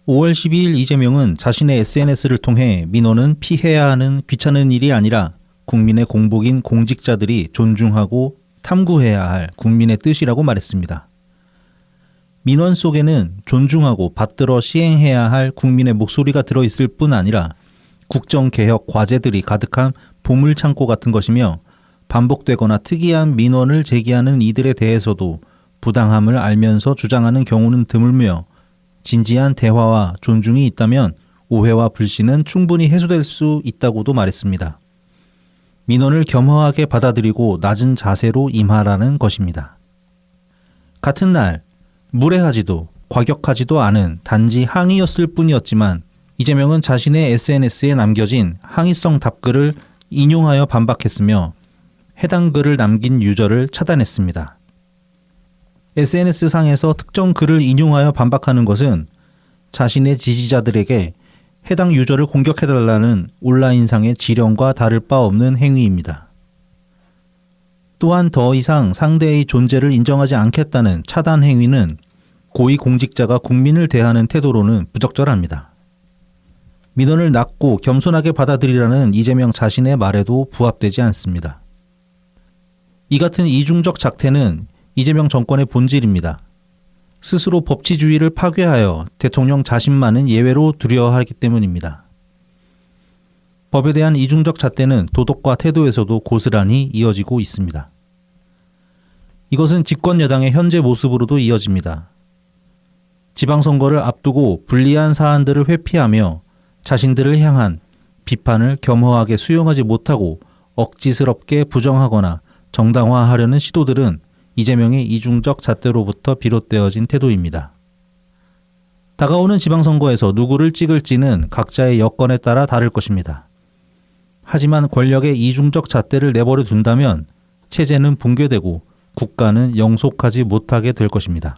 5월 12일 이재명은 자신의 SNS를 통해 민원은 피해야 하는 귀찮은 일이 아니라 국민의 공복인 공직자들이 존중하고 탐구해야 할 국민의 뜻이라고 말했습니다. 민원 속에는 존중하고 받들어 시행해야 할 국민의 목소리가 들어있을 뿐 아니라 국정개혁 과제들이 가득한 보물창고 같은 것이며 반복되거나 특이한 민원을 제기하는 이들에 대해서도 부당함을 알면서 주장하는 경우는 드물며 진지한 대화와 존중이 있다면 오해와 불신은 충분히 해소될 수 있다고도 말했습니다. 민원을 겸허하게 받아들이고 낮은 자세로 임하라는 것입니다. 같은 날 무례하지도 과격하지도 않은 단지 항의였을 뿐이었지만 이재명은 자신의 SNS에 남겨진 항의성 답글을 인용하여 반박했으며 해당 글을 남긴 유저를 차단했습니다. SNS상에서 특정 글을 인용하여 반박하는 것은 자신의 지지자들에게 해당 유저를 공격해달라는 온라인상의 지령과 다를 바 없는 행위입니다. 또한 더 이상 상대의 존재를 인정하지 않겠다는 차단 행위는 고위공직자가 국민을 대하는 태도로는 부적절합니다. 민원을 낮고 겸손하게 받아들이라는 이재명 자신의 말에도 부합되지 않습니다. 이 같은 이중적 작태는 이재명 정권의 본질입니다. 스스로 법치주의를 파괴하여 대통령 자신만은 예외로 두려워하기 때문입니다. 법에 대한 이중적 잣대는 도덕과 태도에서도 고스란히 이어지고 있습니다. 이것은 집권 여당의 현재 모습으로도 이어집니다. 지방선거를 앞두고 불리한 사안들을 회피하며 자신들을 향한 비판을 겸허하게 수용하지 못하고 억지스럽게 부정하거나 정당화하려는 시도들은 이재명의 이중적 잣대로부터 비롯되어진 태도입니다. 다가오는 지방선거에서 누구를 찍을지는 각자의 여건에 따라 다를 것입니다. 하지만 권력의 이중적 잣대를 내버려 둔다면 체제는 붕괴되고 국가는 영속하지 못하게 될 것입니다.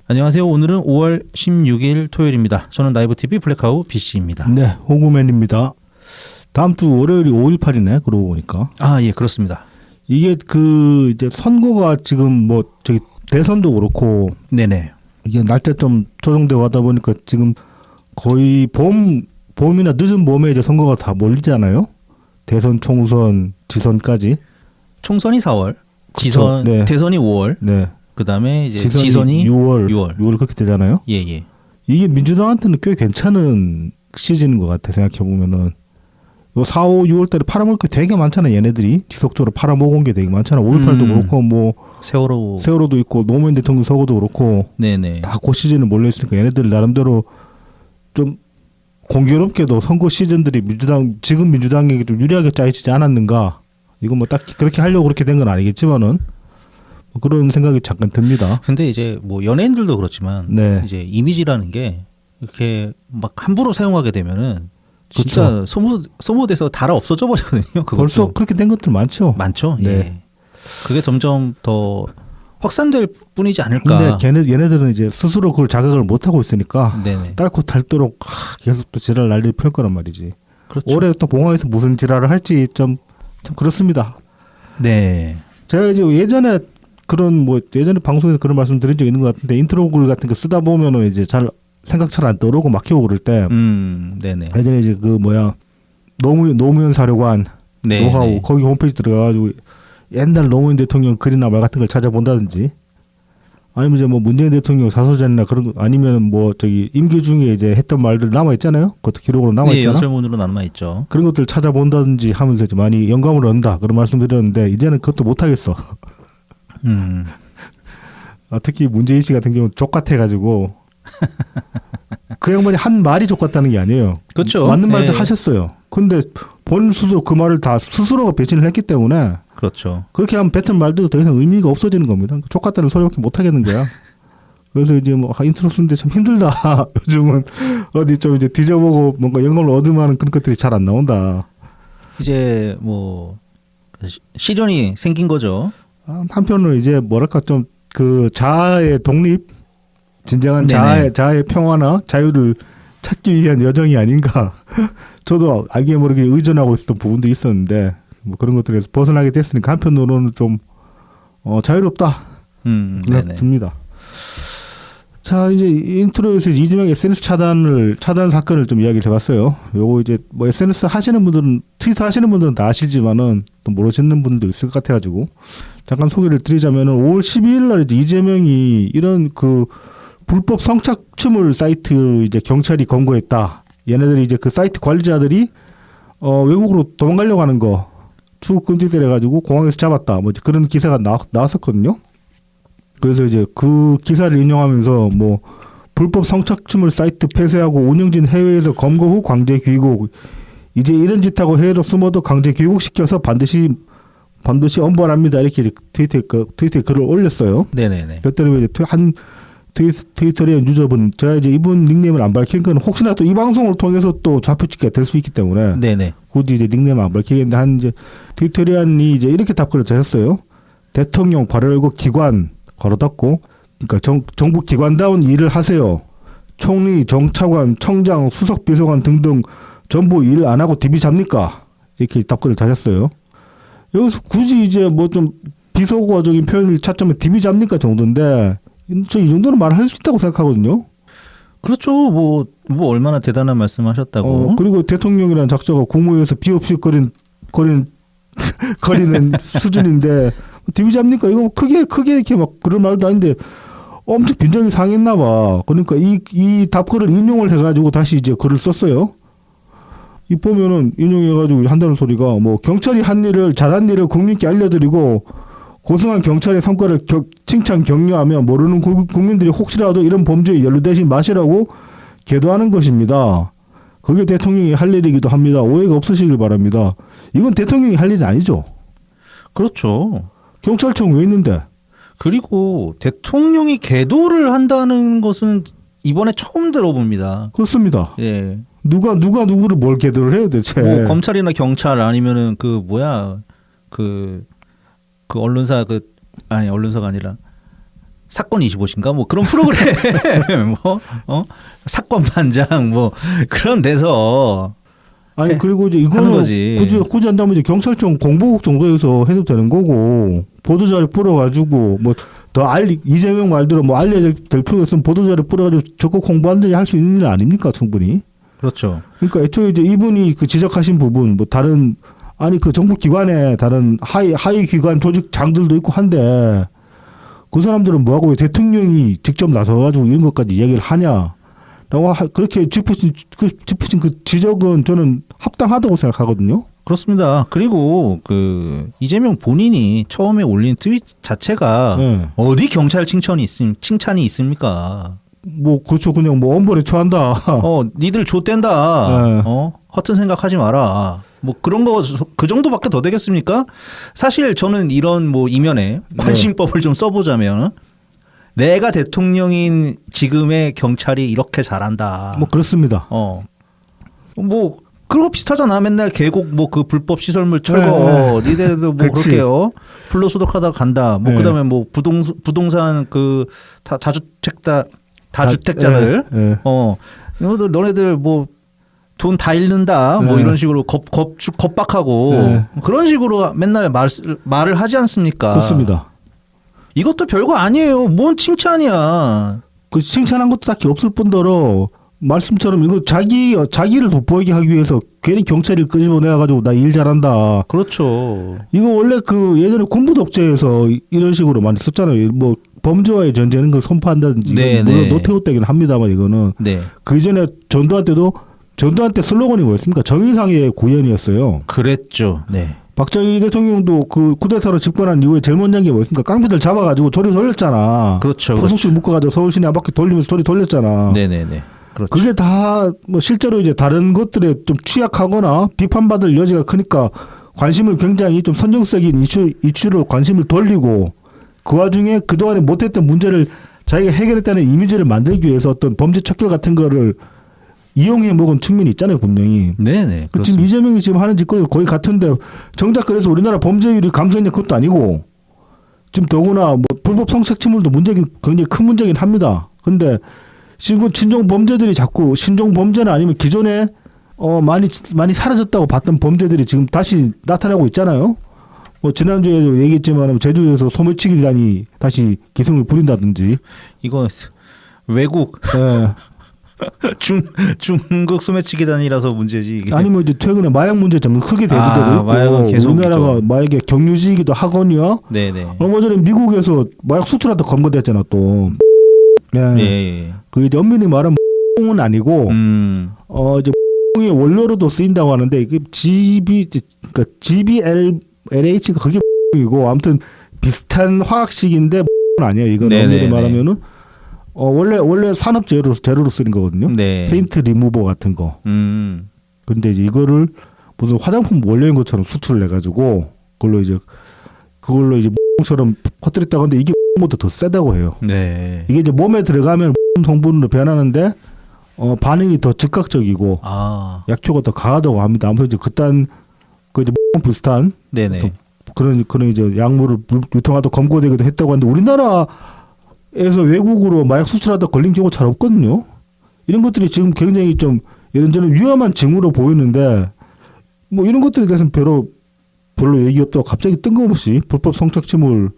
안녕하세요. 오늘은 5월 16일 토요일입니다. 저는 라이브TV 블랙하우 BC입니다. 네, 호구맨입니다. 다음 주 월요일이 5.18이네. 그러고 보니까. 아, 예, 그렇습니다. 이게 이제 선거가 지금 대선도 그렇고. 네네. 이게 날짜 좀 조정되고 하다 보니까 지금 거의 봄이나 늦은 봄에 이제 선거가 다 몰리잖아요. 대선, 총선, 지선까지. 총선이 4월, 그쵸, 네. 대선이 5월. 네. 그다음에 이제 지선이 6월 그렇게 되잖아요. 예, 예. 이게 민주당한테는 꽤 괜찮은 시즌인 것 같아. 생각해 보면은. 4, 5, 6월 달에 팔아먹을 게 되게 많잖아. 얘네들이 지속적으로 팔아먹은 게 되게 많잖아. 5.18도 그렇고 세월호도 있고 노무현 대통령 서거도 그렇고. 네네. 다 그 시즌에 몰려있으니까 얘네들 나름대로 좀 공교롭게도 선거 시즌들이 지금 민주당에게 좀 유리하게 짜여지지 않았는가. 이건 딱히 그렇게 하려고 그렇게 된 건 아니겠지만은 그런 생각이 잠깐 듭니다. 근데 이제 연예인들도 그렇지만 네. 이제 이미지라는 게 이렇게 막 함부로 사용하게 되면은 진짜 소모돼서 달아 없어져 버리거든요. 벌써 그렇게 된 것들 많죠. 네. 예. 그게 점점 더 확산될 뿐이지 않을까. 근데 얘네들은 이제 스스로 그걸 자각을 못 하고 있으니까 네네. 딸고 닳도록 계속 또 지랄 난리를 펼 거란 말이지. 그렇죠. 올해 또 봉화에서 무슨 지랄을 할지 참 그렇습니다. 네. 제가 이제 예전에 예전에 방송에서 그런 말씀 드린 적 있는 것 같은데 인트로 글 같은 거 쓰다 보면은 이제 생각 잘 안 떠오르고 막히고 그럴 때. 네네. 예전에 이제 노무현 사료관 노하우 네. 거기 홈페이지 들어가가지고 옛날 노무현 대통령 글이나 말 같은 걸 찾아본다든지 아니면 이제 문재인 대통령 사서전이나 그런 거 아니면 임기 중에 이제 했던 말들 남아 있잖아요. 그것도 기록으로 남아 있잖아. 네, 연설문으로 남아 있죠. 그런 것들 찾아본다든지 하면서 이제 많이 영감을 얻는다 그런 말씀드렸는데 이제는 그것도 못 하겠어. 특히 문재인 씨 같은 경우는 족같아가지고 그 양반이 한 말이 족같다는 게 아니에요. 그렇죠. 맞는 말도 하셨어요. 근데 본 스스로 그 말을 다 스스로가 배신을 했기 때문에 그렇죠. 그렇게 하면 뱉은 말도 더 이상 의미가 없어지는 겁니다. 족같다는 소리밖에 못 하겠는 거야. 그래서 이제 인트로 쓰는데 참 힘들다. 요즘은 어디 좀 이제 뒤져보고 뭔가 영감을 얻으면 그런 것들이 잘 안 나온다. 이제 시련이 생긴 거죠. 한편으로 이제 뭐랄까 좀 자아의 독립, 진정한 자아의 평화나 자유를 찾기 위한 여정이 아닌가. 저도 알게 모르게 의존하고 있었던 부분도 있었는데 그런 것들에서 벗어나게 됐으니까 한편으로는 좀 자유롭다. 생각이 듭니다. 자, 이제 인트로에서 이재명 SNS 차단 사건을 좀 이야기를 해봤어요. 요거 이제 뭐 SNS 하시는 분들은, 트위터 하시는 분들은 다 아시지만은 또 모르시는 분들도 있을 것 같아가지고 잠깐 소개를 드리자면은 5월 12일 날 이제 이재명이 이런 그 불법 성착취물 사이트 이제 경찰이 검거했다. 얘네들이 이제 그 사이트 관리자들이 외국으로 도망가려고 하는 거 출국 금지되래 가지고 공항에서 잡았다. 뭐 그런 기사가 나왔었거든요. 그래서 이제 그 기사를 인용하면서 뭐 불법 성착취물 사이트 폐쇄하고 운영진 해외에서 검거 후 강제 귀국, 이제 이런 짓하고 해외로 숨어도 강제 귀국시켜서 반드시 엄벌합니다. 이렇게 트위터에 글을 올렸어요. 네네네. 그랬더니 이제 트위터의 유저분, 제가 이제 이분 닉네임을 안 밝힌 건 혹시나 또 이 방송을 통해서 또 좌표찍기가 될 수 있기 때문에 네네. 굳이 이제 닉네임을 안 밝히겠는데 한 이제 트위터리안이 이제 이렇게 답글을 하셨어요. 대통령 괄호 열고 기관 걸어 닫고, 그러니까 정부 기관다운 일을 하세요. 총리, 정차관, 청장, 수석 비서관 등등 전부 일 안 하고 디비 잡니까? 이렇게 답글을 다셨어요. 여기서 굳이 이제 뭐 좀 비속어적인 표현을 찾자면 디비 잡니까 정도인데, 저 이 정도는 말할 수 있다고 생각하거든요. 그렇죠. 뭐 얼마나 대단한 말씀하셨다고. 그리고 대통령이라는 작자가 국무회의에서 비 없이 거리는 수준인데 디비 잡니까? 이거 크게 이렇게 막 그런 말도 아닌데 엄청 빈정이 상했나 봐. 그러니까 이 답글을 인용을 해가지고 다시 이제 글을 썼어요. 이 보면은 인용해가지고 한다는 소리가 뭐 경찰이 잘한 일을 국민께 알려드리고 고승한 경찰의 성과를 칭찬 격려하며 모르는 국민들이 혹시라도 이런 범죄에 연루되지 마시라고 계도하는 것입니다. 그게 대통령이 할 일이기도 합니다. 오해가 없으시길 바랍니다. 이건 대통령이 할 일이 아니죠. 그렇죠. 경찰청 왜 있는데? 그리고 대통령이 계도를 한다는 것은 이번에 처음 들어봅니다. 그렇습니다. 예. 누가 누구를 뭘 계도를 해요 대체? 뭐 검찰이나 경찰 아니면은 그 언론사 언론사가 아니라 사건 25신가 뭐 그런 프로그램 사건 반장 뭐 그런 데서 아니 그리고 이제 이거는 굳이 한다면 이제 경찰청 공보국 정도에서 해도 되는 거고, 보도자료 뿌려가지고 뭐 더 이재명 말대로 뭐 알려야 될 필요가 있으면 보도자료 뿌려가지고 적극 홍보한다니 할 수 있는 일 아닙니까 충분히? 그렇죠. 그러니까 애초에 이제 이분이 그 지적하신 부분 뭐 그 정부 기관에 다른 하위 기관 조직장들도 있고 한데 그 사람들은 뭐하고 왜 대통령이 직접 나서가지고 이런 것까지 이야기를 하냐라고 그렇게 짚으신 그 지적은 저는 합당하다고 생각하거든요. 그렇습니다. 그리고 그 이재명 본인이 처음에 올린 트윗 자체가 어디 경찰 칭찬이 있습니까? 뭐 그렇죠. 그냥 뭐 엄벌에 처한다. 니들 좆된다. 허튼 생각하지 마라. 뭐 그런 거 그 정도밖에 더 되겠습니까? 사실 저는 이런 뭐 이면에 관심법을 좀 써보자면 내가 대통령인 지금의 경찰이 이렇게 잘한다. 뭐 그렇습니다. 뭐 그거 비슷하잖아. 맨날 계곡 뭐 그 불법 시설물 철거 니네도 뭐 그렇게요. 불로 소독하다 간다. 뭐 그다음에 뭐 부동산 그 다주택자들 너네들 뭐 돈 다 잃는다 뭐 이런 식으로 겁박하고 그런 식으로 맨날 말을 하지 않습니까? 그렇습니다. 이것도 별거 아니에요. 뭔 칭찬이야. 그 칭찬한 것도 딱히 없을 뿐더러 말씀처럼 이거 자기를 돋보이게 하기 위해서 괜히 경찰을 끄집어내가지고 나 일 잘한다. 그렇죠. 이거 원래 그 예전에 군부 독재에서 이런 식으로 많이 썼잖아요. 뭐 범죄와의 전쟁은 그 선포한다든지. 물론 노태우 때긴 합니다만 이거는. 그 이전에 전두환 때 슬로건이 뭐였습니까? 정의상의 구현이었어요. 그랬죠. 네. 박정희 대통령도 그 쿠데타로 집권한 이후에 제일 먼저 한 게 뭐였습니까? 깡패들 잡아가지고 조리 돌렸잖아. 그렇죠. 포석줄 묶어가지고 서울 시내 한 바퀴 돌리면서 조리 돌렸잖아. 네네네. 그렇죠. 그게 다 뭐 실제로 이제 다른 것들에 좀 취약하거나 비판받을 여지가 크니까 관심을 굉장히 좀 선정적인 이슈로 관심을 돌리고 그 와중에 그동안에 못했던 문제를 자기가 해결했다는 이미지를 만들기 위해서 어떤 범죄 척결 같은 거를 이용해 먹은 측면이 있잖아요, 분명히. 네네. 지금 이재명이 지금 하는 짓거리 거의 같은데 정작 그래서 우리나라 범죄율이 감소했냐 그것도 아니고 지금 더구나 뭐 불법 성착취물도 굉장히 큰 문제긴 합니다. 근데 지금 친정 범죄들이 자꾸 신종 범죄나 아니면 기존에 많이 사라졌다고 봤던 범죄들이 지금 다시 나타나고 있잖아요. 뭐 지난주에도 얘기했지만 제주에서 소매치기단이 다시 기승을 부린다든지. 이거 외국 예. 중국 소매치기단이라서 문제지. 이게. 아니면 이제 최근에 마약 문제 좀 크게 대두되고 있고 마약은 계속 우리나라가 있죠. 마약의 경유지이기도 하거니와 네네. 얼마 전에 미국에서 마약 수출하다 검거됐잖아 또. 예. 예. 그 이제 엄밀히 말하면 은 아니고 이제 의 원료로도 쓰인다고 하는데 이게 그러니까 GBLH가 그게 이고 아무튼 비슷한 화학식인데 아니에요. 이건 엄밀히 말하면은 원래 산업 재료로 쓰는 거거든요. 네. 페인트 리무버 같은 거. 근데 이제 이거를 무슨 화장품 원료인 것처럼 수출을 해가지고 그걸로 이제 처럼 퍼뜨렸다고 하는데 이게 보다 더 세다고 해요. 네. 이게 이제 몸에 들어가면 성분으로 변하는데 반응이 더 즉각적이고 약효가 더 강하다고 합니다. 아무튼 이제 그딴 그 이제 비슷한 네네. 그런 이제 약물을 유통하다 검거되기도 했다고 하는데 우리나라에서 외국으로 마약 수출하다 걸린 경우가 잘 없거든요. 이런 것들이 지금 굉장히 좀 이런저런 위험한 징후로 보이는데 뭐 이런 것들에 대해서는 별로 얘기 없다고 갑자기 뜬금없이 불법 성착취물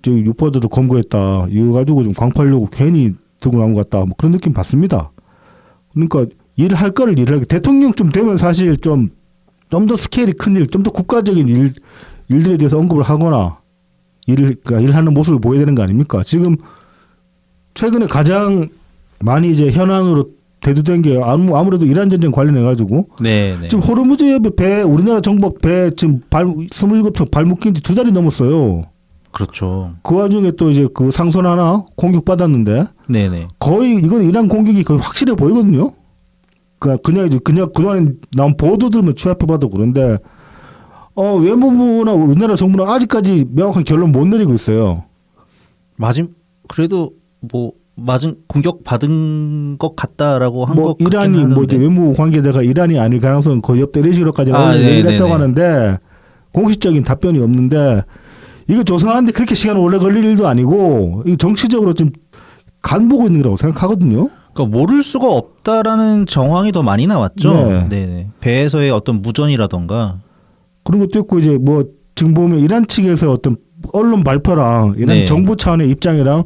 저 유포자도 검거했다. 이거 가지고 좀 광파하려고 괜히 들고 나온 것 같다. 뭐 그런 느낌 받습니다. 그러니까 일할 거를 일할 대통령쯤 되면 사실 좀 더 스케일이 큰 일, 좀 더 국가적인 일들에 대해서 언급을 하거나 그러니까 일하는 모습을 보여야 되는 거 아닙니까? 지금 최근에 가장 많이 이제 현안으로 대두된 게 아무래도 이란 전쟁 관련해 가지고 지금 호르무즈 배 우리나라 정복 배 지금 27척 발 묶인 지 2달이 넘었어요. 그렇죠. 그 와중에 또 이제 그 상선 하나 공격받았는데 거의 이건 이란 공격이 거의 확실해 보이거든요. 그냥 그동안에 나온 보도들만 취합해봐도 그런데 외무부나 우리나라 정부는 아직까지 명확한 결론 못 내리고 있어요. 그래도 뭐 맞은 공격 받은 것 같다라고 한 것 같긴 이란이 하는데. 뭐 이제 외무 관계자가 이란이 아닐 가능성은 거의 없다 이런 식으로까지 얘기를 했다고 하는데 공식적인 답변이 없는데 이거 조사하는데 그렇게 시간 오래 걸릴 일도 아니고 이 정치적으로 좀 간 보고 있는 거라고 생각하거든요. 그러니까 모를 수가 없다라는 정황이 더 많이 나왔죠. 네. 배에서의 어떤 무전이라던가 그런 것도 있고 이제 뭐 지금 보면 이란 측에서 어떤 언론 발표랑 이란 정부 차원의 입장이랑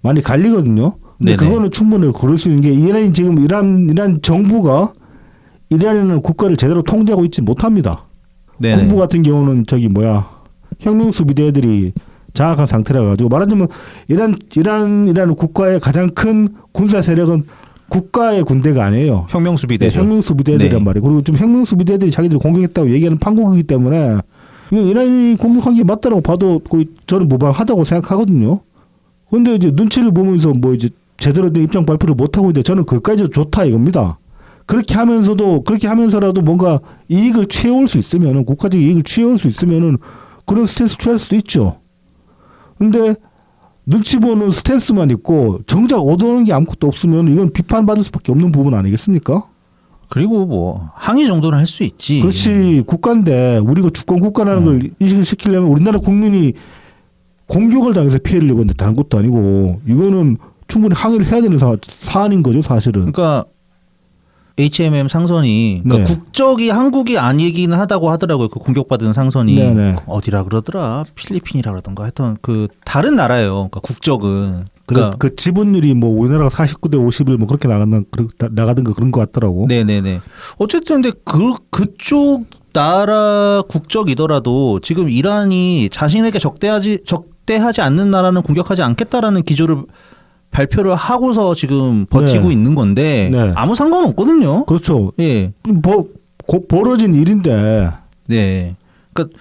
많이 갈리거든요. 근데 그거는 충분히 고를 수 있는 게 이란이 지금 이란 정부가 이란이라는 국가를 제대로 통제하고 있지 못합니다. 군부 같은 경우는 혁명 수비대들이 장악한 상태라 가지고 말하자면 이란이라는 국가의 가장 큰 군사 세력은 국가의 군대가 아니에요. 혁명 수비대죠. 혁명 수비대들이란 말이에요. 그리고 좀 혁명 수비대들이 자기들이 공격했다고 얘기하는 판국이기 때문에 이건 이란이 공격한 게 맞다라고 봐도 저는 무방하다고 생각하거든요. 그런데 이제 눈치를 보면서 뭐 이제 제대로 된 입장 발표를 못 하고 있는데 저는 그까지 좋다 이겁니다. 그렇게 하면서라도 뭔가 이익을 취해올 수 있으면은 국가적 이익을 취해올 수 있으면은 그런 스탠스 취할 수도 있죠. 근데 눈치 보는 스탠스만 있고 정작 얻어오는 게 아무것도 없으면 이건 비판받을 수밖에 없는 부분 아니겠습니까? 그리고 뭐 항의 정도는 할 수 있지. 그렇지. 국가인데 우리가 주권 국가라는 걸 인식을 시키려면 우리나라 국민이 공격을 당해서 피해를 입었는데 다른 것도 아니고 이거는 충분히 항의를 해야 되는 사안인 거죠 사실은. 그러니까 HMM 상선이 국적이 한국이 아니긴 하다고 하더라고요. 그 공격받은 상선이 어디라 그러더라, 필리핀이라 그러던가 하여튼 그 다른 나라예요. 그러니까 국적은. 그러니까 그 지분율이 뭐 우리나라가 49대 51 뭐 그렇게 나가던 거 그런 것 같더라고. 네네네. 어쨌든 근데 그쪽 나라 국적이더라도 지금 이란이 자신에게 적대하지 않는 나라는 공격하지 않겠다라는 기조를 발표를 하고서 지금 버티고 있는 건데 아무 상관없거든요. 그렇죠. 벌어진 일인데. 그러니까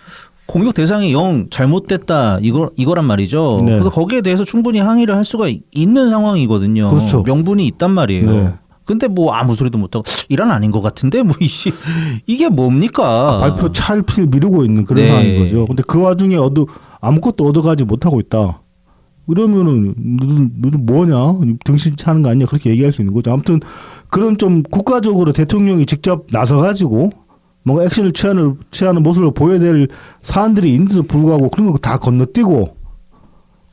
공격 대상이 영 잘못됐다 이거란 말이죠. 그래서 거기에 대해서 충분히 항의를 할 수가 있는 상황이거든요. 그렇죠. 명분이 있단 말이에요. 근데 뭐 아무 소리도 못하고 이란 아닌 것 같은데 뭐 이게 뭡니까? 발표 차일피일 미루고 있는 그런 상황인 거죠. 근데 그 와중에 아무것도 얻어가지 못하고 있다. 이러면은 너는 뭐냐 등신 차는 거 아니냐 그렇게 얘기할 수 있는 거죠. 아무튼 그런 좀 국가적으로 대통령이 직접 나서가지고 뭔가 액션을 취하는 모습을 보여야 될 사안들이 있는데도 불구하고 그런 거 다 건너뛰고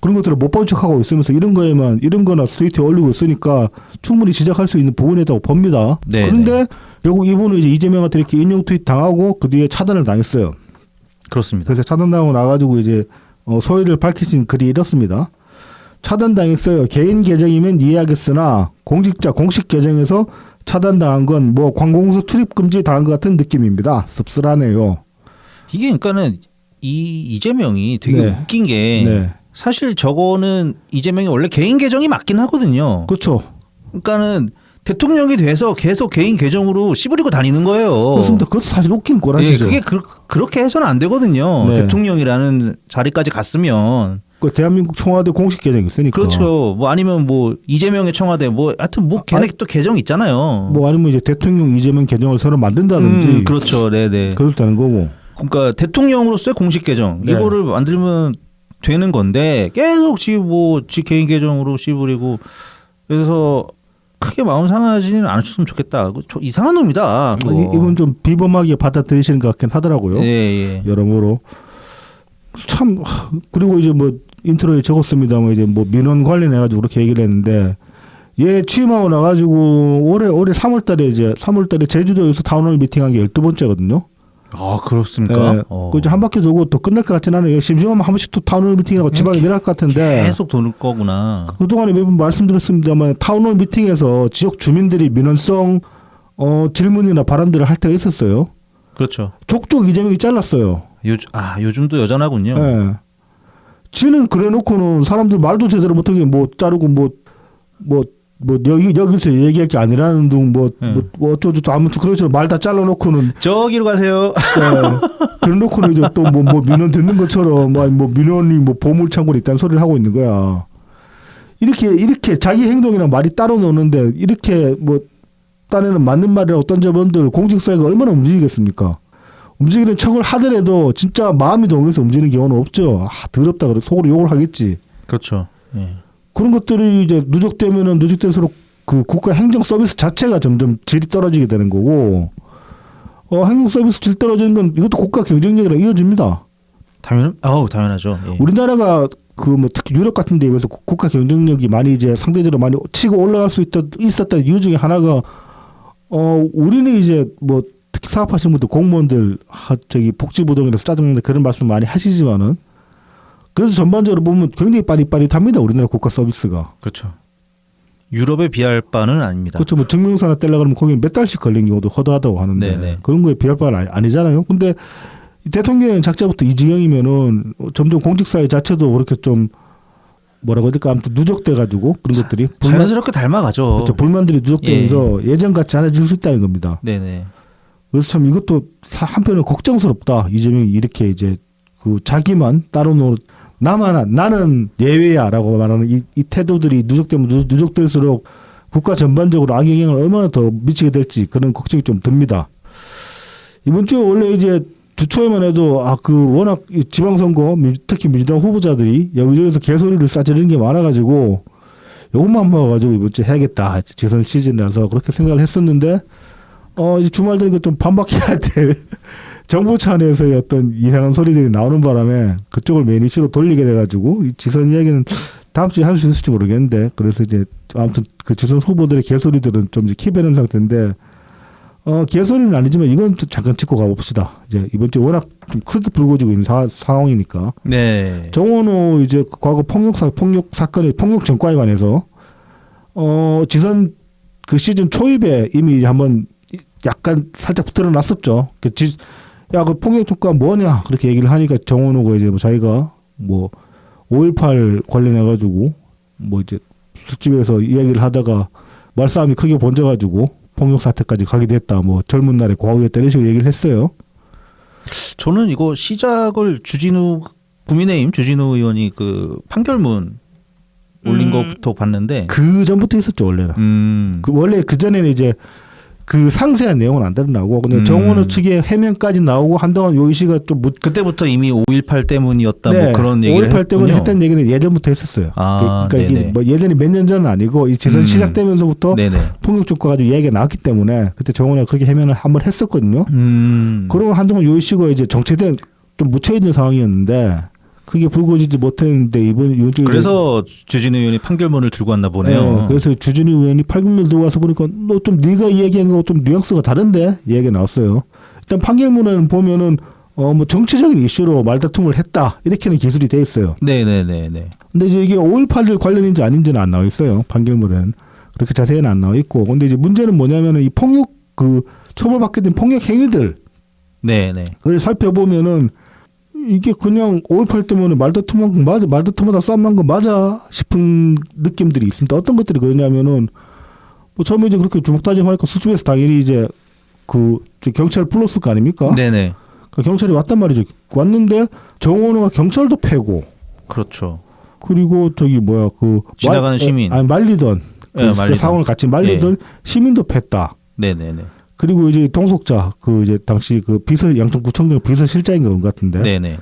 그런 것들을 못 본 척하고 있으면서 이런 거나 스트레이트에 올리고 있으니까 충분히 지적할 수 있는 부분이라고 봅니다. 그런데 결국 이분은 이제 이재명한테 이렇게 인용 트윗 당하고 그 뒤에 차단을 당했어요. 그렇습니다. 그래서 차단당하고 나가지고 이제 소위를 밝히신 글이 이렇습니다. 차단당했어요. 개인 계정이면 이해하겠으나 공직자 공식 계정에서 차단당한 건 뭐 관공서 출입 금지 당한 것 같은 느낌입니다. 씁쓸하네요. 이게 그러니까는 이재명이 되게 네. 웃긴 게 네. 사실 저거는 이재명이 원래 개인 계정이 맞긴 하거든요. 그렇죠. 그러니까는 대통령이 돼서 계속 개인 계정으로 씨부리고 다니는 거예요. 그렇습니다. 그것도 사실 웃긴 예, 거라시죠. 그게 그렇게 해서는 안 되거든요. 네. 대통령이라는 자리까지 갔으면. 그 대한민국 청와대 공식 계정이 있으니까. 그렇죠. 뭐 아니면 뭐 이재명의 청와대 뭐 하여튼 뭐 걔네 또 계정 있잖아요. 뭐 아니면 이제 대통령 이재명 계정을 새로 만든다든지. 그렇죠. 네네. 그렇다는 거고. 그러니까 대통령으로서의 공식 계정 네. 이거를 만들면 되는 건데 계속 지 개인 계정으로 씨부리고 그래서 크게 마음 상하지는 않으셨으면 좋겠다. 이상한 놈이다. 이분 좀 비범하게 받아들이시는 것 같긴 하더라고요. 예. 여러모로 참. 그리고 이제 뭐 인트로에 적었습니다만 이제 뭐 민원 관련해 가지고 그렇게 얘기를 했는데 얘 취임하고 나가지고 올해 3월달에 제주도에서 타운홀 미팅한 게 12번째거든요. 아 그렇습니까? 예. 그 이제 한 바퀴 돌고 또 끝날 것 같진 않아요. 심심하면 한 번씩 또 타운홀 미팅이라고 지방에 내려갈 것 같은데 계속 도는 거구나. 그동안에 매번 말씀드렸습니다만 타운홀 미팅에서 지역 주민들이 민원성 질문이나 발언들을 할 때가 있었어요. 그렇죠. 족족 이재명이 잘랐어요. 요즘도 여전하군요. 예. 지는 그래놓고는 사람들 말도 제대로 못하게 뭐 자르고 여기서 얘기할 게 아니라는 둥 뭐 어쩌고 아무튼 그렇죠. 말 다 잘라놓고는 저기로 가세요. 그래놓고는 이제 또 뭐 민원 듣는 것처럼 뭐 민원이 뭐 보물 창고에 있다는 소리를 하고 있는 거야. 이렇게 자기 행동이랑 말이 따로 노는데 이렇게 뭐 딴에는 맞는 말이라고 던져본들 공직사회가 얼마나 움직이겠습니까? 움직이는 척을 하더라도 진짜 마음이 동해서 움직이는 경우는 없죠. 더럽다 그래 속으로 욕을 하겠지. 그렇죠. 예. 그런 것들이 이제 누적되면은 누적될수록 그 국가 행정 서비스 자체가 점점 질이 떨어지게 되는 거고, 행정 서비스 질 떨어지는 건 이것도 국가 경쟁력이랑 이어집니다. 당연하죠. 예. 우리나라가 그 뭐 특히 유럽 같은 데 비해서 국가 경쟁력이 많이 이제 상대적으로 많이 치고 올라갈 수 있었던 이유 중에 하나가 우리는 이제 뭐 특히 사업하시는 분들 공무원들 복지부동이라서 짜증나는데 그런 말씀 많이 하시지만은 그래서 전반적으로 보면 굉장히 빠릿빠릿합니다. 우리나라 국가 서비스가. 그렇죠. 유럽에 비할 바는 아닙니다. 그렇죠. 뭐 증명서 하나 떼려고 그러면 거기 몇 달씩 걸린 경우도 허다하다고 하는데 네네. 그런 거에 비할 바는 아니잖아요. 근데 대통령의 작자부터 이 지경이면은 점점 공직사회 자체도 그렇게 좀 뭐라고 해야 될까 아무튼 누적돼가지고 그런 것들이 자연스럽게 닮아가죠. 그렇죠. 불만들이 누적되면서 예전같이 않아질 수 있다는 겁니다. 네네. 그래서 참 이것도 한편으로 걱정스럽다. 이재명이 이렇게 이제 그 자기만 따로 나는 예외야라고 말하는 이 태도들이 누적되면 누적될수록 국가 전반적으로 악영향을 얼마나 더 미치게 될지 그런 걱정이 좀 듭니다. 이번 주에 원래 이제 주초에만 해도 워낙 지방선거 특히 민주당 후보자들이 여기저기서 개소리를 싸지르는 게 많아가지고 요것만 봐가지고 이번 주에 해야겠다. 지선 시즌이라서 그렇게 생각을 했었는데 이제 주말 되니까 좀 반박해야 될 정부 차원에서의 어떤 이상한 소리들이 나오는 바람에 그쪽을 메인 이슈로 돌리게 돼가지고 이 지선 이야기는 다음 주에 할 수 있을지 모르겠는데 그래서 이제 아무튼 그 지선 후보들의 개소리들은 좀 이제 키베는 상태인데 개소리는 아니지만 이건 좀 잠깐 짚고 가봅시다. 이제 이번 주에 워낙 좀 크게 불거지고 있는 상황이니까. 네. 정원호 이제 과거 폭력 사건의 폭력 전과에 관해서 지선 그 시즌 초입에 이미 한번 약간 살짝 드러났었죠. 그 폭력 전과 뭐냐 그렇게 얘기를 하니까 정원호가 이제 뭐 자기가 뭐 5.18 관련해가지고 뭐 이제 술집에서 이야기를 하다가 말싸움이 크게 번져가지고 폭력 사태까지 가게 됐다. 뭐 젊은 날에 과거였다 이런 식으로 얘기를 했어요. 저는 이거 시작을 국민의힘 주진우 의원이 그 판결문 올린 것부터 봤는데 그 전부터 있었죠 원래는. 원래 그 전에는 이제 그 상세한 내용은 안 드러나고 근데 정원호 측의 해명까지 나오고 한동안 요 이슈가 좀 그때부터 이미 5.18 때문이었다 네, 뭐 그런 얘기를 5.18 때문에 했다는 얘기는 예전부터 했었어요. 그러니까 이게 뭐 예전이 몇 년 전은 아니고 이 지선 시작되면서부터 폭력 전과 가지고 이야기가 나왔기 때문에 그때 정원호가 그렇게 해명을 한번 했었거든요. 그러고 한동안 요 이슈가 이제 정체된 좀 묻혀 있는 상황이었는데 그게 불거지지 못했는데 이번 주에 그래서 주진우 의원이 판결문을 들고 왔나 보네요. 네, 그래서 주진우 의원이 판결문을 들고 와서 보니까 너 좀 네가 이야기한 거 좀 뉘앙스가 다른데 얘기가 나왔어요. 일단 판결문을 보면은 뭐 정치적인 이슈로 말다툼을 했다 이렇게는 기술이 돼 있어요. 네네네네. 근데 이제 이게 5.18 관련인지 아닌지는 안 나와 있어요. 판결문에는 그렇게 자세히는 안 나와 있고. 근데 이제 문제는 뭐냐면은 이 폭력 그 처벌받게 된 폭력 행위들 네네. 그걸 살펴보면은 이게 그냥 5.18 때문에 말다툼한 거 맞아, 말다툼하다 싸움난 거 맞아 싶은 느낌들이 있습니다. 어떤 것들이 그러냐면은 뭐 처음에 이제 그렇게 주먹다짐하니까 수집에서 당연히 이제 그 경찰 불렀을 거 아닙니까? 네네. 그러니까 경찰이 왔단 말이죠. 왔는데 정원호가 경찰도 패고 그렇죠. 그리고 저기 뭐야 그 지나가는 시민. 말리던 네, 그 말리던. 상황을 같이 말리던 시민도 팼다. 네네네. 그리고 이제 동석자 그 이제 당시 그 양천구청장 비서실장인가 그런 것 같은데 네네.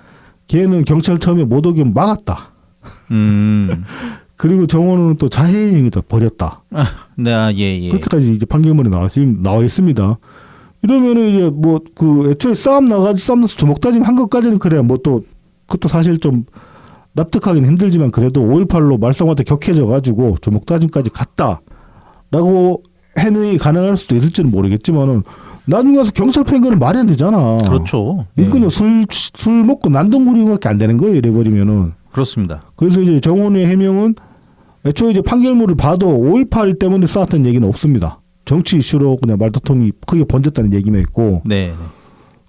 걔는 경찰 처음에 못 오게 막았다. 그리고 정원호는 또 자해행위도 벌였다. 네, 예. 그렇게까지 이제 판결문에 나와 있습니다. 이러면은 이제 뭐 그 애초에 싸움 나서 주먹다짐 한 것까지는 그래 뭐 또 그것도 사실 좀 납득하기는 힘들지만 그래도 5.18로 말썽한테 격해져 가지고 주먹다짐까지 갔다라고 해명이 가능할 수도 있을지는 모르겠지만은 나중에 가서 경찰 팬 거는 말이 안 되잖아. 그렇죠. 이거 그냥 술 먹고 난동 부리고밖에 안 되는 거예요. 이래버리면은. 그렇습니다. 그래서 이제 정원의 해명은 애초에 이제 판결문을 봐도 5.18 때문에 싸웠다는 얘기는 없습니다. 정치 이슈로 그냥 말다툼이 크게 번졌다는 얘기만 있고. 네.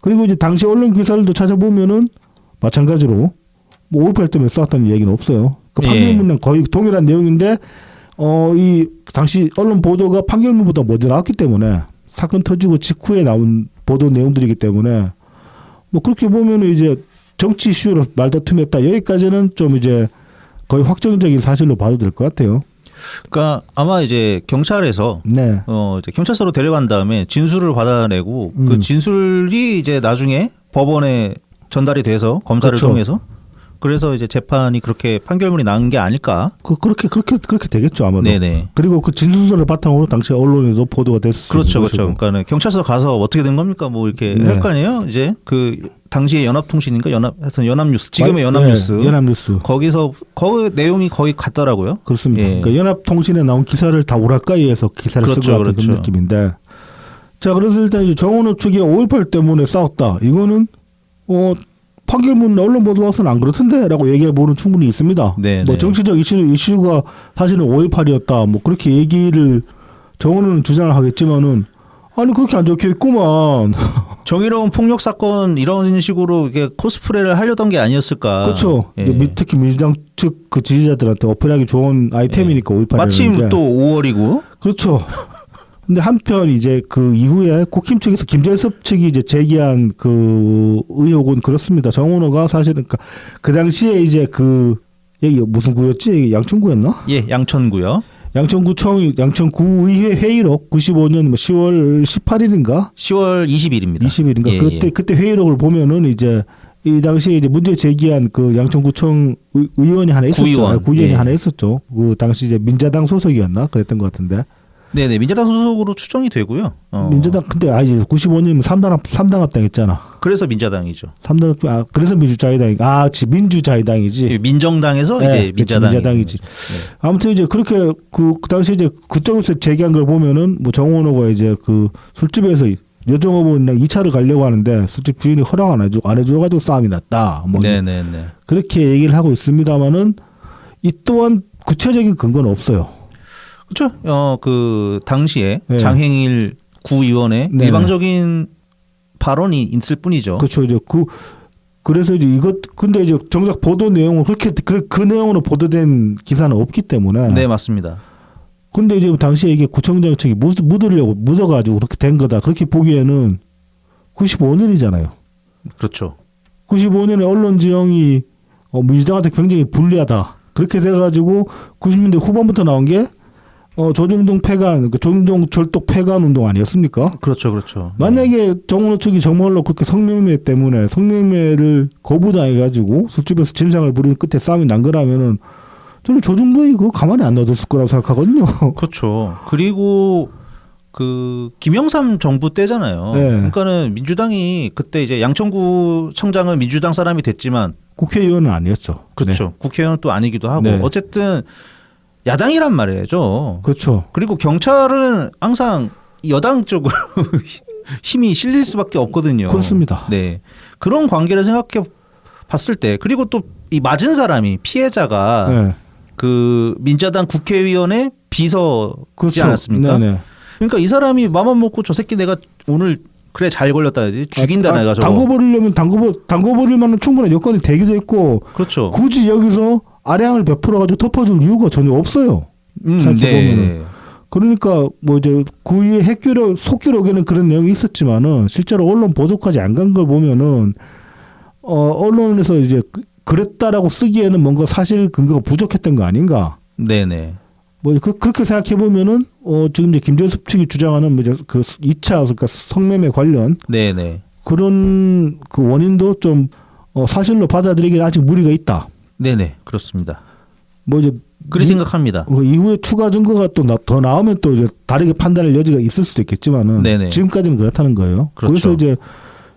그리고 이제 당시 언론 기사들도 찾아보면은 마찬가지로 뭐 5.18 때문에 싸웠다는 얘기는 없어요. 그 판결문은 거의 동일한 내용인데 이 당시 언론 보도가 판결문보다 먼저 나왔기 때문에 사건 터지고 직후에 나온 보도 내용들이기 때문에 뭐 그렇게 보면은 이제 정치 이슈로 말다툼했다 여기까지는 좀 이제 거의 확정적인 사실로 봐도 될 것 같아요. 그러니까 아마 이제 경찰에서 네. 이제 경찰서로 데려간 다음에 진술을 받아내고 그 진술이 이제 나중에 법원에 전달이 돼서 검사를 그렇죠. 통해서 그래서 이제 재판이 그렇게 판결문이 나온 게 아닐까? 그렇게 되겠죠 아마도. 네네. 그리고 그 진술서를 바탕으로 당시 언론에도 보도가 됐을 그렇죠, 것이고. 그렇죠. 그러니까는 경찰서 가서 어떻게 된 겁니까? 뭐 이렇게 네. 할 거 아니에요? 이제 그 당시에 연합통신인가 하여튼 연합뉴스 지금의 연합뉴스. 네, 연합뉴스. 거기서 거기 내용이 거의 같더라고요. 그렇습니다. 예. 그러니까 연합통신에 나온 기사를 다 우라카이에서 기사를 그렇죠, 쓰고 같은 그렇죠. 그런 느낌인데. 자, 그래서 일단 이제 정원호 측이 5.18 때문에 싸웠다. 이거는 판결문 언론 보도 와서는 안 그렇던데라고 얘기해 보는 충분히 있습니다. 네, 뭐 네. 정치적 이슈가 사실은 5.18이었다. 뭐 그렇게 얘기를 정원호는 주장을 하겠지만은 아니 그렇게 안 적혀 있구만. 정의로운 폭력 사건 이런 식으로 이게 코스프레를 하려던 게 아니었을까? 그렇죠. 예. 특히 민주당 측 그 지지자들한테 어필하기 좋은 아이템이니까 5.18이라는 마침 게. 또 5월이고. 그렇죠. 근데 한편 이제 그 이후에 국힘 측에서 김재섭 측이 이제 제기한 그 의혹은 그렇습니다. 정원호가 사실은 그 당시에 이제 그 여기 무슨 구였지? 양천구였나? 예, 양천구요. 양천구의회 회의록 95년 10월 18일인가? 10월 20일입니다. 20일인가? 예, 그때 회의록을 보면은 이제 이 당시에 이제 문제 제기한 그 양천구청 의원이 하나 있었죠. 구의원. 구의원이 예. 하나 있었죠. 그 당시 이제 민자당 소속이었나? 그랬던 것 같은데. 네네, 민주당 소속으로 추정이 되고요. 민주당 근데 아니지 95년이면 삼당합당 있잖아. 그래서 민자당이죠. 그래서 민주자유당이 민주자유당이지. 민정당에서 네, 이제 그치, 민자당이. 민자당이지. 네. 아무튼 이제 그렇게 그 당시 이제 그쪽에서 제기한 걸 보면은 뭐 정원호가 이제 그 술집에서 여정업원이랑 2차를 가려고 하는데 술집 주인이 허락 안 해줘가지고 싸움이 났다. 뭐 네네네. 그렇게 얘기를 하고 있습니다만은 이 또한 구체적인 근거는 없어요. 그렇죠. 그 당시에 네. 장행일 구의원의 네. 일방적인 발언이 있을 뿐이죠. 그렇죠. 이제 그래서 이제 근데 이제 정작 보도 내용은 그렇게 그 내용으로 보도된 기사는 없기 때문에. 네, 맞습니다. 근데 이제 당시에 이게 구청장 측이 묻어가지고 그렇게 된 거다. 그렇게 보기에는 95년이잖아요. 그렇죠. 95년에 언론 지형이 민주당한테 굉장히 불리하다. 그렇게 돼가지고 90년대 후반부터 나온 게 조중동 조중동 절독 폐간 운동 아니었습니까? 그렇죠, 그렇죠. 만약에 정원호 측이 정말로 그렇게 성매매 때문에 성매매를 거부당해가지고 술집에서 진상을 부리는 끝에 싸움이 난 거라면은 저는 조중동이 그거 가만히 안 놔뒀을 거라고 생각하거든요. 그렇죠. 그리고 그 김영삼 정부 때잖아요. 네. 그러니까는 민주당이 그때 이제 양천구 청장은 민주당 사람이 됐지만 국회의원은 아니었죠. 그렇죠. 네. 국회의원 또 아니기도 하고 네. 어쨌든 야당이란 말이죠. 그렇죠. 그리고 경찰은 항상 여당 쪽으로 힘이 실릴 수밖에 없거든요. 그렇습니다. 네. 그런 관계를 생각해 봤을 때 그리고 또 이 맞은 사람이 피해자가 네. 그 민자당 국회의원의 비서지 그렇죠. 않았습니까? 네네. 그러니까 이 사람이 맘만 먹고 저 새끼 내가 오늘 그래 잘 걸렸다 죽인다 내가 저거. 담궈버리려면 담궈버릴 만한 충분한 여건이 되기도 했고 그렇죠. 굳이 여기서 아량을 베풀어가지고 덮어줄 이유가 전혀 없어요. 생각해보면은. 그러니까 뭐 이제 구의 핵교력 속기록에는 그런 내용이 있었지만은 실제로 언론 보도까지 안 간 걸 보면은 언론에서 이제 그랬다라고 쓰기에는 뭔가 사실 근거가 부족했던 거 아닌가. 네네. 뭐 그렇게 생각해 보면은 지금 이제 김재섭 측이 주장하는 뭐 이제 그 2차 그러니까 성매매 관련 네네. 그런 그 원인도 좀 사실로 받아들이기엔 아직 무리가 있다. 네네. 그렇습니다. 뭐 이제 그리 생각합니다. 이후에 추가 증거가 또 더 나오면 또 이제 다르게 판단할 여지가 있을 수도 있겠지만은 네네. 지금까지는 그렇다는 거예요. 그렇죠. 그래서 이제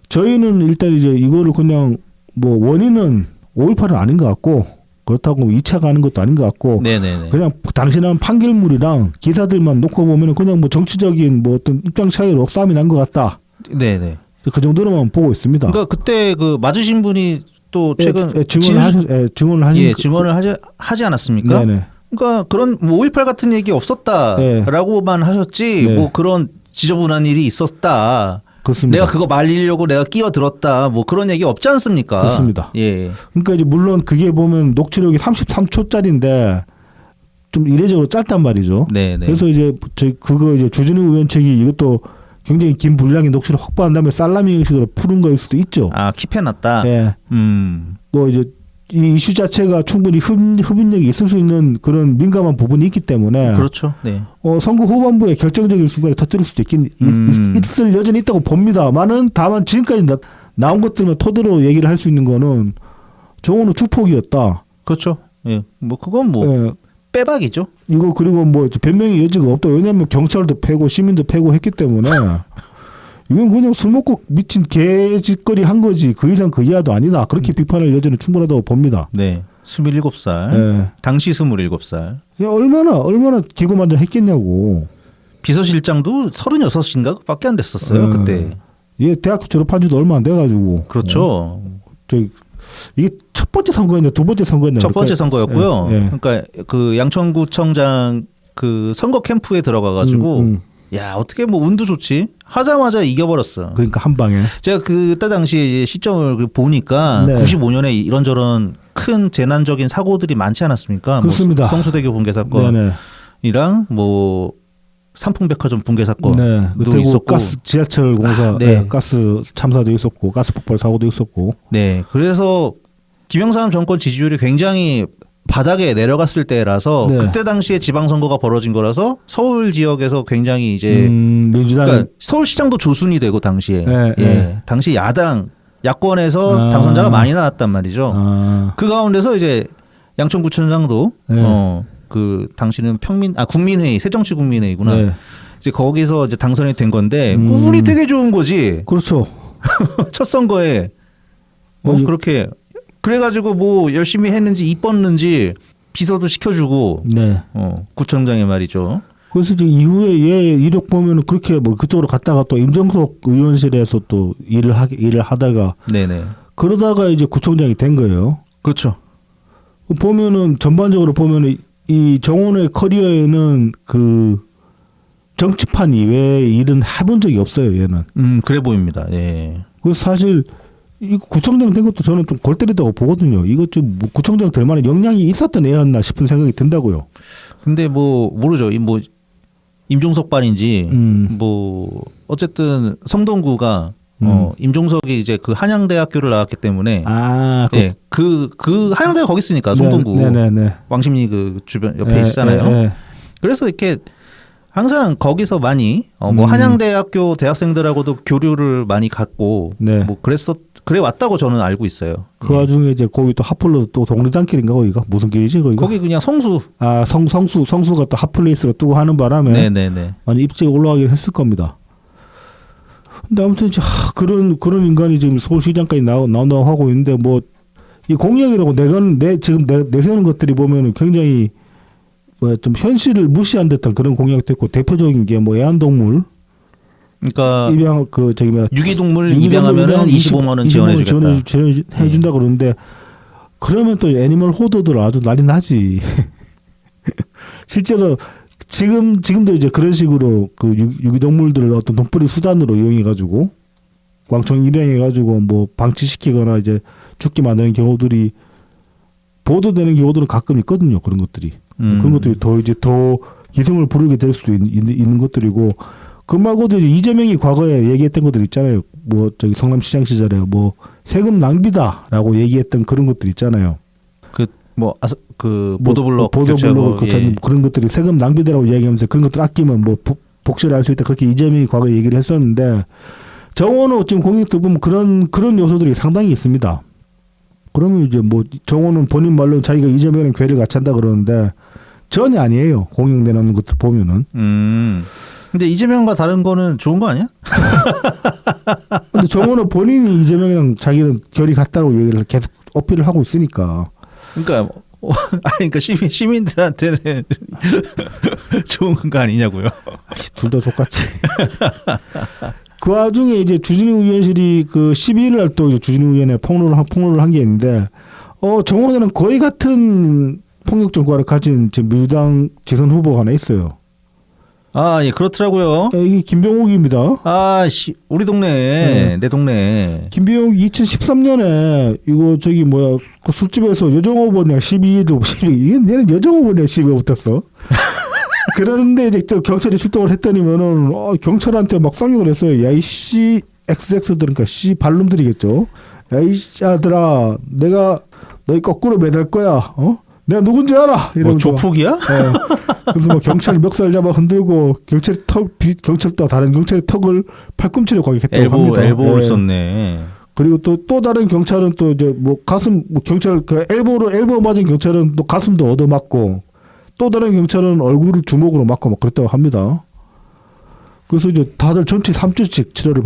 저희는 일단 이제 이거를 그냥 뭐 원인은 5.18은 아닌 것 같고 그렇다고 2차 가는 것도 아닌 것 같고 네네네. 그냥 당신은 판결물이랑 기사들만 놓고 보면 그냥 뭐 정치적인 뭐 어떤 입장 차이로 싸움이 난 것 같다. 네네. 그 정도로만 보고 있습니다. 그러니까 그때 그 맞으신 분이 또 최근 증언을 하신 증언을 하지 않았습니까? 네네. 그러니까 그런 뭐 5.18 같은 얘기 없었다라고만 하셨지 네. 뭐 그런 지저분한 일이 있었다. 그렇습니다. 내가 그거 말리려고 내가 끼어들었다. 뭐 그런 얘기 없지 않습니까? 그렇습니다. 예. 그러니까 이제 물론 그게 보면 녹취록이 33초짜리인데 좀 이례적으로 짧단 말이죠. 네네. 그래서 이제 그거 이제 주진우 의원 측이 이것도 굉장히 긴 분량의 녹취를 확보한 다음에 살라미 형식으로 푸른 거일 수도 있죠. 아 킵해놨다. 네. 뭐 이제 이 이슈 자체가 충분히 흡인력이 있을 수 있는 그런 민감한 부분이 있기 때문에 그렇죠. 네. 선거 후반부에 결정적인 순간에 터뜨릴 수도 있을 여전히 있다고 봅니다만은 다만 지금까지 나온 것들만 토대로 얘기를 할 수 있는 거는 정원은 축폭이었다. 그렇죠. 예. 뭐 그건 뭐 예. 빼박이죠. 이거 그리고 뭐 변명의 여지가 없다. 왜냐하면 경찰도 패고 시민도 패고 했기 때문에 이건 그냥 술 먹고 미친 개짓거리 한 거지 그 이상 그 이하도 아니다. 그렇게 비판할 여지는 충분하다고 봅니다. 네. 27살. 예. 당시 27살. 야, 얼마나 기고만장했겠냐고. 비서실장도 36인가 밖에 안 됐었어요. 그때. 얘 대학교 졸업한 지도 얼마 안 돼가지고. 그렇죠. 이게 첫 번째 선거였냐 두 번째 선거였냐. 첫 번째 선거였고요. 예, 예. 그러니까 그 양천구청장 그 선거 캠프에 들어가가지고 야 어떻게 뭐 운도 좋지 하자마자 이겨버렸어. 그러니까 한 방에. 제가 그때 당시에 시점을 보니까 네. 95년에 이런저런 큰 재난적인 사고들이 많지 않았습니까? 그렇습니다. 뭐 성수대교 붕괴 사건이랑 네네. 뭐 삼풍백화점 붕괴 사건도 네. 그리고 있었고, 가스 지하철 공사 네. 네, 가스 참사도 있었고 가스 폭발 사고도 있었고. 네, 그래서 김영삼 정권 지지율이 굉장히 바닥에 내려갔을 때라서 네. 그때 당시에 지방선거가 벌어진 거라서 서울 지역에서 굉장히 이제 민주당 그러니까 서울시장도 조순이 되고 당시에 네, 예, 네. 당시 야권에서 당선자가 많이 나왔단 말이죠. 그 가운데서 이제 양천구청장도 네. 그 당시는 국민회의 새정치국민회의구나. 네. 이제 거기서 이제 당선이 된 건데 운이 되게 좋은 거지. 그렇죠. 첫 선거에 뭐지? 그렇게 그래가지고 뭐 열심히 했는지 이뻤는지 비서도 시켜주고 네. 구청장이 말이죠. 그래서 이제 이후에 얘 이력 보면은 그렇게 뭐 그쪽으로 갔다가 또 임정석 의원실에서 또 일을 하다가 네네. 그러다가 이제 구청장이 된 거예요. 그렇죠. 보면은 전반적으로 보면은 이 정원의 커리어에는 그 정치판 이외의 일은 해본 적이 없어요. 얘는. 그래 보입니다. 예. 그래서 사실 이 구청장 된 것도 저는 좀 골 때리다고 보거든요. 이것 좀 구청장 될 만한 역량이 있었던 애였나 싶은 생각이 든다고요. 근데 뭐 모르죠. 뭐 임종석 반인지 뭐 어쨌든 성동구가 임종석이 이제 그 한양대학교를 나왔기 때문에 네, 그 한양대가 거기 있으니까 성동구 네네네. 왕십리 그 주변 옆에 있잖아요. 그래서 이렇게 항상 거기서 많이 뭐 한양대학교 대학생들하고도 교류를 많이 갖고 네. 뭐 그래 왔다고 저는 알고 있어요. 그 와중에 이제 거기 또 핫플로 또 동리단길인가 거기가 무슨 길이지 거기가? 거기 그냥 성수. 성수가 또 핫플레이스로 뜨고 하는 바람에 네네네. 많이 입지가 올라가긴 했을 겁니다. 근데 아무튼 이제 그런 인간이 지금 서울시장까지 나온다고 하고 있는데 뭐 이 공약이라고 지금 내세우는 것들이 보면은 굉장히 뭐 좀 현실을 무시한 듯한 그런 공약도 있고 대표적인 게 뭐 애완동물 그러니까 입양 그 저기 뭐야 유기동물 입양하면은 25만 원 지원해주겠다. 지원해준다 그러는데 그러면 또 애니멀 호더들 아주 난리 나지. 실제로 지금도 이제 그런 식으로 그 유기동물들을 어떤 돈벌이 수단으로 이용해가지고 광청 입양해가지고 뭐 방치시키거나 이제 죽게 만드는 경우들이 보도되는 경우들은 가끔 있거든요. 그런 것들이 그런 것들이 더 기승을 부르게 될 수도 있는 것들이고 그 말고도 이제 이재명이 과거에 얘기했던 것들 있잖아요. 뭐 저기 성남시장 시절에 뭐 세금 낭비다라고 얘기했던 그런 것들 있잖아요. 그 보도블록 교체하고 그런 것들이 세금 낭비다라고 이야기하면서 그런 것들 아끼면 뭐 복지를 할 수 있다 그렇게 이재명이 과거에 얘기를 했었는데 정원호 지금 공익들 보면 그런 요소들이 상당히 있습니다. 그러면 이제 뭐 정원은 본인 말로 자기가 이재명이랑 괴를 같이 한다 그러는데 전혀 아니에요. 공익 내놓는 것들 보면은. 근데 이재명과 다른 거는 좋은 거 아니야? 근데 정원은 본인이 이재명이랑 자기는 결이 같다고 얘기를 계속 어필을 하고 있으니까. 그러니까 그러니까 시민들한테는 좋은 거 아니냐고요. 둘 다 족같이. 그 와중에 이제 주진우 의원실이 그 12일 날 또 주진우 의원의 폭로를 한 게 있는데 정원에는 거의 같은 폭력 전과를 가진 지금 민주당 지선 후보가 하나 있어요. 아, 예, 그렇더라고요. 이게 김병욱입니다. 우리 동네, 내 동네. 김병욱이 2013년에 이거 저기 뭐야 그 술집에서 여정호번이랑 12도 얘는 여정호번이랑 12가 붙었어. 그런데 이제 또 경찰이 출동을 했더니면은 경찰한테 막 쌍욕을 했어요. 야 이씨 XX들 그러니까 씨 발놈들이겠죠. 야 이씨 아들아 내가 너희 거꾸로 매달 거야. 내가 누군지 알아. 이러면서 조폭이야? 네. 그래서 뭐 경찰 멱살 잡아 흔들고 경찰도 다른 경찰의 턱을 팔꿈치로 공격했다고 합니다. 엘보를 썼네. 그리고 또 다른 경찰은 또 이제 뭐 가슴 경찰 그 엘보 맞은 경찰은 또 가슴도 얻어맞고 또 다른 경찰은 얼굴을 주먹으로 맞고 막 그랬다고 합니다. 그래서 이제 다들 전체 3주씩 치료를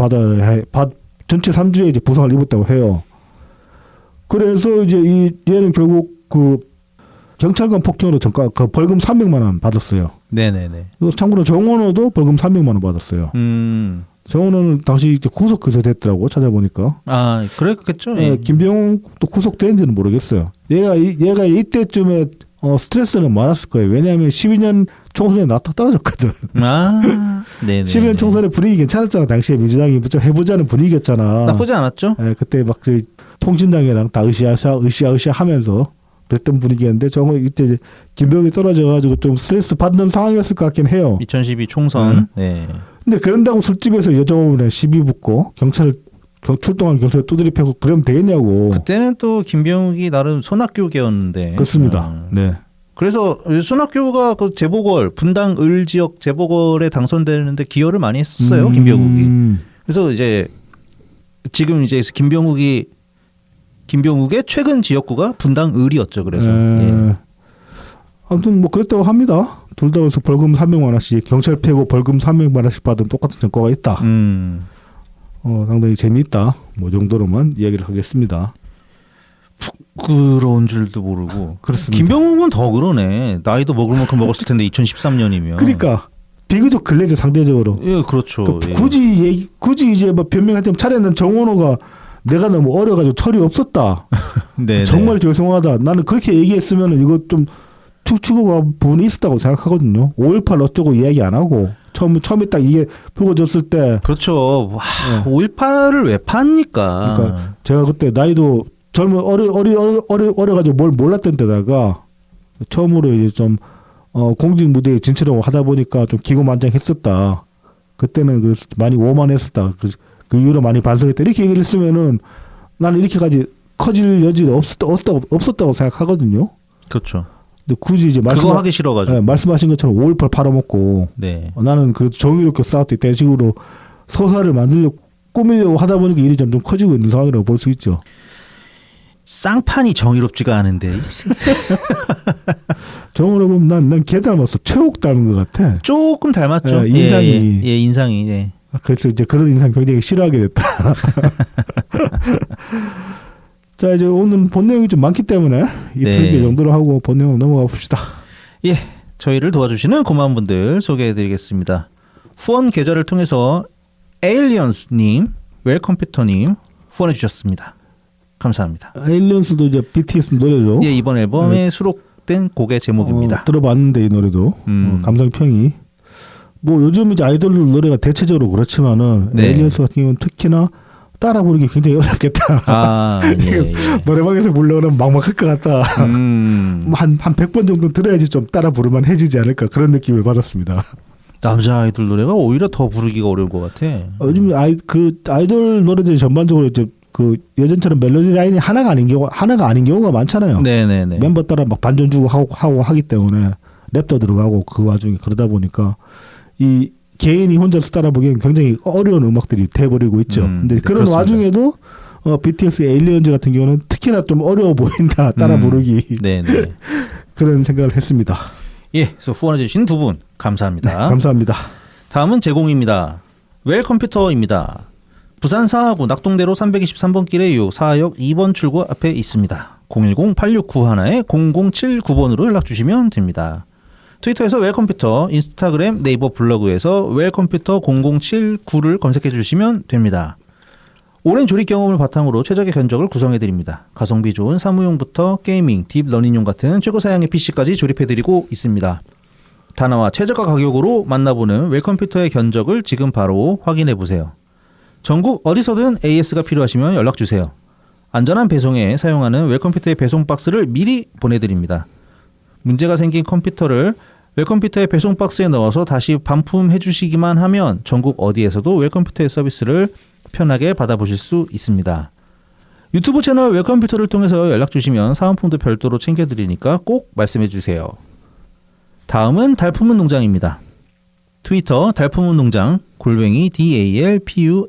전체 3주에 이제 부상을 입었다고 해요. 그래서 이제 얘는 결국 그 경찰관 폭행으로 그 벌금 300만 원 받았어요. 네네네. 그리고 참고로 정원호도 벌금 300만 원 받았어요. 정원호는 당시 구속 기소됐더라고 찾아보니까. 아, 그랬겠죠. 네, 김병욱도 구속된지는 모르겠어요. 얘가 이때쯤에 스트레스는 많았을 거예요. 왜냐하면 12년 총선에 나타 떨어졌거든. 아, 네네. 12년 총선에 분위기 괜찮았잖아. 당시에 민주당이 좀 해보자는 분위기였잖아. 나쁘지 않았죠. 네, 그때 막 그 통신당이랑 다 으쌰으쌰 하면서 그랬던 분위기였는데 정말 이때 이제 김병욱이 떨어져가지고 좀 스트레스 받는 상황이었을 것 같긴 해요. 2012 총선. 네. 근데 그런다고 술집에서 여정원에 시비 붙고 출동한 경찰 두드리 패고 그러면 되겠냐고. 그때는 또 김병욱이 나름 손학규계였는데. 그렇습니다. 네. 그래서 손학규가 그 재보궐 분당 을 지역 재보궐에 당선되는데 기여를 많이 했었어요. 김병욱이. 그래서 이제 지금 이제 김병욱의 최근 지역구가 분당 을이었죠. 그래서 예. 아무튼 뭐 그랬다고 합니다. 둘 다 그래서 벌금 300만 원씩 경찰 패고 벌금 300만 원씩 받은 똑같은 전과가 있다. 상당히 재미있다. 뭐 정도로만 이야기를 하겠습니다. 부끄러운 줄도 모르고. 그렇습니다. 김병욱은 더 그러네. 나이도 먹을 만큼 먹었을 텐데 2013년이면. 그러니까 비교적 근래죠 상대적으로. 예, 그렇죠. 그러니까 굳이 이제 뭐 변명할 때 차라리 정원호가 내가 너무 어려가지고 철이 없었다. 네. 정말 죄송하다. 나는 그렇게 얘기했으면 이거 좀 축구가 부분이 있었다고 생각하거든요. 5.18 어쩌고 이야기 안 하고 처음에 딱 이게 불거졌을 때. 그렇죠. 와, 5.18을 왜 팝니까? 그러니까 제가 그때 나이도 어려가지고 뭘 몰랐던 데다가 처음으로 이제 좀 공직 무대에 진출하고 하다 보니까 좀 기고만장했었다. 그때는 그래서 많이 오만했었다. 그 이후로 많이 반성했다. 이렇게 얘기를 했으면은 나는 이렇게까지 커질 여지가 없었다고 생각하거든요. 그렇죠. 근데 굳이 이제 그거 하기 싫어가지고. 네, 말씀하신 것처럼 5.18 팔아먹고. 네. 나는 그래도 정의롭게 싸웠다. 이런 식으로 서사를 꾸미려고 하다 보니까 일이 점점 커지고 있는 상황이라고 볼 수 있죠. 쌍판이 정의롭지가 않은데. 정으로 보면 난 걔 닮았어. 최욱 닮은 것 같아. 조금 닮았죠. 인상이. 예, 인상이. 네. 그래서 이제 그런 인상 굉장히 싫어하게 됐다. 자, 이제 오늘 본 내용이 좀 많기 때문에 이 털기 정도로 하고 본 내용 넘어가 봅시다. 예, 저희를 도와주시는 고마운 분들 소개해드리겠습니다. 후원 계좌를 통해서 에일리언스님, 웰컴퓨터님 후원해 주셨습니다. 감사합니다. 에일리언스도 이제 BTS 노래죠. 예, 이번 앨범에 수록된 곡의 제목입니다. 들어봤는데 이 노래도 감상평이 뭐 요즘 이제 아이돌 노래가 대체적으로 그렇지만은 네. 에일리언스 같은 경우는 특히나 따라 부르기 굉장히 어렵겠다. 아, 예, 예. 노래방에서 부르려면 막막할 것 같다. 한 100번 정도 들어야지 좀 따라 부르면 해지지 않을까 그런 느낌을 받았습니다. 남자 아이돌 노래가 오히려 더 부르기가 어려운 것 같아. 요즘 아이돌 노래들이 전반적으로 이제 그 예전처럼 멜로디 라인이 하나가 아닌 경우가 많잖아요. 네네네. 멤버 따라 막 반전 주고 하고 하기 때문에 랩도 들어가고 그 와중에 그러다 보니까 이 개인이 혼자서 따라 보기엔 굉장히 어려운 음악들이 돼버리고 있죠. 근데 그런 그렇습니다. 와중에도 BTS 에일리언즈 같은 경우는 특히나 좀 어려워 보인다 따라 부르기. 네네. 그런 생각을 했습니다. 예, 그래서 후원해주신 두 분 감사합니다. 네, 감사합니다. 다음은 제공입니다. 웰컴퓨터입니다. 부산 상하구 낙동대로 323번 길의 6 4역 2번 출구 앞에 있습니다. 010-8691-0079번으로 연락 주시면 됩니다. 트위터에서 웰컴퓨터, 인스타그램, 네이버 블로그에서 웰컴퓨터 0079를 검색해 주시면 됩니다. 오랜 조립 경험을 바탕으로 최적의 견적을 구성해 드립니다. 가성비 좋은 사무용부터 게이밍, 딥러닝용 같은 최고 사양의 PC까지 조립해 드리고 있습니다. 다나와 최저가 가격으로 만나보는 웰컴퓨터의 견적을 지금 바로 확인해 보세요. 전국 어디서든 AS가 필요하시면 연락 주세요. 안전한 배송에 사용하는 웰컴퓨터의 배송 박스를 미리 보내드립니다. 문제가 생긴 컴퓨터를 웰컴퓨터의 배송 박스에 넣어서 다시 반품해 주시기만 하면 전국 어디에서도 웰컴퓨터의 서비스를 편하게 받아보실 수 있습니다. 유튜브 채널 웰컴퓨터를 통해서 연락 주시면 사은품도 별도로 챙겨드리니까 꼭 말씀해 주세요. 다음은 달품은 농장입니다. 트위터 달품은 농장 _DALPUMEUN,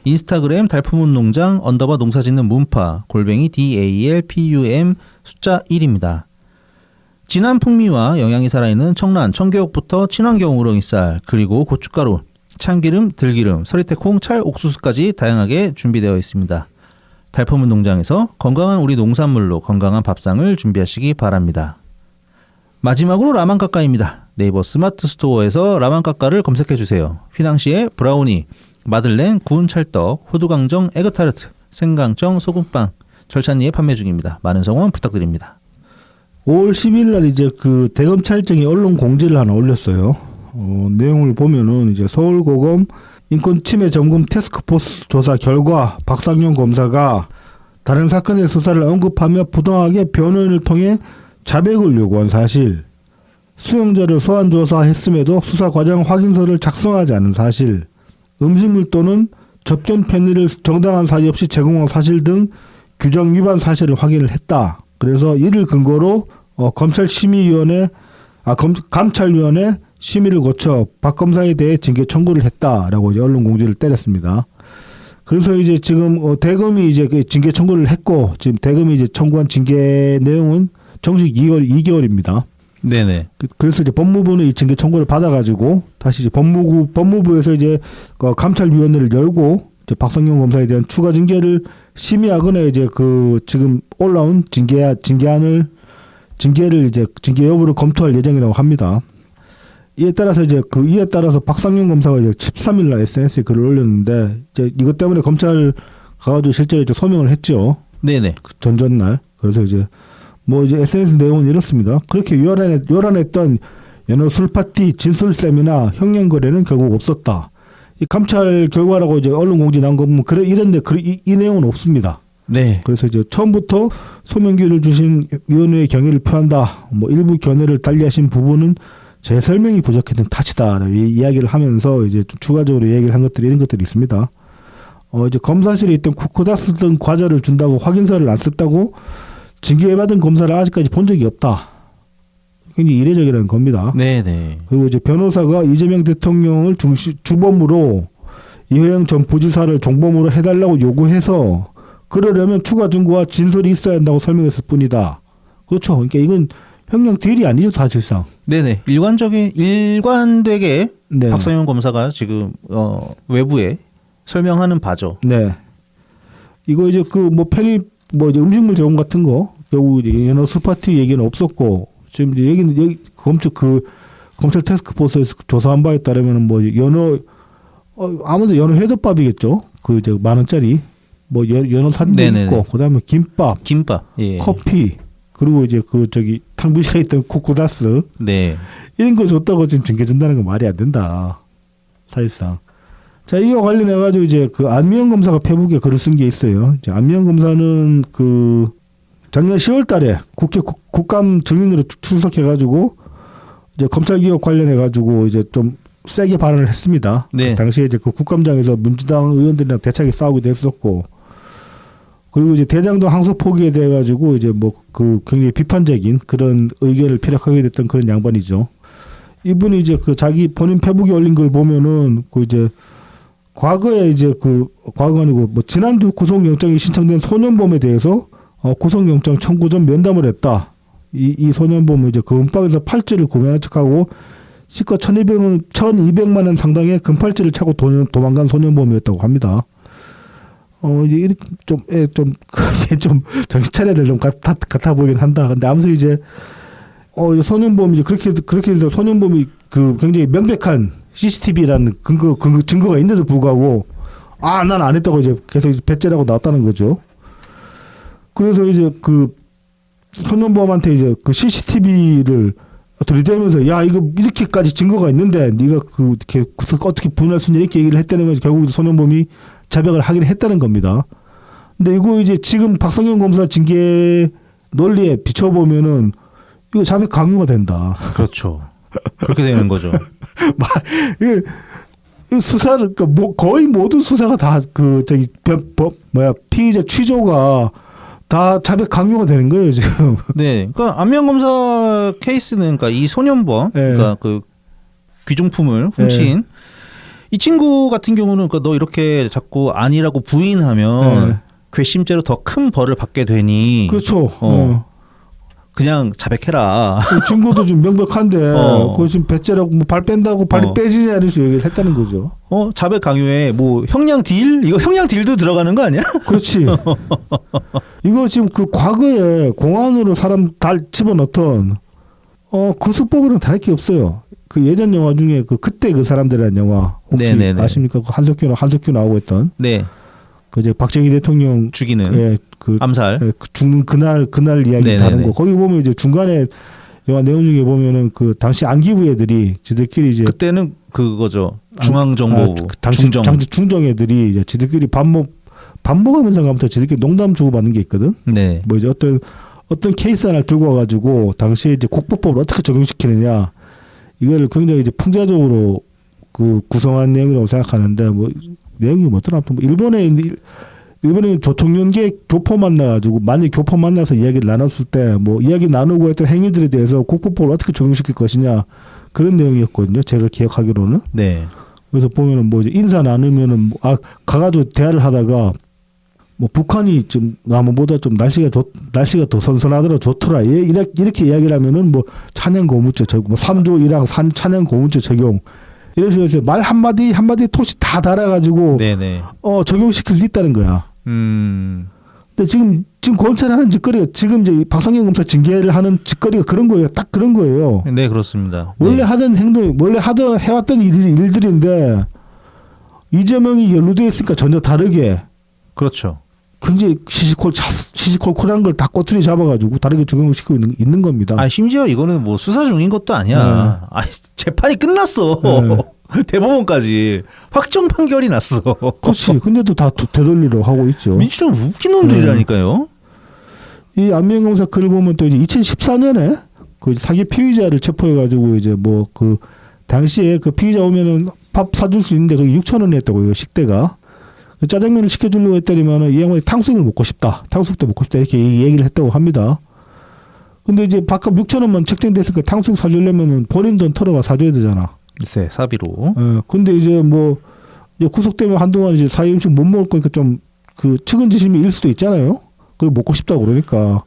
인스타그램 달품은 농장 _ 농사짓는 문파 _DALPUM 숫자 1입니다. 진한 풍미와 영양이 살아있는 청란, 청개옥부터 친환경 우렁이쌀, 그리고 고춧가루, 참기름, 들기름, 서리태콩, 찰, 옥수수까지 다양하게 준비되어 있습니다. 달품은 농장에서 건강한 우리 농산물로 건강한 밥상을 준비하시기 바랍니다. 마지막으로 라만카카입니다. 네이버 스마트 스토어에서 라만카카를 검색해주세요. 휘낭시에 브라우니, 마들렌, 구운 찰떡, 호두강정, 에그타르트, 생강정, 소금빵, 절찬리에 판매 중입니다. 많은 성원 부탁드립니다. 5월 10일 날 이제 그 대검찰청이 언론 공지를 하나 올렸어요. 내용을 보면은 이제 서울고검 인권침해 점검 태스크포스 조사 결과 박상용 검사가 다른 사건의 수사를 언급하며 부당하게 변호인을 통해 자백을 요구한 사실, 수용자를 소환 조사했음에도 수사 과정 확인서를 작성하지 않은 사실, 음식물 또는 접견 편의를 정당한 사유 없이 제공한 사실 등 규정 위반 사실을 확인을 했다. 그래서 이를 근거로 감찰위원회 심의를 거쳐 박 검사에 대해 징계 청구를 했다라고 이제 언론 공지를 때렸습니다. 그래서 이제 지금 대검이 이제 징계 청구를 했고 지금 대검이 이제 청구한 징계 내용은 정식 2개월입니다. 네네. 그래서 이제 법무부는 이 징계 청구를 받아가지고 다시 이제 법무부에서 이제 감찰위원회를 열고 이제 박성용 검사에 대한 추가 징계를 심의하거나 이제 그 지금 올라온 징계를 이제 징계 여부를 검토할 예정이라고 합니다. 이에 따라서 박상용 검사가 이제 13일 날 SNS에 글을 올렸는데 이제 이것 때문에 검찰 가가지고 실제로 이제 소명을 했죠. 네네. 그 전날. 그래서 이제 뭐 이제 SNS 내용은 이렇습니다. 그렇게 요란했던 연어 술 파티 진술 세미나 형량 거래는 결국 없었다. 이 감찰 결과라고 이제 언론 공지 난 거 보면 그래 이런데 이 내용은 없습니다. 네. 그래서 이제 처음부터 소명기를 주신 위원회의 경위를 표한다. 뭐 일부 견해를 달리하신 부분은 제 설명이 부족했던 탓이다. 이야기를 하면서 이제 좀 추가적으로 얘기를 한 것들이 이런 것들이 있습니다. 이제 검사실에 있던 쿠코다스 등 과자를 준다고 확인서를 안 썼다고 징계받은 검사를 아직까지 본 적이 없다. 굉장히 이례적이라는 겁니다. 네네. 그리고 이제 변호사가 이재명 대통령을 주범으로 이회영 전 부지사를 종범으로 해달라고 요구해서 그러려면 추가 증거와 진술이 있어야 한다고 설명했을 뿐이다. 그렇죠. 그러니까 이건 형량 딜이 아니죠, 사실상. 네네. 일관되게 네. 박상용 검사가 지금 외부에 설명하는 바죠. 네. 이거 이제 이제 음식물 제공 같은 거 결국 이제 연어 술파티 얘기는 없었고 지금 이제 검찰 태스크포스에서 조사한 바에 따르면 뭐 연어 아무래도 연어 회덮밥이겠죠. 그 이제 10,000원짜리 뭐 연어 사진도 있고 그다음에 김밥, 예. 커피 그리고 이제 그 저기 탕비실에 있던 코코다스 네. 이런 거 줬다고 지금 징계준다는 건 말이 안 된다. 사실상. 자, 이거 관련해 가지고 이제 그 안미영 검사가 페북에 글을 쓴 게 있어요. 이제 안미영 검사는 그 작년 10월달에 국회 국감 증인으로 출석해 가지고 이제 검찰 개혁 관련해 가지고 이제 좀 세게 발언을 했습니다. 네. 당시에 이제 그 국감장에서 민주당 의원들이랑 대차게 싸우기도 했었고, 그리고 이제 대장동 항소 포기에 대해 가지고 이제 뭐 그 굉장히 비판적인 그런 의견을 피력하게 됐던 그런 양반이죠. 이분이 이제 그 자기 본인 페북에 올린 걸 보면은 그 이제 과거에 이제 그 과거가 아니고 뭐 지난주 구속영장이 신청된 소년범에 대해서 구속영장 청구 전 면담을 했다. 이 소년범은 이제 그 은박에서 팔찌를 구매한 척하고 시가 1,200만 원 상당의 금팔찌를 차고 도망간 소년범이었다고 합니다. 이렇게 좀 정신 차려야 될 좀 같아 보이긴 한다. 근데 아무튼 이제 소년범이 이제 그렇게 해서 소년범이 그 굉장히 명백한 CCTV라는 증거가 있는데도 불구하고 난 안 했다고 이제 계속 배째라고 나왔다는 거죠. 그래서 이제 그 소년범한테 이제 그 CCTV를 들이대면서 야 이거 이렇게까지 증거가 있는데 네가 이렇게 어떻게 분할 수 있냐 이렇게 얘기를 했다는 거죠. 결국 소년범이 자백을 하긴 했다는 겁니다. 근데 이거 이제 지금 박성현 검사 징계 논리에 비춰보면은 이거 자백 강요가 된다. 그렇죠. 그렇게 되는 거죠. 이 수사를 그러니까 거의 모든 수사가 다 그 저기 피의자 취조가 다 자백 강요가 되는 거예요 지금. 네, 그러니까 안미영 검사 케이스는 그러니까 이 소년범, 그러니까 그 귀중품을 훔친 이 친구 같은 경우는 그러니까 너 이렇게 자꾸 아니라고 부인하면 괘씸죄로 더 큰 벌을 받게 되니. 그렇죠. 그냥 자백해라. 증거도 좀 명백한데 그거 지금 배째라고 뭐 발 뺀다고 발이 빼지냐 이래서 얘기를 했다는 거죠. 자백 강요에 뭐 형량 딜? 이거 형량 딜도 들어가는 거 아니야? 그렇지. 이거 지금 그 과거에 공안으로 사람 다 집어넣던 그 수법으로는 다를 게 없어요. 그 예전 영화 중에 그때 그 사람들이라는 영화 혹시 네네네. 아십니까? 그 한석규 나오고 있던. 네. 그 이제 박정희 대통령 죽이는 암살. 죽는 그날 이야기 네네네. 다른 거. 거기 보면 이제 중간에 영화 내용 중에 보면은 그 당시 안기부 애들이 지들끼리 이제 그때는 그거죠. 중앙정보 당시 중정 애들이 이제 지들끼리 밥 먹으면서 가면서 지들끼리 농담 주고 받는 게 있거든. 네. 뭐 이제 어떤 케이스 하나 들고 와가지고 당시에 이제 국보법을 어떻게 적용시키느냐 이거를 굉장히 이제 풍자적으로 그 구성한 내용이라고 생각하는데 뭐 내용이 뭐더라? 뭐 일본에 조총련계 교포 만나가지고 만약 교포 만나서 이야기를 나눴을 때 뭐 이야기 나누고 했던 행위들에 대해서 국보법을 어떻게 적용시킬 것이냐 그런 내용이었거든요. 제가 기억하기로는. 네. 그래서 보면은 뭐 이제 인사 나누면은 가가지고 대화를 하다가 뭐 북한이 좀 남한보다 좀 날씨가 더 선선하더라 좋더라 이렇게 이야기를 하면은 뭐 찬양 고무죄 적용, 뭐 3조 1항 찬양 고무죄 적용. 이래서 이제 말 한마디 토시 다 달아가지고 네네. 적용시킬 수 있다는 거야. 근데 지금 검찰이 하는 짓거리가 지금 이제 박성현 검사 징계를 하는 짓거리가 그런 거예요. 딱 그런 거예요. 네, 그렇습니다. 원래 하던 행동이 해왔던 일들인데 이재명이 연루돼 있으니까 전혀 다르게. 그렇죠. 굉장히 시시콜콜한 걸 다 꼬투리 잡아가지고 다르게 적용시키고 있는 겁니다. 심지어 이거는 뭐 수사 중인 것도 아니야. 재판이 끝났어. 대법원까지 확정 판결이 났어. 그렇지. 근데도 다 되돌리려 하고 있죠. 민주당 웃긴 놈들이라니까요. 이 안미영 검사 글을 보면 또 이제 2014년에 그 사기 피의자를 체포해가지고 이제 뭐 그 당시에 그 피의자 오면은 밥 사줄 수 있는데 그게 6,000원이었다고요. 식대가. 짜장면을 시켜주려고 했더니만 이 양반이 탕수육을 먹고 싶다. 탕수육도 먹고 싶다. 이렇게 얘기를 했다고 합니다. 근데 이제 밥값 6,000원만 책정됐으니까 탕수육 사주려면 본인 돈 털어가 사줘야 되잖아. 글쎄, 사비로. 근데 이제 뭐 이제 구속되면 한동안 이제 사회 음식 못 먹을 거니까 좀 그 측은지심이 일 수도 있잖아요. 그걸 먹고 싶다고 그러니까.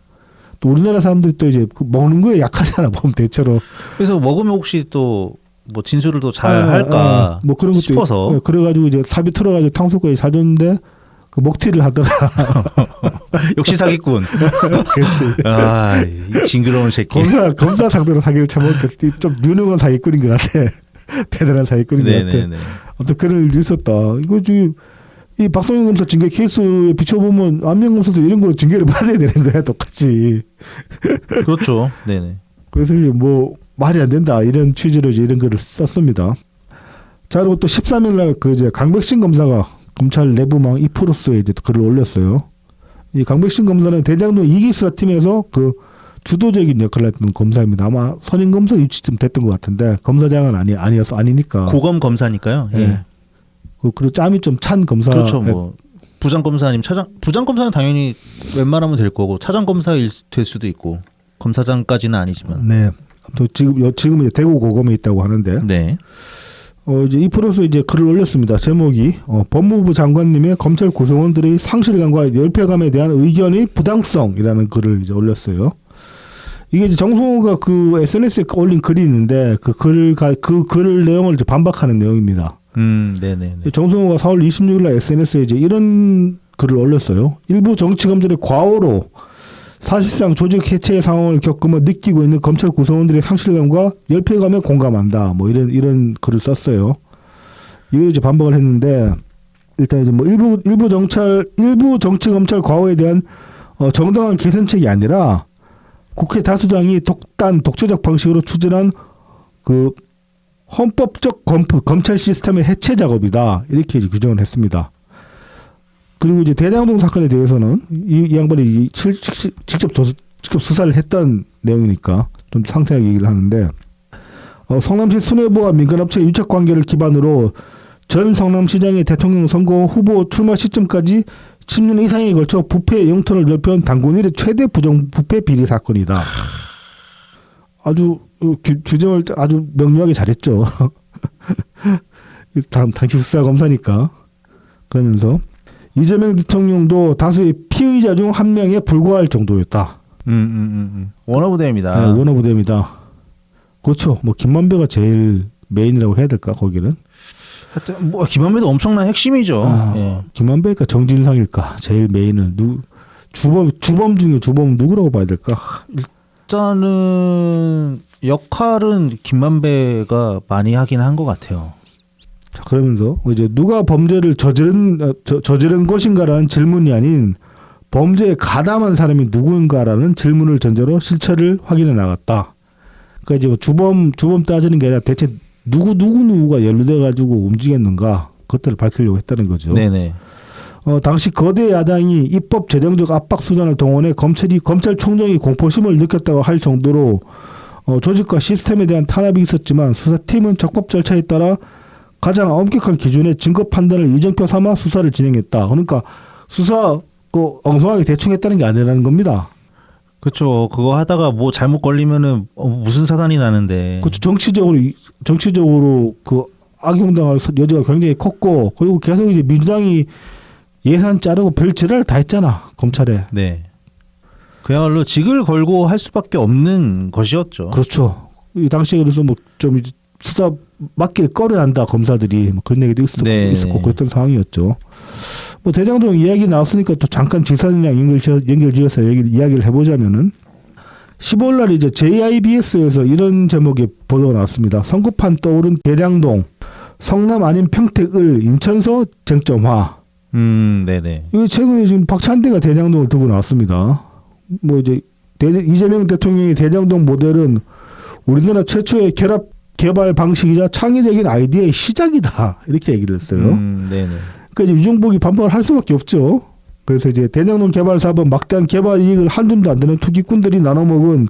또 우리나라 사람들이 또 이제 그 먹는 거에 약하잖아. 보면 대체로. 그래서 먹으면 혹시 또 뭐 진술을 또 잘 할까 뭐 그런 것도 싶어서 그래가지고 이제 사비 털어가지고 탕수육까지 사줬는데 그 먹튀를 하더라. 역시 사기꾼. 그렇지. 이 징그러운 새끼. 검사 상대로 사기를 쳐먹을 좀 유능한 사기꾼인 것 같아. 대단한 사기꾼인 것 같아. 어떤 그런 일이 있었다. 이거 지금 이 박성현 검사 징계 케이스에 비춰보면 안명 검사도 이런 거 징계를 받아야 되는 거야 똑같이. 그렇죠. 네네. 그래서 뭐 말이 안 된다 이런 취지로 이제 이런 글을 썼습니다. 자 그리고 또 13일 날 그 이제 강백신 검사가 검찰 내부망 이프로스에 이제 글을 올렸어요. 이 강백신 검사는 대장동 2기 수사팀에서 그 주도적인 역할을 했던 검사입니다. 아마 선임 검사 유치쯤 됐던 것 같은데 검사장은 아니니까. 고검 검사니까요. 예. 예. 그리고 짬이 좀 찬 검사. 그렇죠. 뭐 부장 검사님 부장 검사는 당연히 웬만하면 될 거고 차장 검사일 될 수도 있고 검사장까지는 아니지만. 네. 또 지금 이제 대구 고검에 있다고 하는데. 네. 이제 이프로스 이제 글을 올렸습니다. 제목이 법무부 장관님의 검찰 구성원들의 상실감과 열패감에 대한 의견의 부당성이라는 글을 이제 올렸어요. 이게 이제 정성호가 그 SNS에 올린 글이 있는데 그 글 내용을 이제 반박하는 내용입니다. 네네. 정성호가 4월 26일 SNS에 이제 이런 글을 올렸어요. 일부 정치검찰의 과오로 사실상 조직 해체의 상황을 겪으며 느끼고 있는 검찰 구성원들의 상실감과 열패감에 공감한다. 뭐 이런 글을 썼어요. 이걸 이제 반박을 했는데 일단 이제 뭐 일부 정치 검찰 과오에 대한 정당한 개선책이 아니라 국회 다수당이 독재적 방식으로 추진한 그 헌법적 검찰 시스템의 해체 작업이다. 이렇게 이제 규정을 했습니다. 그리고 이제 대장동 사건에 대해서는 이 양반이 직접 수사를 했던 내용이니까 좀 상세하게 얘기를 하는데 성남시 수뇌부와 민간업체 유착 관계를 기반으로 전 성남시장의 대통령 선거 후보 출마 시점까지 10년 이상에 걸쳐 부패 영토를 넓혀온 당군 일의 최대 부정부패 비리 사건이다. 아주 규정을 아주 명료하게 잘했죠. 당시 수사검사니까. 그러면서 이재명 대통령도 다수의 피의자 중 한 명에 불과할 정도였다. 원어부대입니다. 네, 원어부대입니다. 그렇죠. 뭐 김만배가 제일 메인이라고 해야 될까 거기는? 하여튼 뭐 김만배도 엄청난 핵심이죠. 예. 김만배일까 정진상일까 제일 메인을 주범 중에 주범 누구라고 봐야 될까? 일단은 역할은 김만배가 많이 하긴 한 것 같아요. 자, 그러면서 이제 누가 범죄를 저지른 것인가라는 질문이 아닌 범죄에 가담한 사람이 누군가라는 질문을 전제로 실체를 확인해 나갔다. 그러니까 이제 주범 따지는 게 아니라 대체 누구가 연루돼 가지고 움직였는가 그것들을 밝히려고 했다는 거죠. 네네. 당시 거대 야당이 입법 재정적 압박 수단을 동원해 검찰총장이 공포심을 느꼈다고 할 정도로 조직과 시스템에 대한 탄압이 있었지만 수사팀은 적법 절차에 따라 가장 엄격한 기준의 증거 판단을 이정표 삼아 수사를 진행했다. 그러니까 수사 엉성하게 대충 했다는 게 아니라는 겁니다. 그렇죠. 그거 하다가 뭐 잘못 걸리면은 무슨 사단이 나는데. 그렇죠. 정치적으로 그 악용당할 여지가 굉장히 컸고 그리고 계속 이제 민주당이 예산 자르고 별지랄 다 했잖아 검찰에. 네. 그야말로 직을 걸고 할 수밖에 없는 것이었죠. 그렇죠. 이 당시에 그래서 뭐 좀 수사 맡길 꺼려한다 검사들이 뭐 그런 얘기도 있었고 그랬던 상황이었죠. 뭐 대장동 이야기 나왔으니까 또 잠깐 지사님이랑 연결지어서 이야기를 해보자면은 15일 날 이제 JIBS에서 이런 제목의 보도가 나왔습니다. 선거판 떠오른 대장동 성남 아닌 평택을 인천서 쟁점화. 네네. 이 최근에 지금 박찬대가 대장동을 두고 나왔습니다. 뭐 이제 이재명 대통령의 대장동 모델은 우리나라 최초의 개발 방식이자 창의적인 아이디어의 시작이다. 이렇게 얘기를 했어요. 네네. 그러니까 이제 유정복이 반박을 할 수밖에 없죠. 그래서 이제 대장동 개발 사업은 막대한 개발 이익을 한 줌도 안 되는 투기꾼들이 나눠먹은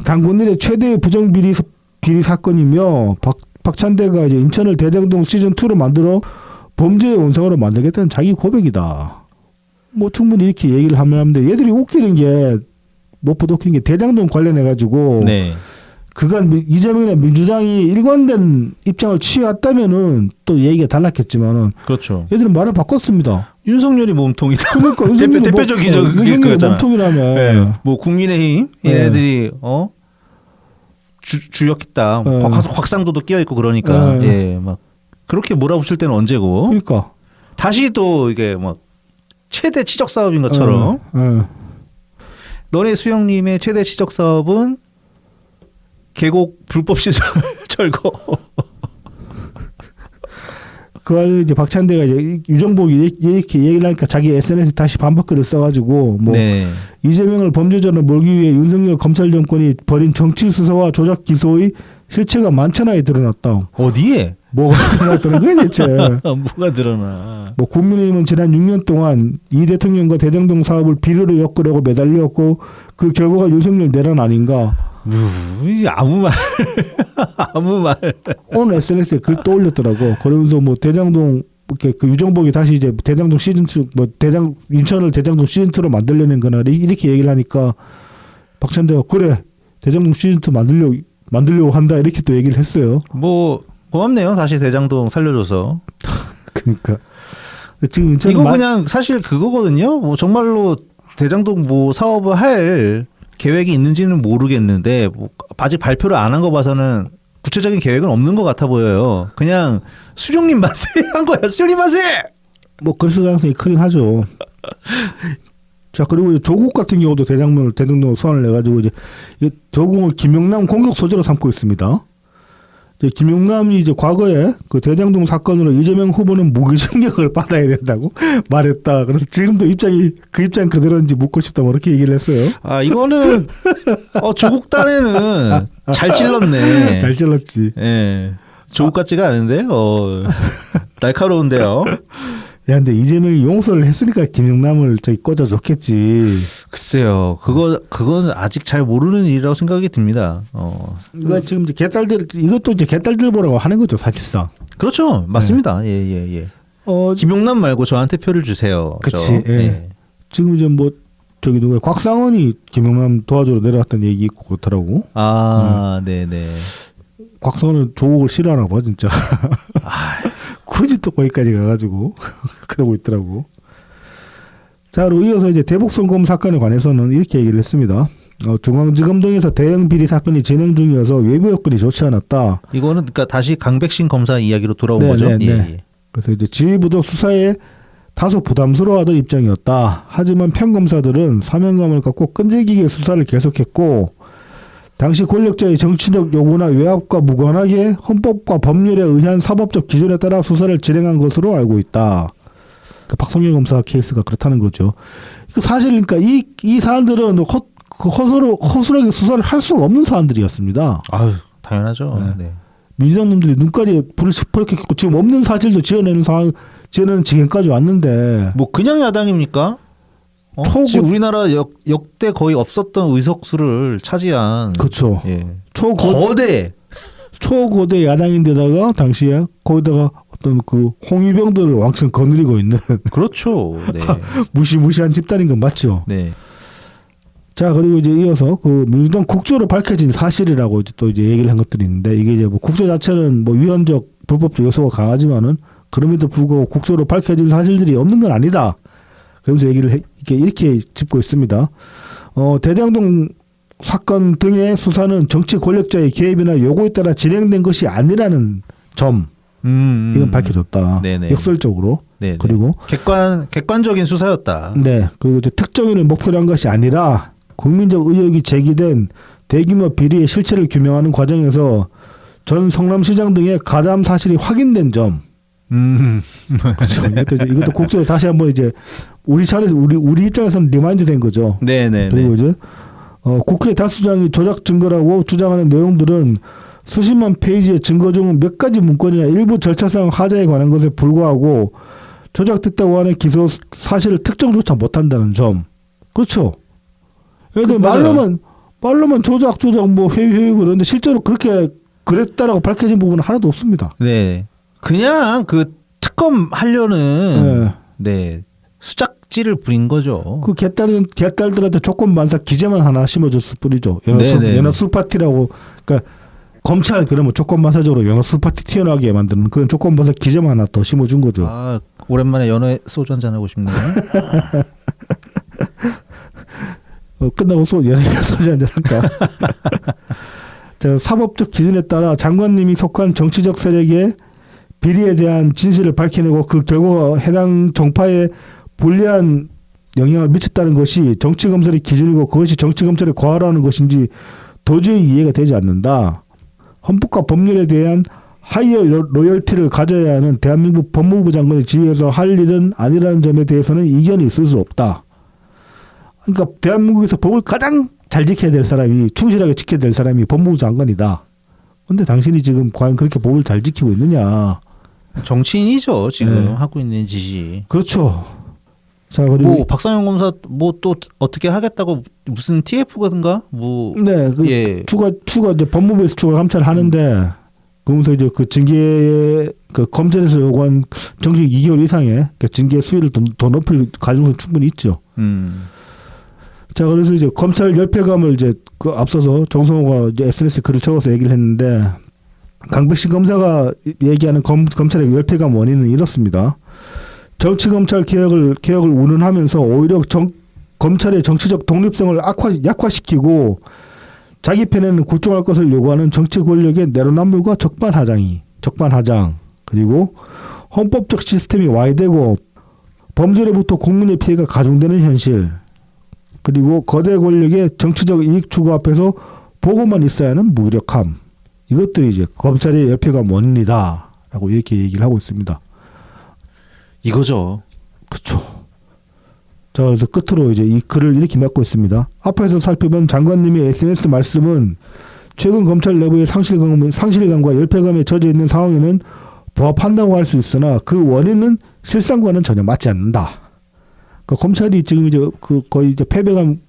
당군 일의 최대의 부정비리 사건이며 박찬대가 이제 인천을 대장동 시즌2로 만들어 범죄의 원상으로 만들겠다는 자기 고백이다. 뭐 충분히 이렇게 얘기를 하면 하는데 얘들이 웃기는 게 무엇보다 웃기는 게 대장동 관련해가지고 네. 그간 이재명이나 민주당이 일관된 입장을 취해왔다면은 또 얘기가 달랐겠지만은 그렇죠. 얘들은 말을 바꿨습니다. 윤석열이 몸통이다. 그러니까 대표적이죠. 윤석열이 몸통이라며. 네. 뭐 국민의힘 얘네들이 주역했다. 곽상도도 끼어 있고 그러니까 막 그렇게 몰아붙일 때는 언제고. 그러니까 다시 또 이게 막 최대 치적 사업인 것처럼. 너네 수영님의 최대 치적 사업은 계곡 불법 시설 철거. 그 이제 박찬대가 이제 유정복이 이렇게 얘기를 하니까 자기 SNS에 다시 반박글을 써가지고 뭐 네. 이재명을 범죄자로 몰기 위해 윤석열 검찰 정권이 벌인 정치 수사와 조작 기소의 실체가 만천하에 드러났다. 어디에? 뭐가 드러났다는 거야 대체? 뭐가 드러나? 뭐 국민의힘은 지난 6년 동안 이 대통령과 대장동 사업을 비리로 엮으려고 매달렸고 그 결과가 윤석열 내란 아닌가? 아무 말 아무 말. 오늘 SNS에 글 떠올렸더라고. 그러면서 뭐 대장동 이렇게 그 유정복이 다시 이제 대장동 시즌 2 뭐 인천을 대장동 시즌 2로 만들려는 거나 이렇게 얘기를 하니까 박찬대가 그래 대장동 시즌 2 만들려고 한다 이렇게 또 얘기를 했어요. 뭐 고맙네요. 다시 대장동 살려줘서. 그러니까 지금 인천 이거 그냥 사실 그거거든요. 뭐 정말로 대장동 뭐 사업을 할 계획이 있는지는 모르겠는데 뭐 아직 발표를 안 한 거 봐서는 구체적인 계획은 없는 것 같아 보여요. 그냥 수령님 맛에 한 거야. 수령님 맛에. 뭐 그럴 가능성이 크긴 하죠. 자 그리고 조국 같은 경우도 대장동 소환을 내가지고 이제 조국을 김영남 공격 소재로 삼고 있습니다. 김영남이 이제 과거에 그 대장동 사건으로 이재명 후보는 무기징역을 받아야 된다고 말했다. 그래서 지금도 그 입장 그대로인지 묻고 싶다 뭐 이렇게 얘기를 했어요. 아 이거는 조국 딴에는 잘 찔렀네. 잘 찔렀지. 예. 조국 같지가 않은데, 날카로운데요. 야, 근데 이재명이 용서를 했으니까 김영남을 저기 꽂아줬겠지. 글쎄요, 그건 아직 잘 모르는 일이라고 생각이 듭니다. 이거 지금 이제 이것도 이제 개딸들보라고 하는 거죠, 사실상. 그렇죠, 맞습니다. 예. 김용남 말고 저한테 표를 주세요. 그렇지. 예. 지금 이제 뭐 저기 누가 곽상원이 김영남 도와주러 내려왔다는 얘기 있고 그렇더라고. 아, 네네. 곽상원은 조국을 싫어하나 봐, 진짜. 굳이 또 거기까지 가가지고 그러고 있더라고. 자, 그리고 이어서 이제 대북송금 사건에 관해서는 이렇게 얘기를 했습니다. 중앙지검 등에서 대형 비리 사건이 진행 중이어서 외부 여건이 좋지 않았다. 이거는 그러니까 다시 강백신 검사 이야기로 돌아온 거죠. 예. 그래서 이제 지휘부도 수사에 다소 부담스러워하던 입장이었다. 하지만 평검사들은 사명감을 갖고 끈질기게 수사를 계속했고 당시 권력자의 정치적 요구나 외압과 무관하게 헌법과 법률에 의한 사법적 기준에 따라 수사를 진행한 것으로 알고 있다. 그 박성열 검사 케이스가 그렇다는 거죠. 사실 그러니까 이 사안들은 허술하게 수사를 할 수가 없는 사안들이었습니다. 아유, 당연하죠. 네. 민주당 놈들이 눈깔이 불을 시퍼렇게 켰고 지금 없는 사실도 지어내는 지금까지 왔는데 뭐 그냥 야당입니까? 지금 우리나라 역대 거의 없었던 의석수를 차지한 그렇죠. 예. 초거대 야당인데다가 당시에 거기다가 어떤 그 홍위병들을 왕창 거느리고 있는 그렇죠. 네. 무시무시한 집단인 건 맞죠. 네. 자 그리고 이제 이어서 그 민주당 국조로 밝혀진 사실이라고 또 이제 얘기를 한 것들이 있는데 이게 이제 뭐 국조 자체는 뭐 위헌적 불법적 요소가 강하지만은 그럼에도 불구하고 국조로 밝혀진 사실들이 없는 건 아니다. 그러면서 얘기를 이렇게 짚고 있습니다. 대장동 사건 등의 수사는 정치 권력자의 개입이나 요구에 따라 진행된 것이 아니라는 점 이건 밝혀졌다. 네네. 역설적으로. 네네. 그리고 객관적인 수사였다. 네. 그리고 이제 특정인을 목표로 한 것이 아니라 국민적 의혹이 제기된 대규모 비리의 실체를 규명하는 과정에서 전 성남시장 등의 가담 사실이 확인된 점. 그렇죠. 이것도 국조로 다시 한번 이제 우리 입장에서는 리마인드 된 거죠. 네네. 그리고 이제 국회 다수당이 조작 증거라고 주장하는 내용들은 수십만 페이지의 증거 중 몇 가지 문건이나 일부 절차상 하자에 관한 것에 불과하고 조작됐다고 하는 기소 사실을 특정조차 못한다는 점. 그렇죠. 얘들 말로만 조작 뭐 회의 그런데 실제로 그렇게 그랬다라고 밝혀진 부분은 하나도 없습니다. 네. 그냥 그 특검 하려는 네. 수작질을 부린 거죠. 그 개딸들한테 조건 반사 기재만 하나 심어줬을 뿐이죠. 연어 술파티라고 그러니까 검찰 그러면 조건 반사적으로 연어 술파티 튀어나오게 만드는 그런 조건 반사 기재만 하나 더 심어준 거죠. 아 오랜만에 연어에 소주 한잔 하고 싶네요. 끝나고 연어에 소주 한잔 할까? 자, 사법적 기준에 따라 장관님이 속한 정치적 세력의 비리에 대한 진실을 밝혀내고 그 결과가 해당 정파에 불리한 영향을 미쳤다는 것이 정치검찰의 기준이고 그것이 정치검찰에 과하라는 것인지 도저히 이해가 되지 않는다. 헌법과 법률에 대한 하이어 로열티를 가져야 하는 대한민국 법무부 장관의 지위에서 할 일은 아니라는 점에 대해서는 이견이 있을 수 없다. 그러니까 대한민국에서 법을 가장 잘 지켜야 될 사람이, 충실하게 지켜야 될 사람이 법무부 장관이다. 근데 당신이 지금 과연 그렇게 법을 잘 지키고 있느냐. 정치인이죠 지금 네. 하고 있는 짓이. 그렇죠. 자, 그리고 뭐 박상현 검사 뭐 또 어떻게 하겠다고 무슨 TF거든가 뭐 네, 그 예. 추가 이제 법무부에서 추가 감찰을 하는데 그러면서 이제 그 징계 그 검찰에서 요구한 정식 2개월 이상의 그 징계 수위를 더 높일 가능성이 충분히 있죠. 자, 그래서 이제 검찰 열패감을 이제 그 앞서서 정성호가 이제 SNS에 글을 적어서 얘기를 했는데 강백신 검사가 얘기하는 검찰의 열패감 원인은 이렇습니다. 정치검찰 개혁을 운운하면서 오히려 검찰의 정치적 독립성을 약화시키고 자기 편에는 굴종할 것을 요구하는 정치 권력의 내로남불과 적반하장 그리고 헌법적 시스템이 와해되고 범죄로부터 국민의 피해가 가중되는 현실 그리고 거대 권력의 정치적 이익 추구 앞에서 보고만 있어야 하는 무력함 이것들이 이제 검찰의 열패감 원인이다라고 이렇게 얘기를 하고 있습니다. 이거죠. 그렇죠. 자, 그래서 끝으로 이제 이 글을 이렇게 맺고 있습니다. 앞에서 살펴본 장관님의 SNS 말씀은 최근 검찰 내부의 상실감과 열패감에 젖어 있는 상황에는 부합한다고 할 수 있으나 그 원인은 실상과는 전혀 맞지 않는다. 그러니까 검찰이 지금 이제 그 거의 이제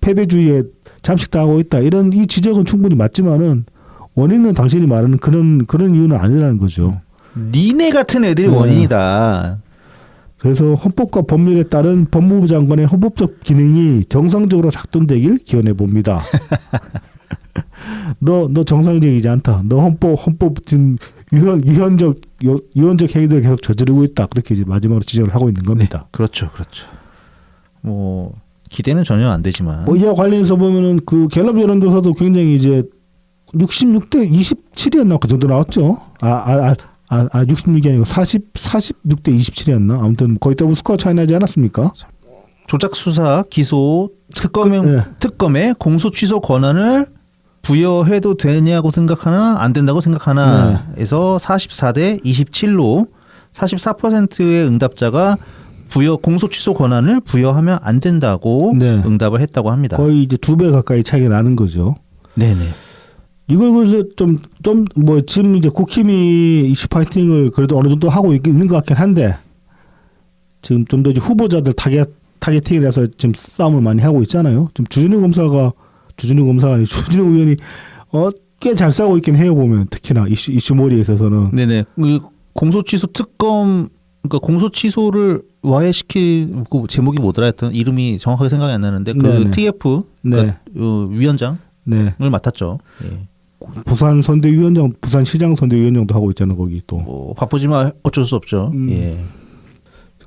패배주의에 잠식당하고 있다. 이런 이 지적은 충분히 맞지만은 원인은 당신이 말하는 그런 이유는 아니라는 거죠. 니네 같은 애들이 원인이다. 그래서 헌법과 법률에 따른 법무부 장관의 헌법적 기능이 정상적으로 작동되길 기원해 봅니다. 너 정상적이지 않다. 너 헌법 지금 유연적 행위들을 계속 저지르고 있다. 그렇게 이제 마지막으로 지적을 하고 있는 겁니다. 네, 그렇죠. 뭐 기대는 전혀 안 되지만. 뭐 이와 관련해서 보면은 그 갤럽 여론조사도 굉장히 이제 66대 27이었나 그 정도 나왔죠. 66이 아니고 46대 27이었나? 아무튼 거의 더블 스코어 차이 나지 않았습니까? 조작 수사 기소 특검에 공소 취소 권한을 부여해도 되냐고 생각하나 안 된다고 생각하나에서 44대 27로 44%의 응답자가 공소 취소 권한을 부여하면 안 된다고 응답을 했다고 합니다. 거의 이제 2배 가까이 차이가 나는 거죠. 네네. 이걸 그래서 좀 뭐 지금 이제 국힘이 이슈 파이팅을 그래도 어느 정도 하고 있는 것 같긴 한데 지금 좀 더 이제 후보자들 타겟팅을 해서 지금 싸움을 많이 하고 있잖아요. 지금 주진우 의원이 꽤 잘 싸우고 있긴 해요 보면 특히나 이슈몰이에 있어서는. 네네. 그 공소취소 특검 그러니까 공소취소를 와해시키고 제목이 뭐더라 했던 이름이 정확하게 생각이 안 나는데 그 네네. TF 그러니까 위원장을 맡았죠. 예. 부산 선대위원장, 부산시장 선대위원장도 하고 있잖아요 거기 또. 뭐 바쁘지만 어쩔 수 없죠. 예.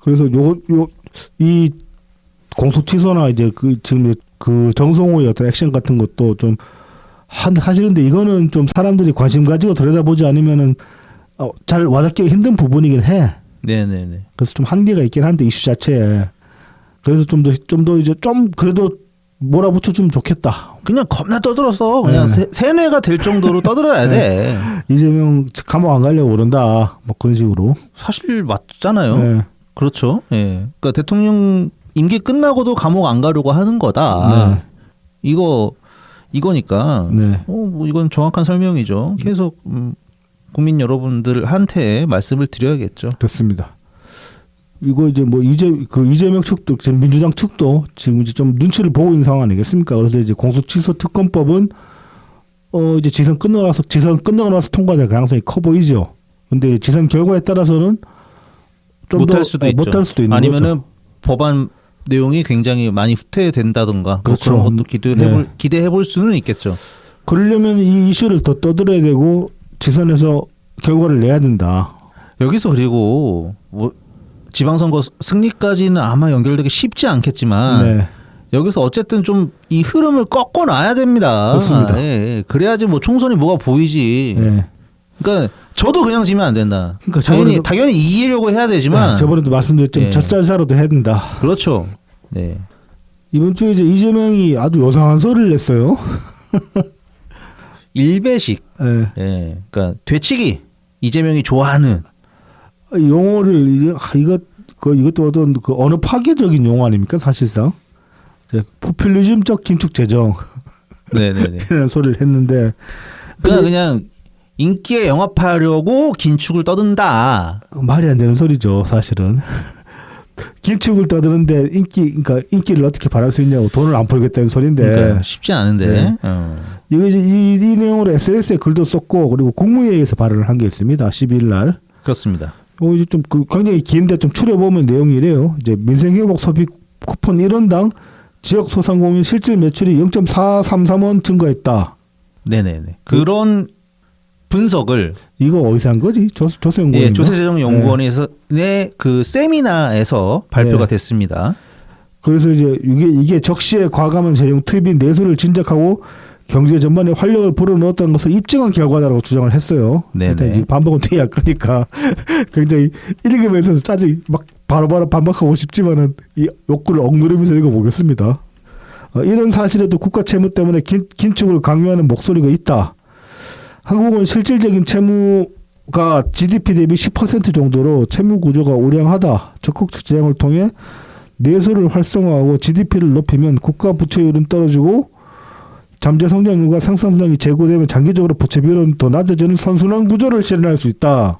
그래서 이 공소 취소나 이제 지금 그 정성호의 어떤 액션 같은 것도 좀 하시는데 이거는 좀 사람들이 관심 가지고 들여다보지 않으면은 잘 와닿기 힘든 부분이긴 해. 네네네. 그래서 좀 한계가 있긴 한데 이슈 자체에 그래서 좀 더 이제 좀 그래도 몰아붙여주면 좋겠다. 그냥 겁나 떠들어서 그냥 세뇌가 될 정도로 떠들어야 돼. 이재명 감옥 안 가려고 그런다. 뭐 그런 식으로. 사실 맞잖아요. 네. 그렇죠. 예. 그러니까 대통령 임기 끝나고도 감옥 안 가려고 하는 거다. 이거니까. 네. 뭐 이건 정확한 설명이죠. 계속 국민 여러분들한테 말씀을 드려야겠죠. 그렇습니다. 이거 이제 뭐 이재명 측도 지금 민주당 측도 지금 이제 좀 눈치를 보고 있는 상황 아니겠습니까? 그래서 이제 공소취소 특검법은 이제 지선 끝나고 나서 통과될 가능성이 커 보이죠. 근데 지선 결과에 따라서는 좀 못할 수도 있죠. 못할 수도 있는 아니면은 거죠. 법안 내용이 굉장히 많이 후퇴된다던가 그렇죠. 뭐 그런 것도 기대해 볼 수는 있겠죠. 그러려면 이 이슈를 더 떠들어야 되고 지선에서 결과를 내야 된다. 여기서 그리고 뭐 지방선거 승리까지는 아마 연결되기 쉽지 않겠지만 여기서 어쨌든 좀 이 흐름을 꺾어놔야 됩니다. 그렇습니다. 예. 그래야지 뭐 총선이 뭐가 보이지. 그러니까 저도 그냥 지면 안 된다. 그러니까 당연히 이기려고 해야 되지만 저번에도 말씀드렸지만 젖살사로도 해야 된다. 그렇죠. 네. 이번 주에 이제 이재명이 아주 요상한 소리를 냈어요. 일배식. 예. 그러니까 되치기. 이재명이 좋아하는 용어를 이것도 어떤 그 어느 파괴적인 용어 아닙니까 사실상 포퓰리즘적 긴축 재정 네네네 이런 소리를 했는데 그냥 인기에 영합하려고 긴축을 떠든다. 말이 안 되는 소리죠 사실은. 긴축을 떠드는데 그러니까 인기를 어떻게 바랄 수 있냐고 돈을 안 벌겠다는 소리인데 그러니까 쉽지 않은데. 네. 이거 이제 이 내용으로 SNS에 글도 썼고 그리고 국무회의에서 발언을 한 게 있습니다. 12일 날. 그렇습니다. 이제 좀 굉장히 긴데 좀 추려보면 내용이 이래요. 이제 민생회복 소비 쿠폰 1원당 지역 소상공인 실질 매출이 0.433원 증가했다. 네네네. 그런 분석을 이거 어디서 한 거지? 조세연구원. 예, 조세재정연구원에서 그 세미나에서 발표가 됐습니다. 그래서 이제 이게 적시에 과감한 재정 투입인 내수를 진작하고 경제 전반에 활력을 불어넣었다는 것을 입증한 결과다라고 주장을 했어요. 네네. 반박은 뒤에 할 거니까 굉장히 읽으면서 짜증 막 바로바로 반박하고 싶지만은 이 욕구를 억누르면서 읽어보겠습니다. 이런 사실에도 국가 채무 때문에 긴축을 강요하는 목소리가 있다. 한국은 실질적인 채무가 GDP 대비 10% 정도로 채무 구조가 우량하다. 적극적 재정을 통해 내수를 활성화하고 GDP를 높이면 국가 부채율은 떨어지고 잠재 성장률과 생산성이 제고되면 장기적으로 부채 비율은 더 낮아지는 선순환 구조를 실현할 수 있다.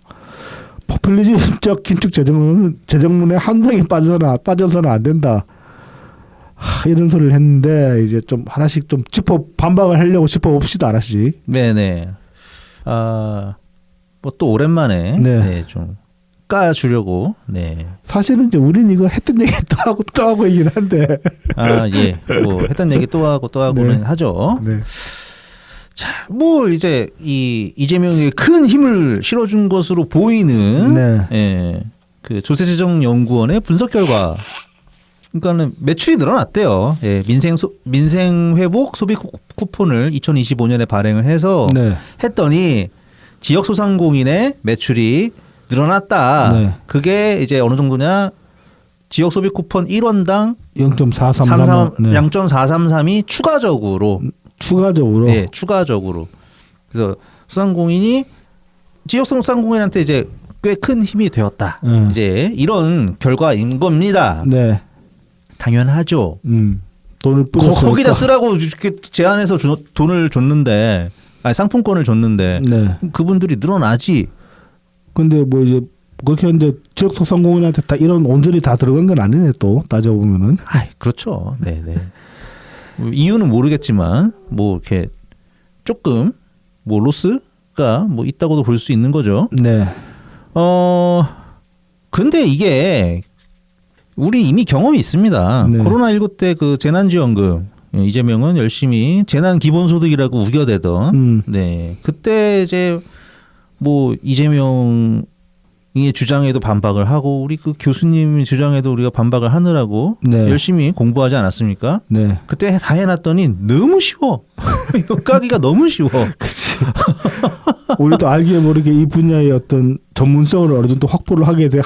포퓰리즘적 긴축 재정론에 한 명이 빠져서는 안 된다. 이런 소리를 했는데 이제 좀 하나씩 좀 반박을 하려고 짚어봅시다. 하나씩. 네네. 뭐 또 오랜만에 좀 까주려고. 네. 사실은 이제 우리는 이거 했던 얘기 또 하고 있긴 한데. 예. 뭐 했던 얘기 또 하고는 하죠. 네. 자, 뭐 이제 이재명이 큰 힘을 실어준 것으로 보이는 예. 그 조세재정연구원의 분석 결과. 그러니까는 매출이 늘어났대요. 예, 민생 회복 소비 쿠폰을 2025년에 발행을 해서 했더니 지역 소상공인의 매출이 늘어났다. 그게 이제 어느 정도냐? 지역 소비 쿠폰 1원당 0.433이 추가적으로 예, 추가적으로. 그래서 소상공인이 지역 소상공인한테 이제 꽤 큰 힘이 되었다. 이제 이런 결과인 겁니다. 네. 당연하죠. 돈을 거기다 쓰라고 이렇게 제안해서 돈을 줬는데, 아니 상품권을 줬는데 그분들이 늘어나지. 근데 뭐 이제 그렇게 했는데 지역 소상공인한테 다 이런 온전히 다 들어간 건 아니네 또 따져보면은. 그렇죠. 네네. 이유는 모르겠지만 뭐 이렇게 조금 뭐 로스가 뭐 있다고도 볼 수 있는 거죠. 네. 근데 이게 우리 이미 경험이 있습니다. 코로나19 때 그 재난지원금 이재명은 열심히 재난기본소득이라고 우겨대던 그때 이제 뭐 이재명의 주장에도 반박을 하고 우리 그 교수님 주장에도 우리가 반박을 하느라고 열심히 공부하지 않았습니까? 그때 다 해놨더니 너무 쉬워. 이거 까기가 너무 쉬워. 그치. 우리도 알게 모르게 이 분야의 어떤 전문성을 어느 정도 확보를 하게 돼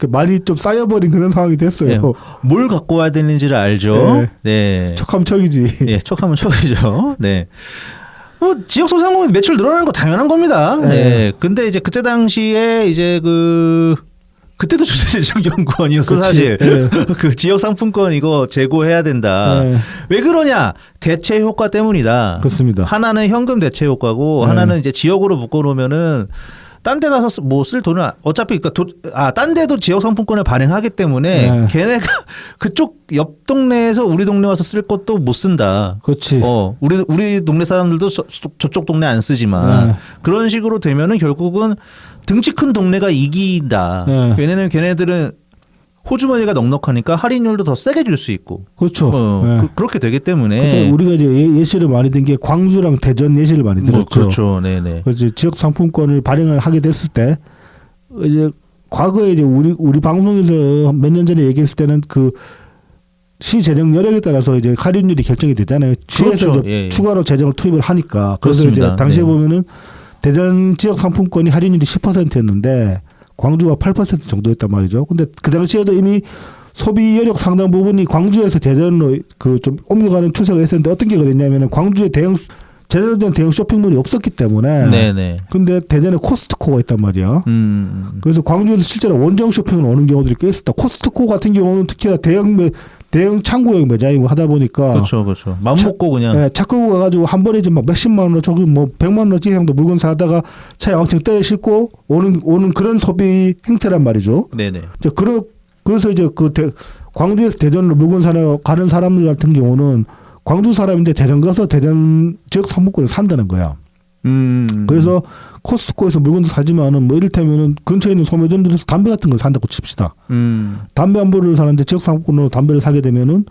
많이 좀 쌓여버린 그런 상황이 됐어요. 뭘 갖고 와야 되는지를 알죠. 척하면 척이지. 네, 척하면 척이죠. 네. 뭐 지역 소상공인 매출 늘어나는 거 당연한 겁니다. 네. 근데 이제 그때 당시에 이제 그때도 조세재정연구원이었어 사실. 그 지역 상품권 이거 제고해야 된다. 왜 그러냐? 대체 효과 때문이다. 그렇습니다. 하나는 현금 대체 효과고 하나는 이제 지역으로 묶어놓으면은 딴 데 가서 뭐 쓸 돈을 어차피 딴 데도 지역 상품권을 발행하기 때문에 걔네가 그쪽 옆 동네에서 우리 동네 와서 쓸 것도 못 쓴다. 그렇지. 우리 동네 사람들도 저쪽 동네 안 쓰지만 그런 식으로 되면은 결국은 등치 큰 동네가 이긴다. 왜냐면 걔네들은 호주머니가 넉넉하니까 할인율도 더 세게 줄 수 있고. 그렇죠. 그렇게 되기 때문에. 우리가 이제 예시를 많이 든 게 광주랑 대전 예시를 많이 들었죠. 그렇죠. 네네. 그래서 지역 상품권을 발행을 하게 됐을 때 이제 과거에 이제 우리 방송에서 몇 년 전에 얘기했을 때는 그 시 재정 여력에 따라서 이제 할인율이 결정이 되잖아요. 시에서 그렇죠. 추가로 재정을 투입을 하니까. 그래서 그렇습니다. 이제 당시에 보면은 대전 지역 상품권이 할인율이 10%였는데 광주가 8% 정도였단 말이죠. 근데 그 당시에도 이미 소비 여력 상당 부분이 광주에서 대전으로 그 좀 옮겨가는 추세가 있었는데 어떤 게 그랬냐면은 광주의 대형 제대로 된 대형 쇼핑몰이 없었기 때문에. 네네. 근데 대전에 코스트코가 있단 말이야. 그래서 광주에서 실제로 원정 쇼핑을 오는 경우들이 꽤 있었다. 코스트코 같은 경우는 특히나 대형 창고형 매장이고 하다 보니까. 그렇죠, 그렇죠. 마음 먹고 그냥. 네, 차 끌고 가가지고 한 번에 이제 막 몇십만 원으로 저기 뭐 100만 원어치 이상도 물건 사다가 차에 왕창 떼 싣고 오는 그런 소비 행태란 말이죠. 네네. 그래서 이제 광주에서 대전으로 물건 사러 가는 사람들 같은 경우는 광주 사람인데 대전 가서 대전 지역 상품권을 산다는 거야. 그래서 코스트코에서 물건도 사지만은 뭐 이를테면은 근처에 있는 소매점들에서 담배 같은 걸 산다고 칩시다. 담배 한 보를 사는데 지역 상품권으로 담배를 사게 되면은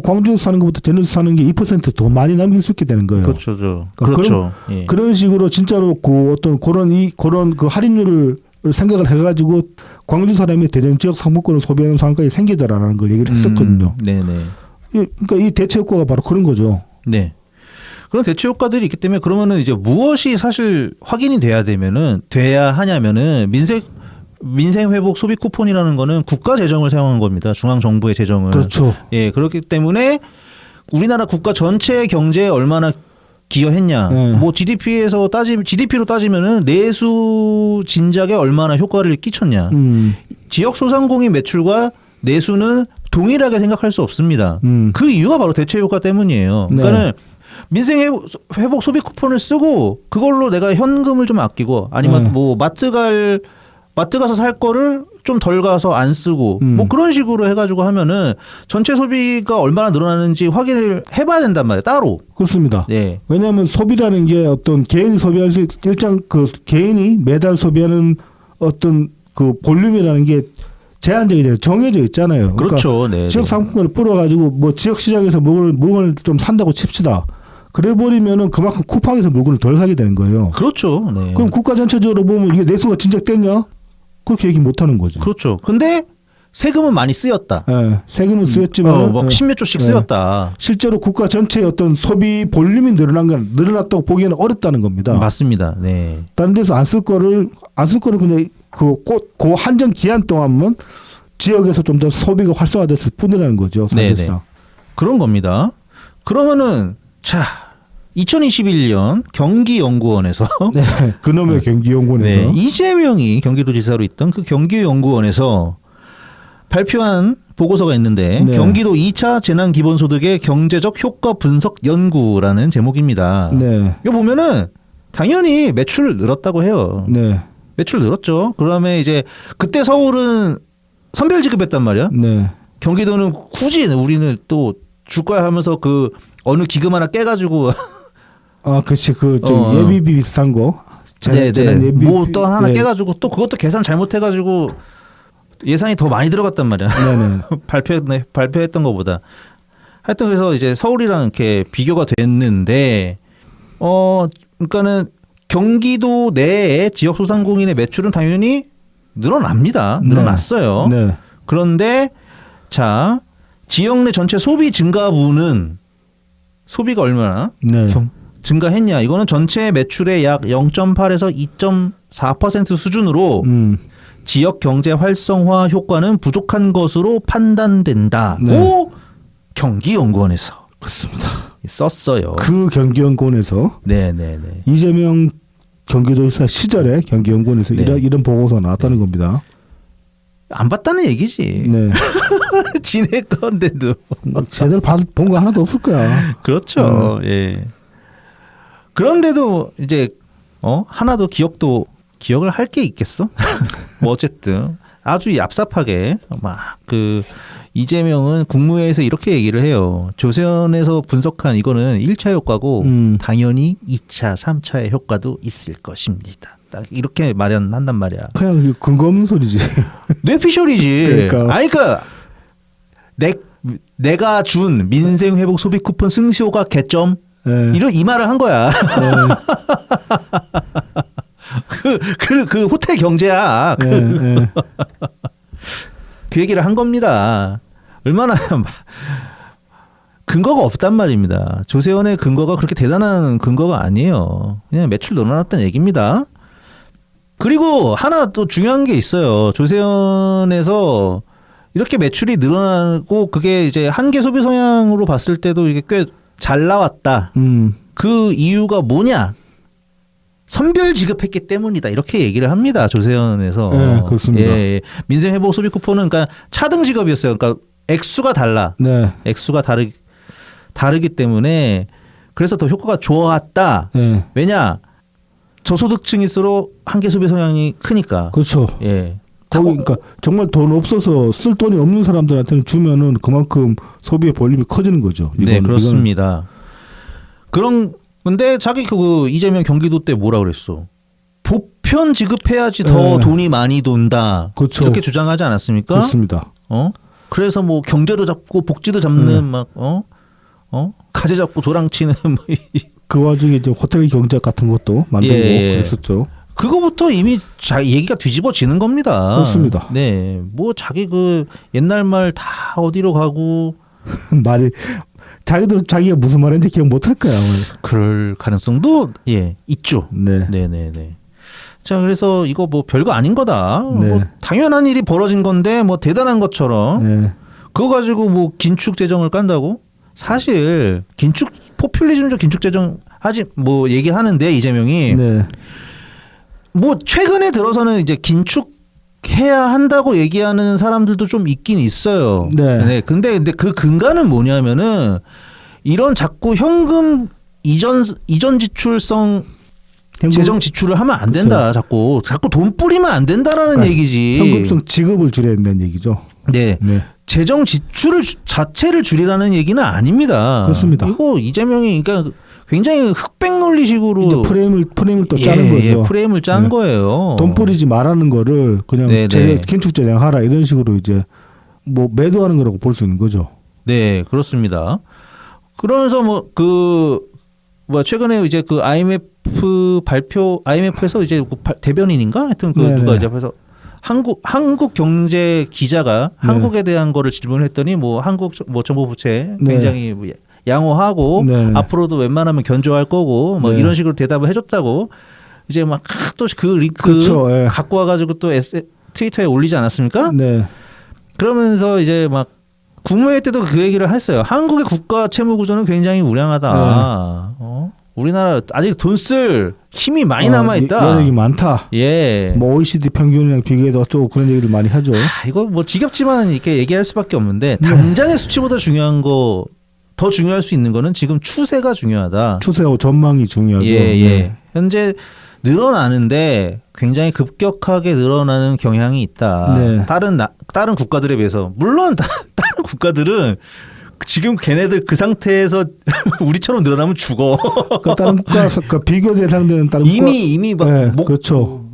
광주에서 사는 것보다 대전에서 사는 게 2% 더 많이 남길 수 있게 되는 거예요. 그렇죠, 그러니까 그렇죠. 그런 식으로 진짜로 그 어떤 그런 그 할인율을 생각을 해가지고 광주 사람이 대전 지역 상품권을 소비하는 상황까지 생기더라라는 걸 얘기를 했었거든요. 네네. 그러니까 이 대체 효과가 바로 그런 거죠. 네. 그런 대체 효과들이 있기 때문에 그러면은 이제 무엇이 사실 확인이 돼야 하냐면은 민생 회복 소비 쿠폰이라는 거는 국가 재정을 사용한 겁니다. 중앙 정부의 재정을. 그렇죠. 예, 그렇기 때문에 우리나라 국가 전체 경제에 얼마나 기여했냐. 뭐 GDP로 따지면은 내수 진작에 얼마나 효과를 끼쳤냐. 지역 소상공인 매출과 내수는 동일하게 생각할 수 없습니다. 그 이유가 바로 대체 효과 때문이에요. 그러니까는 네. 민생 회복 소비 쿠폰을 쓰고 그걸로 내가 현금을 좀 아끼고 아니면 뭐 마트 가서 살 거를 좀 덜 가서 안 쓰고 뭐 그런 식으로 해가지고 하면은 전체 소비가 얼마나 늘어나는지 확인을 해봐야 된단 말이에요. 따로. 그렇습니다. 네. 왜냐하면 소비라는 게 어떤 개인이 소비할 수 일정 그 개인이 매달 소비하는 어떤 그 볼륨이라는 게 제한적이잖아요. 정해져 있잖아요. 그렇죠. 그러니까 네. 지역 상품권을 뿌려가지고 뭐 지역 시장에서 물건을 좀 산다고 칩시다. 그래 버리면은 그만큼 쿠팡에서 물건을 덜 사게 되는 거예요. 그렇죠. 네. 그럼 국가 전체적으로 보면 이게 내수가 진작됐냐? 그렇게 얘기 못 하는 거죠. 그렇죠. 근데 세금은 많이 쓰였다. 예, 세금은 쓰였지만 막 10몇 조씩 쓰였다. 실제로 국가 전체의 어떤 소비 볼륨이 늘어났다고 보기에는 어렵다는 겁니다. 맞습니다. 네. 다른 데서 안 쓸 거를 그냥 그 한정 기한 동안만 지역에서 좀 더 소비가 활성화됐을 뿐이라는 거죠. 사실상. 네네. 그런 겁니다. 그러면은 자 2021년 경기연구원에서 네, 그놈의 경기연구원에서 네, 이재명이 경기도지사로 있던 그 경기연구원에서 발표한 보고서가 있는데 네. 경기도 2차 재난기본소득의 경제적 효과 분석 연구라는 제목입니다. 네. 이거 보면은 당연히 매출 늘었다고 해요. 네. 매출 늘었죠. 그다음에 이제 그때 서울은 선별 지급했단 말이야. 네. 경기도는 굳이 우리는 또 줄 거야 하면서 그 어느 기금 하나 깨가지고 아, 그렇지. 예비비 비슷한 거. 네네. 뭐 또 하나 깨가지고 또 그것도 계산 잘못해가지고 예산이 더 많이 들어갔단 말이야. 네네. 발표했던 것보다. 하여튼 그래서 이제 서울이랑 이렇게 비교가 됐는데, 그러니까는 경기도 내에 지역 소상공인의 매출은 당연히 늘어납니다. 늘어났어요. 네. 그런데 자 지역 내 전체 소비 증가분은 소비가 얼마나 증가했냐? 이거는 전체 매출의 약 0.8에서 2.4% 수준으로 지역 경제 활성화 효과는 부족한 것으로 판단된다고 네. 경기연구원에서 그렇습니다. 썼어요. 그 경기연구원에서 네네네. 이재명 경기도지사 시절에 경기연구원에서 네. 이런 보고서가 나왔다는 겁니다. 안 봤다는 얘기지. 네. 지네 건데도. 제대로 본 거 하나도 없을 거야. 그렇죠. 예. 그런데도 이제 하나도 기억을 할 게 있겠어? 뭐 어쨌든 아주 얍삽하게 막 그 이재명은 국무회의에서 이렇게 얘기를 해요. 조선에서 분석한 이거는 1차 효과고 당연히 2차, 3차의 효과도 있을 것입니다. 딱 이렇게 마련한단 말이야. 그냥 근거 없는 소리지. 뇌피셜이지. 그러니까. 아니 내가 준 민생 회복 소비 쿠폰 승시효가 개점. 네. 이 말을 한 거야. 그 호텔 경제야. 그 얘기를 한 겁니다. 얼마나 근거가 없단 말입니다. 조세원의 근거가 그렇게 대단한 근거가 아니에요. 그냥 매출 늘어났다는 얘기입니다. 그리고 하나 또 중요한 게 있어요. 조세원에서 이렇게 매출이 늘어나고 그게 이제 한계 소비 성향으로 봤을 때도 이게 꽤 잘 나왔다. 그 이유가 뭐냐? 선별 지급했기 때문이다. 이렇게 얘기를 합니다. 조세현에서. 네, 그렇습니다. 예. 민생회복 소비 쿠폰은 그러니까 차등 지급이었어요. 그러니까 액수가 달라. 네. 액수가 다르기 때문에 그래서 더 효과가 좋았다. 네. 왜냐? 저소득층일수록 한계 소비 성향이 크니까. 그렇죠. 예. 그러니까 정말 돈 없어서 쓸 돈이 없는 사람들한테는 주면은 그만큼 소비의 볼륨이 커지는 거죠. 네, 그렇습니다. 근데 자기 그 이재명 경기도 때 뭐라 그랬어? 보편 지급해야지 더 네. 돈이 많이 돈다. 그렇죠. 이렇게 주장하지 않았습니까? 그렇습니다. 그래서 뭐 경제도 잡고 복지도 잡는 막 가재 잡고 도랑치는 뭐 그 와중에 이제 호텔 경제 같은 것도 만들고 그랬었죠. 그거부터 이미 얘기가 뒤집어지는 겁니다. 그렇습니다. 네, 뭐 자기 그 옛날 말 다 어디로 가고 말이 자기도 자기가 무슨 말인지 기억 못할 거야. 그럴 가능성도 있죠. 네. 네네네. 자, 그래서 이거 뭐 별거 아닌 거다. 네. 뭐 당연한 일이 벌어진 건데 뭐 대단한 것처럼 네. 그거 가지고 뭐 긴축 재정을 깐다고? 사실 포퓰리즘적 긴축 재정 하지 뭐 얘기하는데 이재명이 네. 뭐 최근에 들어서는 이제 긴축해야 한다고 얘기하는 사람들도 좀 있긴 있어요. 네. 근데 그 근간은 뭐냐면은 이런 자꾸 현금 이전 지출성 재정 지출을 하면 안 된다. 그렇죠. 자꾸 돈 뿌리면 안 된다라는 그러니까 얘기지. 현금성 지급을 줄여야 된다는 얘기죠. 네. 네. 재정 지출을 자체를 줄이라는 얘기는 아닙니다. 그렇습니다. 이거 이재명이 그러니까 굉장히 흑백 논리식으로 이제 프레임을 또 짜는 거죠. 프레임을 짠 네. 거예요. 돈 뿌리지 말라는 거를 그냥 긴축 재정하라 이런 식으로 이제 뭐 매도하는 거라고 볼 수 있는 거죠. 네, 그렇습니다. 그러면서 최근에 이제 그 IMF에서 이제 대변인인가 하여튼 누가 이제 앞에서 한국 경제 기자가 한국에 대한 거를 질문을 했더니 뭐 한국 뭐 정부 부채 굉장히 뭐 양호하고 앞으로도 웬만하면 견조할 거고 뭐 이런 식으로 대답을 해줬다고 이제 막 또 그 링크 그렇죠. 갖고 와가지고 또 트위터에 올리지 않았습니까? 네. 그러면서 이제 막 국무회의 때도 그 얘기를 했어요. 한국의 국가 채무 구조는 굉장히 우량하다. 우리나라 아직 돈 쓸 힘이 많이 남아 있다. 여력이 많다. 예. 뭐 OECD 평균이랑 비교해도 어쩌고 그런 얘기를 많이 하죠. 이거 뭐 지겹지만 이렇게 얘기할 수밖에 없는데 당장의 수치보다 중요한 거 더 중요할 수 있는 거는 지금 추세가 중요하다. 추세하고 전망이 중요하죠. 예. 현재 늘어나는데 굉장히 급격하게 늘어나는 경향이 있다. 네. 다른 국가들에 비해서 물론 다른 국가들은 지금 걔네들 그 상태에서 우리처럼 늘어나면 죽어. 그러니까 다른 국가 비교 대상되는 다른 이미 막 그렇죠.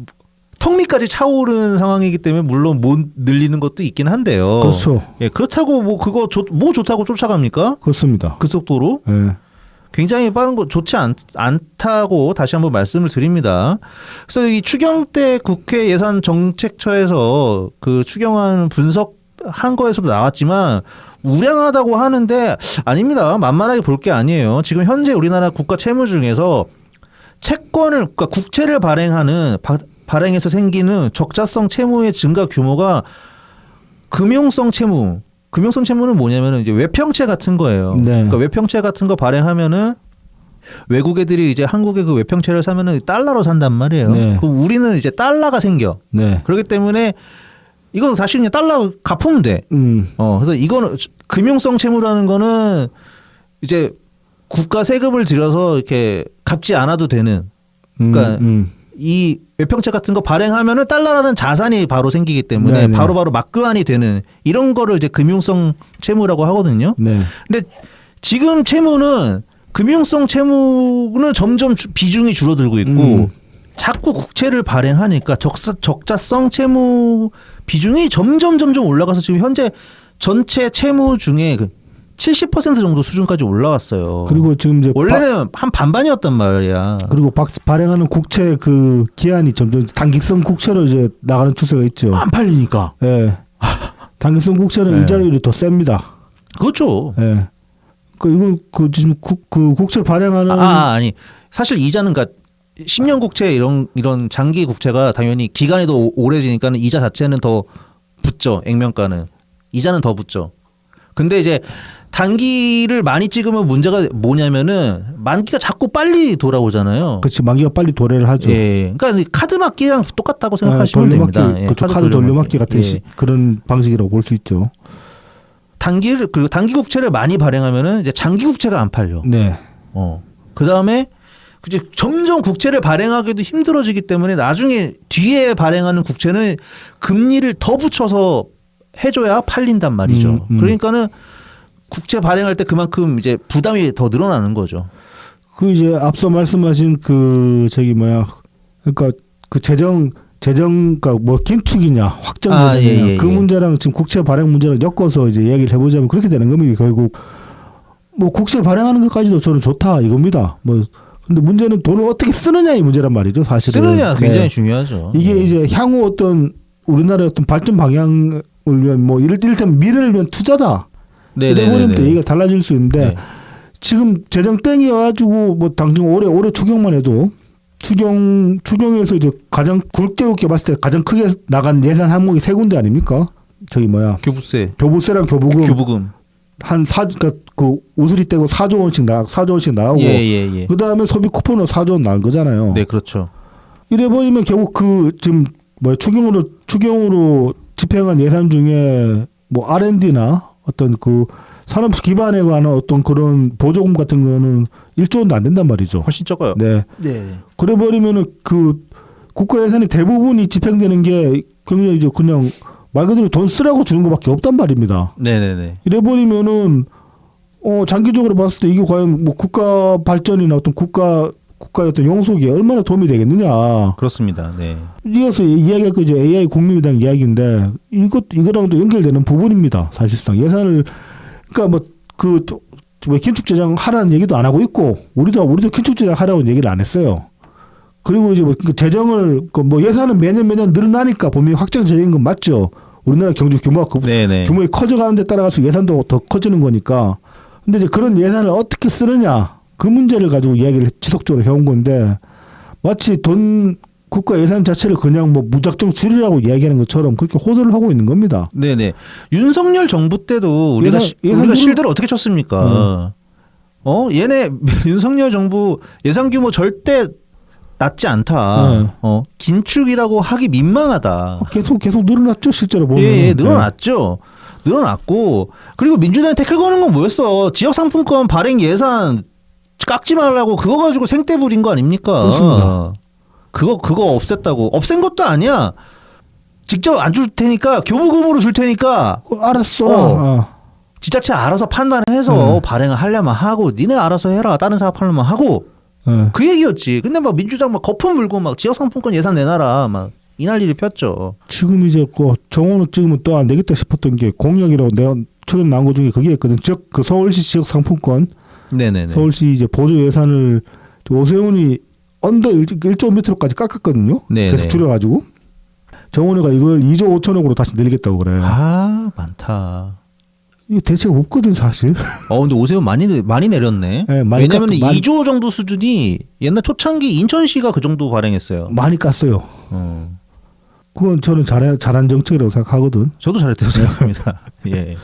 턱 밑까지 차오른 상황이기 때문에 물론 못 늘리는 것도 있긴 한데요. 그렇죠. 예, 그렇다고 뭐 그거 뭐 좋다고 쫓아갑니까? 그렇습니다. 그 속도로 굉장히 빠른 거 좋지 않다고 다시 한번 말씀을 드립니다. 그래서 이 추경 때 국회 예산 정책처에서 그 추경안 분석한 거에서도 나왔지만 우량하다고 하는데 아닙니다. 만만하게 볼 게 아니에요. 지금 현재 우리나라 국가 채무 중에서 그러니까 국채를 발행해서 생기는 적자성 채무의 증가 규모가 금융성 채무는 뭐냐면은 이제 외평채 같은 거예요. 네. 그러니까 외평채 같은 거 발행하면은 외국 애들이 이제 한국의 그 외평채를 사면은 달러로 산단 말이에요. 네. 그럼 우리는 이제 달러가 생겨. 네. 그렇기 때문에 이건 사실 그냥 달러 갚으면 돼. 그래서 이거는 금융성 채무라는 거는 이제 국가 세금을 들여서 이렇게 갚지 않아도 되는. 그러니까 이 외평채 같은 거 발행하면은 달러라는 자산이 바로 생기기 때문에 네네. 바로바로 막교환이 되는 이런 거를 이제 금융성 채무라고 하거든요. 네. 근데 지금 금융성 채무는 점점 비중이 줄어들고 있고 자꾸 국채를 발행하니까 적자성 채무 비중이 점점 올라가서 지금 현재 전체 채무 중에 70% 정도 수준까지 올라왔어요. 그리고 지금 이제 원래는 한 반반이었단 말이야. 그리고 발행하는 국채 그 기한이 점점 단기성 국채로 이제 나가는 추세가 있죠. 안 팔리니까. 예. 단기성 국채는 이자율이 더 셉니다. 그렇죠. 예. 이거 지금 국채를 발행하는 아니 사실 이자는 그러니까 10년 국채 이런 장기 국채가 당연히 기간이 더 오래지니까는 이자 자체는 더 붙죠. 액면가는 이자는 더 붙죠. 근데 이제 단기를 많이 찍으면 문제가 뭐냐면은 만기가 자꾸 빨리 돌아오잖아요. 그렇지 만기가 빨리 도래를 하죠. 예, 그러니까 카드 막기랑 똑같다고 생각하시면 됩니다. 예, 그렇죠. 카드 돌려막기 같은 그런 방식이라고 볼 수 있죠. 단기를 그리고 단기 국채를 많이 발행하면은 이제 장기 국채가 안 팔려. 네. 그 다음에 이제 점점 국채를 발행하기도 힘들어지기 때문에 나중에 뒤에 발행하는 국채는 금리를 더 붙여서 해줘야 팔린단 말이죠. 그러니까는 국채 발행할 때 그만큼 이제 부담이 더 늘어나는 거죠. 그 이제 앞서 말씀하신 그 그러니까 그 재정가 뭐 긴축이냐 확정 재정이냐 그 문제랑 지금 국채 발행 문제랑 엮어서 이제 이야기를 해보자면 그렇게 되는 겁니다. 결국 뭐 국채 발행하는 것까지도 저는 좋다 이겁니다. 뭐 근데 문제는 돈을 어떻게 쓰느냐의 문제란 말이죠. 사실은 쓰느냐 굉장히 중요하죠. 이게 이제 향후 어떤 우리나라의 어떤 발전 방향을 위한 뭐 이를테면 미래를 위한 투자다. 이래버리면 또 얘기가 달라질 수 있는데 지금 재정 땡이어가지고 뭐 당장 올해 추경만 해도 추경에서 이제 가장 굵게 봤을 때 가장 크게 나간 예산 항목이 세 군데 아닙니까? 교부세랑 교부금 그러니까 그 우수리 떼고 4조 원씩 나오고 그 다음에 소비 쿠폰으로 4조 원 나온 거잖아요. 네, 그렇죠. 이래버리면 결국 그 지금 뭐 추경으로 집행한 예산 중에 뭐 R&D나 어떤 그 산업 기반에 관한 어떤 그런 보조금 같은 거는 1조 원도 안 된단 말이죠. 훨씬 적어요. 네. 그래 버리면은 그 국가 예산의 대부분이 집행되는 게 굉장히 이제 그냥 말 그대로 돈 쓰라고 주는 것밖에 없단 말입니다. 네네네. 이래 버리면은 장기적으로 봤을 때 이게 과연 뭐 국가 발전이나 어떤 국가의 어떤 영속에 얼마나 도움이 되겠느냐. 그렇습니다. 네. 이어서 이야기할 거 이제 AI 국민의당 이야기인데 이거랑도 연결되는 부분입니다. 사실상 예산을 그러니까 뭐 긴축 재정 하라는 얘기도 안 하고 있고 우리도 긴축 재정 하라고 얘기를 안 했어요. 그리고 이제 뭐 재정을 뭐 예산은 매년 늘어나니까 분명히 확정 재정인 건 맞죠. 우리나라 경제 규모가 규모가 커져가는 데 따라가서 예산도 더 커지는 거니까. 근데 이제 그런 예산을 어떻게 쓰느냐 그 문제를 가지고 이야기를 지속적으로 해온 건데 마치 국가 예산 자체를 그냥 뭐 무작정 줄이라고 이야기하는 것처럼 그렇게 호도를 하고 있는 겁니다. 네네. 윤석열 정부 때도 우리가 실드를 어떻게 쳤습니까? 얘네 윤석열 정부 예산 규모 절대 낮지 않다. 긴축이라고 하기 민망하다. 계속 늘어났죠 실제로 보면. 예, 늘어났죠. 늘어났고 그리고 민주당이 태클 거는 건 뭐였어? 지역 상품권 발행 예산 깎지 말라고 그거 가지고 생떼 부린 거 아닙니까? 그렇습니다. 그거 없앴다고. 없앤 것도 아니야. 직접 안 줄 테니까 교부금으로 줄 테니까 알았어. 지자체 알아서 판단해서 발행을 하려면 하고 니네 알아서 해라. 다른 사업 하려면 하고 그 얘기였지. 근데 막 민주당 막 거품 물고 막 지역 상품권 예산 내놔라 막 이 난리를 폈죠. 지금 이제 정원을 찍으면 또 안 되겠다 싶었던 게 공약이라고 내가 최근 나온 것 중에 그게 있거든. 그 서울시 지역 상품권. 네네네. 서울시 이제 보조 예산을 오세훈이 언더 1조 밑으로까지 깎았거든요. 네네. 계속 줄여가지고 정원이가 이걸 2조 5천억으로 다시 늘리겠다고 그래요. 많다. 이거 대책 없거든 사실. 근데 오세훈 많이 내렸네. 네, 왜냐면 2조 정도 수준이 옛날 초창기 인천시가 그 정도 발행했어요. 많이 깠어요. 그건 저는 잘한 정책이라고 생각하거든. 저도 잘했다고 생각합니다. 예.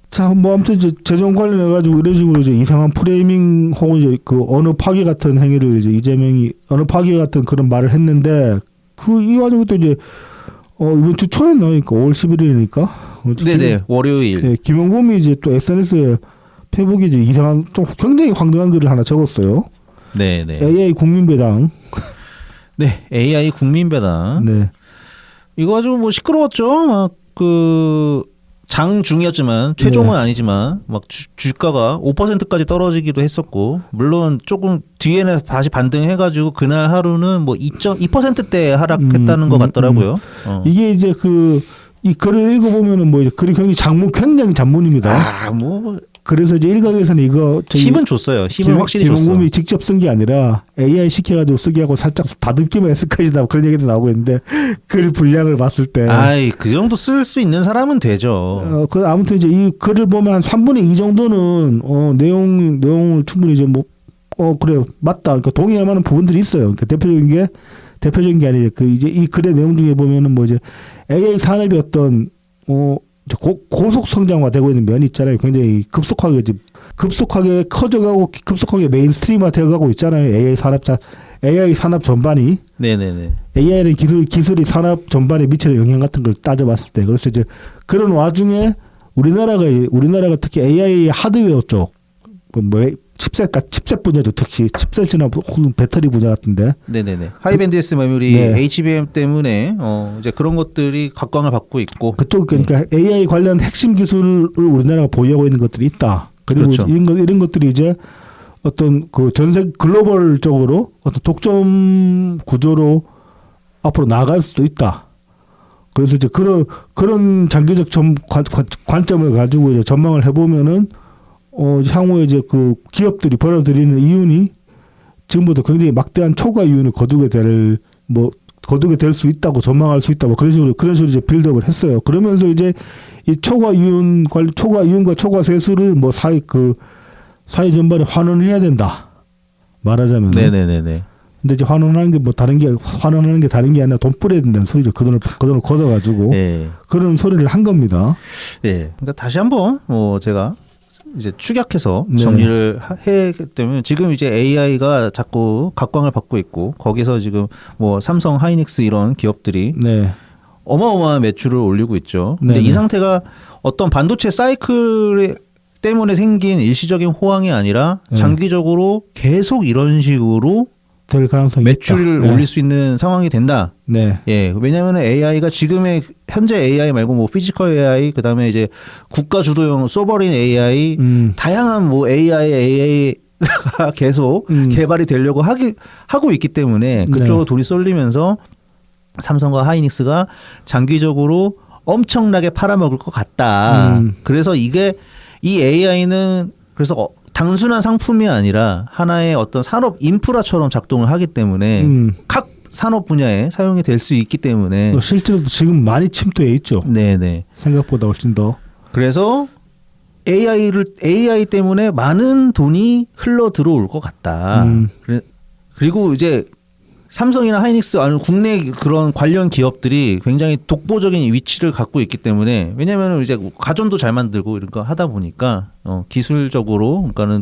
자, 뭐 아무튼 이제 재정 관련해 가지고 이런 식으로 이제 이상한 프레이밍 혹은 이제 그 언어 파괴 같은 행위를 이제 이재명이 언어 파괴 같은 그런 말을 했는데 이 와중에 또 이제 이번 주 초였나 그러니까 5월 11일이니까. 네네. 월요일. 네, 김용범이 이제 또 SNS에 페북에 이제 이상한 좀 굉장히 황당한 글을 하나 적었어요. 네네. AI 국민배당. 네, AI 국민배당. 네. 이거 가지고 뭐 시끄러웠죠. 막 장중이었지만 최종은 아니지만 막 주가가 5%까지 떨어지기도 했었고 물론 조금 뒤에는 다시 반등해가지고 그날 하루는 뭐 2.2%대 하락했다는 것 같더라고요. 이게 이제 이 글을 읽어보면은 뭐 이제 글이 굉장히 잔문입니다. 그래서 이제 일각에서는 이거 힘은 줬어요. 힘은 확실히 줬어. 김용범이 직접 쓴 게 아니라 AI 시켜가지고 쓰게 하고 살짝 다듬기만 했을 것이다 그런 얘기도 나오고 있는데 글 분량을 봤을 때 그 정도 쓸 수 있는 사람은 되죠. 아무튼 이제 이 글을 보면 한 3분의 2 정도는 내용을 충분히 이제 그래 맞다. 그러니까 동의할 만한 부분들이 있어요. 그러니까 대표적인 게 아니라 이제 이 글의 내용 중에 보면은 뭐 이제 AI 산업이 어떤 고속 성장화되고 있는 면이 있잖아요. 굉장히 급속하게 커져가고 급속하게 메인스트림화 되어가고 있잖아요. AI 산업 전반이. 네네네. AI는 기술이 산업 전반에 미치는 영향 같은 걸 따져봤을 때, 그래서 이제 그런 와중에 우리나라가 특히 AI 하드웨어 쪽, 칩셋 분야죠. 특히 칩셋이나 혹은 배터리 분야 같은데. 네네네. 하이밴드위스 메모리, 네. HBM 때문에 이제 그런 것들이 각광을 받고 있고. 그쪽 그러니까 AI 관련 핵심 기술을 우리나라가 보유하고 있는 것들이 있다. 그리고 그렇죠. 이런 것들이 이제 어떤 그 전세 글로벌적으로 어떤 독점 구조로 앞으로 나아갈 수도 있다. 그래서 이제 그런 장기적 관점을 가지고 이제 전망을 해보면은 향후에 이제 그 기업들이 벌어들이는 이윤이 지금부터 굉장히 막대한 초과 이윤을 거두게 될 수 있다고 전망할 수 있다. 뭐 그런 식으로 이제 빌드업을 했어요. 그러면서 이제 이 초과 이윤과 초과 세수를 뭐 사회 전반에 환원해야 된다. 말하자면. 네네네네. 근데 이제 환원하는 게 다른 게 아니라 돈 뿌려야 된다는 소리죠. 그 돈을 걷어가지고 네. 그런 소리를 한 겁니다. 네. 그러니까 다시 한번 제가 이제 축약해서 네. 정리를 하기 때문에 지금 이제 AI가 자꾸 각광을 받고 있고 거기서 지금 뭐 삼성, 하이닉스 이런 기업들이 네. 어마어마한 매출을 올리고 있죠. 근데 네네. 이 상태가 어떤 반도체 사이클 때문에 생긴 일시적인 호황이 아니라 네. 장기적으로 계속 이런 식으로 될 가능성이 매출을 있다. 네. 올릴 수 있는 상황이 된다. 네. 예, 왜냐하면 AI가 지금의 현재 AI 말고 뭐 피지컬 AI 그다음에 이제 국가 주도형 소버린 AI 다양한 뭐 AI가 계속 개발이 되려고 하고 있기 때문에 그쪽으로 네. 돈이 쏠리면서 삼성과 하이닉스가 장기적으로 엄청나게 팔아먹을 것 같다. 그래서 이 AI는 그래서 단순한 상품이 아니라 하나의 어떤 산업 인프라처럼 작동을 하기 때문에 각 산업 분야에 사용이 될 수 있기 때문에 실제로도 지금 많이 침투해 있죠. 네네. 생각보다 훨씬 더. 그래서 AI 때문에 많은 돈이 흘러 들어올 것 같다. 그리고 이제 삼성이나 하이닉스 아니면 국내 그런 관련 기업들이 굉장히 독보적인 위치를 갖고 있기 때문에 왜냐하면 이제 가전도 잘 만들고 이런 거 하다 보니까 기술적으로 그러니까는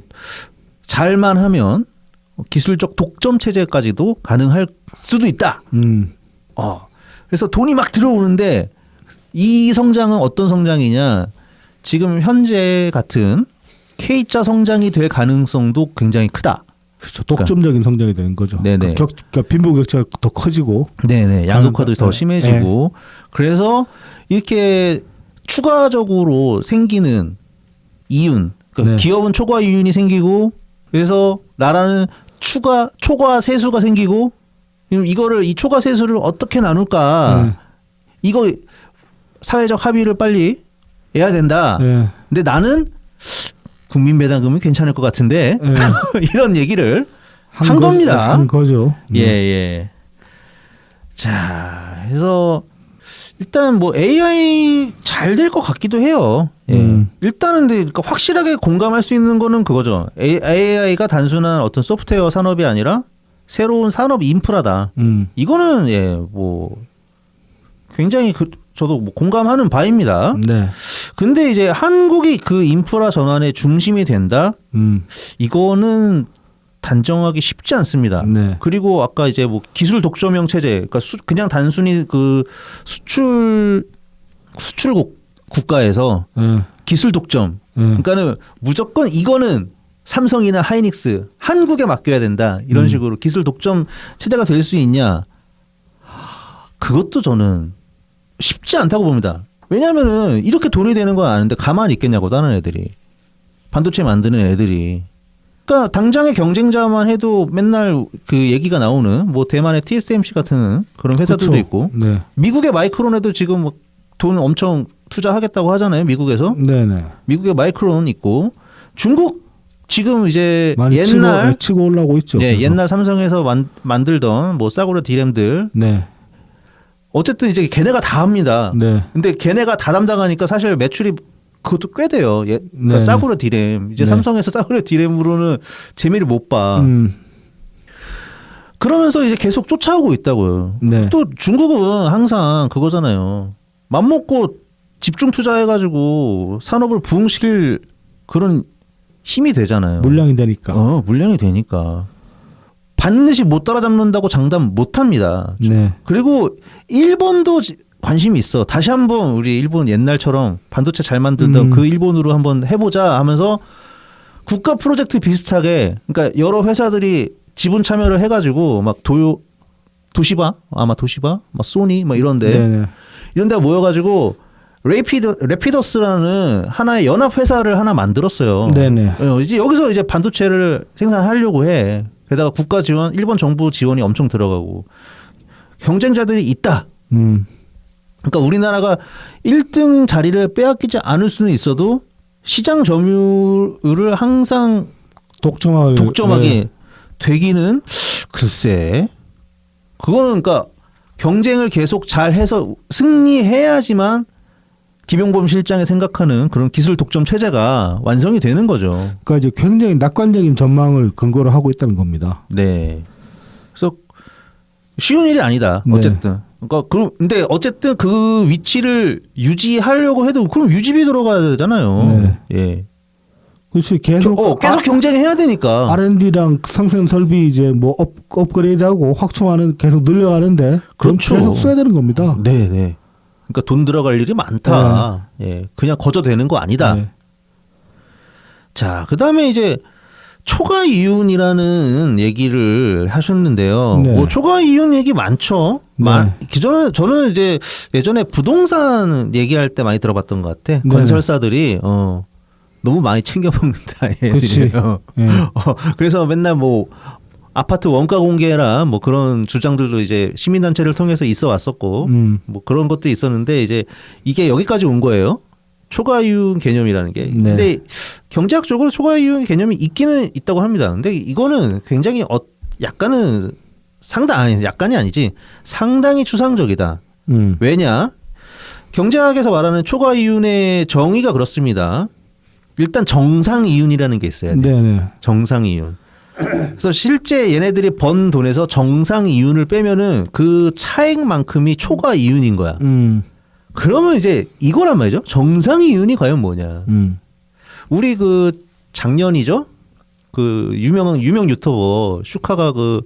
잘만 하면 기술적 독점 체제까지도 가능할 수도 있다. 그래서 돈이 막 들어오는데 이 성장은 어떤 성장이냐? 지금 현재 같은 K자 성장이 될 가능성도 굉장히 크다. 그렇죠. 독점적인 성장이 되는 거죠. 네네. 그러니까 빈부격차가 더 커지고. 네네. 양극화도 더 심해지고. 그래서 이렇게 추가적으로 생기는 이윤. 그러니까 네. 기업은 초과 이윤이 생기고 그래서 나라는 초과 세수가 생기고 이거를 이 초과 세수를 어떻게 나눌까? 이거 사회적 합의를 빨리 해야 된다. 근데 나는 국민 배당금이 괜찮을 것 같은데 이런 얘기를 한 겁니다. 한 거죠. 예. 자, 그래서 일단 뭐 AI 잘 될 것 같기도 해요. 예. 일단은 근데 그러니까 확실하게 공감할 수 있는 거는 그거죠. AI가 단순한 어떤 소프트웨어 산업이 아니라 새로운 산업 인프라다. 이거는 뭐 굉장히 저도 뭐 공감하는 바입니다. 네. 근데 이제 한국이 그 인프라 전환의 중심이 된다? 이거는 단정하기 쉽지 않습니다. 네. 그리고 아까 이제 뭐 기술 독점형 체제, 그러니까 그냥 단순히 그 수출국 국가에서 기술 독점. 그러니까는 무조건 이거는 삼성이나 하이닉스 한국에 맡겨야 된다. 이런 식으로 기술 독점 체제가 될 수 있냐? 그것도 저는 쉽지 않다고 봅니다. 왜냐하면은 이렇게 돈이 되는 건 아는데 가만히 있겠냐고 다른 애들이 반도체 만드는 애들이. 그러니까 당장의 경쟁자만 해도 맨날 그 얘기가 나오는 뭐 대만의 TSMC 같은 그런 회사들도 그쵸. 있고 네. 미국의 마이크론에도 지금 뭐 돈 엄청 투자하겠다고 하잖아요. 미국에서. 네네. 미국의 마이크론 있고 중국 지금 이제 많이 옛날 치고 올라오고 있죠. 네, 그래서. 옛날 삼성에서 만들던 뭐 싸구려 디램들 네. 어쨌든 이제 걔네가 다 합니다. 네. 근데 걔네가 다 담당하니까 사실 매출이 그것도 꽤 돼요. 그러니까 네. 싸구려 디램. 이제 네. 삼성에서 싸구려 디램으로는 재미를 못 봐. 그러면서 이제 계속 쫓아오고 있다고요. 네. 또 중국은 항상 그거잖아요. 맘먹고 집중 투자해가지고 산업을 부흥시킬 그런 힘이 되잖아요. 물량이 되니까. 물량이 되니까. 반드시 못 따라잡는다고 장담 못합니다. 네. 그리고 일본도 관심이 있어. 다시 한번 우리 일본 옛날처럼 반도체 잘 만들던 그 일본으로 한번 해보자 하면서 국가 프로젝트 비슷하게, 그러니까 여러 회사들이 지분 참여를 해가지고 막 도시바, 막 소니, 막 이런데 네네. 이런 데 모여가지고 레피더스라는 하나의 연합 회사를 하나 만들었어요. 네네. 이제 여기서 이제 반도체를 생산하려고 해. 게다가 국가 지원, 일본 정부 지원이 엄청 들어가고 경쟁자들이 있다. 그러니까 우리나라가 1등 자리를 빼앗기지 않을 수는 있어도 시장 점유율을 항상 독점하게 네. 되기는 글쎄. 그거는 그러니까 경쟁을 계속 잘 해서 승리해야지만 김용범 실장이 생각하는 그런 기술 독점 체제가 완성이 되는 거죠. 그러니까 이제 굉장히 낙관적인 전망을 근거로 하고 있다는 겁니다. 네. 그래서 쉬운 일이 아니다. 네. 어쨌든. 그러니까 근데 어쨌든 그 위치를 유지하려고 해도 그럼 유지비 들어가야 되잖아요. 네. 예. 그렇지. 계속 경쟁해야 되니까. R&D랑 생산 설비 이제 뭐 업그레이드하고 확충하는 계속 늘려가는데 그렇죠. 계속 써야 되는 겁니다. 네, 네. 그러니까 돈 들어갈 일이 많다. 예. 그냥 거저되는 거 아니다. 네. 자, 그다음에 이제 초과 이윤이라는 얘기를 하셨는데요. 네. 뭐 초과 이윤 얘기 많죠. 네. 기존에 저는 이제 예전에 부동산 얘기할 때 많이 들어봤던 것 같아. 네. 건설사들이 너무 많이 챙겨 먹는다. 그치. 네. 그래서 맨날 뭐 아파트 원가 공개라 뭐 그런 주장들도 이제 시민단체를 통해서 있어 왔었고 뭐 그런 것도 있었는데 이제 이게 여기까지 온 거예요. 초과이윤 개념이라는 게. 네. 근데 경제학적으로 초과이윤 개념이 있기는 있다고 합니다. 근데 이거는 굉장히 약간은 약간이 아니지 상당히 추상적이다. 왜냐? 경제학에서 말하는 초과이윤의 정의가 그렇습니다. 일단 정상이윤이라는 게 있어야 돼요. 네네. 정상이윤. 그래서 실제 얘네들이 번 돈에서 정상이윤을 빼면은 그 차액만큼이 초과이윤인 거야. 그러면 이제 이거란 말이죠. 정상이윤이 과연 뭐냐. 우리 그 작년이죠. 그 유명 유튜버 슈카가 그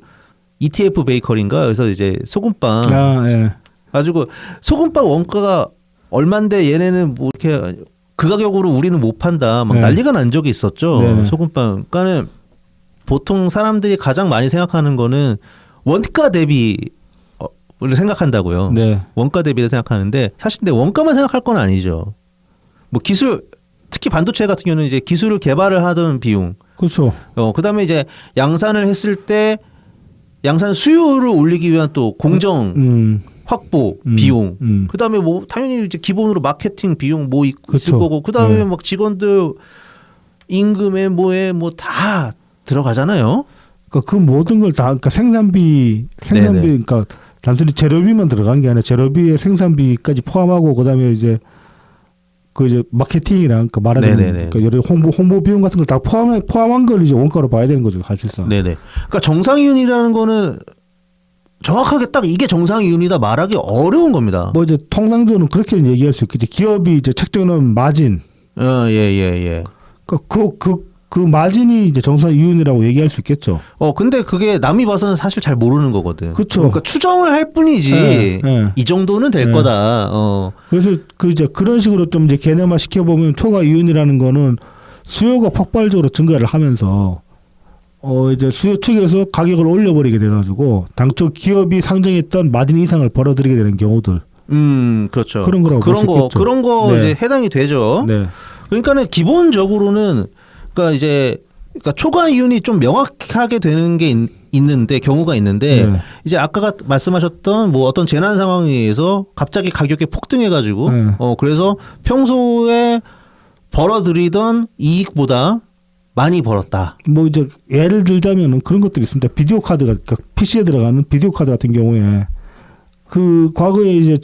ETF 베이커리인가 그래서 이제 소금빵 예. 가지고 소금빵 원가가 얼만데 얘네는 뭐 이렇게 그 가격으로 우리는 못 판다. 막 네. 난리가 난 적이 있었죠. 네네. 소금빵. 그러니까는 보통 사람들이 가장 많이 생각하는 거는 원가 대비를 생각한다고요. 네. 원가 대비를 생각하는데 사실 근데 원가만 생각할 건 아니죠. 뭐 기술 특히 반도체 같은 경우는 이제 기술을 개발을 하던 비용. 그렇죠. 그다음에 이제 양산을 했을 때 양산 수요를 올리기 위한 또 공정 확보 비용. 그다음에 뭐 당연히 이제 기본으로 마케팅 비용 뭐 있을 그쵸. 거고 그다음에 네. 막 직원들 임금에 뭐에 뭐 다 들어가잖아요. 그러니까 그 모든 걸 다 그러니까 생산비 네네. 그러니까 단순히 재료비만 들어간 게 아니라 재료비에 생산비까지 포함하고 그다음에 이제 그 이제 마케팅이랑 그러니까 말하자면 네네네. 그러니까 여러 홍보 비용 같은 걸 다 포함한 걸 이제 원가로 봐야 되는 거죠, 사실상. 네네. 그러니까 정상이윤이라는 거는 정확하게 딱 이게 정상이윤이다 말하기 어려운 겁니다. 뭐 이제 통상적으로는 그렇게 얘기할 수 있겠지. 기업이 이제 책정하는 마진. 예. 그 마진이 이제 정상이윤이라고 얘기할 수 있겠죠. 근데 그게 남이 봐서는 사실 잘 모르는 거거든. 그쵸. 그러니까 추정을 할 뿐이지. 네. 이 정도는 될 네. 거다. 그래서 그 이제 그런 식으로 좀 이제 개념화 시켜보면 초과 이윤이라는 거는 수요가 폭발적으로 증가를 하면서 이제 수요 측에서 가격을 올려버리게 돼가지고 당초 기업이 상정했던 마진 이상을 벌어들이게 되는 경우들. 그렇죠. 그런 거라고 볼수 있겠죠. 그런 거 네. 이제 해당이 되죠. 네. 그러니까는 기본적으로는 그러니까 초과 이윤이 좀 명확하게 되는 게 있는데 경우가 있는데 네. 이제 아까 말씀하셨던 뭐 어떤 재난 상황에 의해서 갑자기 가격이 폭등해가지고 네. 그래서 평소에 벌어들이던 이익보다 많이 벌었다. 뭐 이제 예를 들자면은 그런 것들이 있습니다. 비디오 카드가 그러니까 PC에 들어가는 비디오 카드 같은 경우에 그 과거에 이제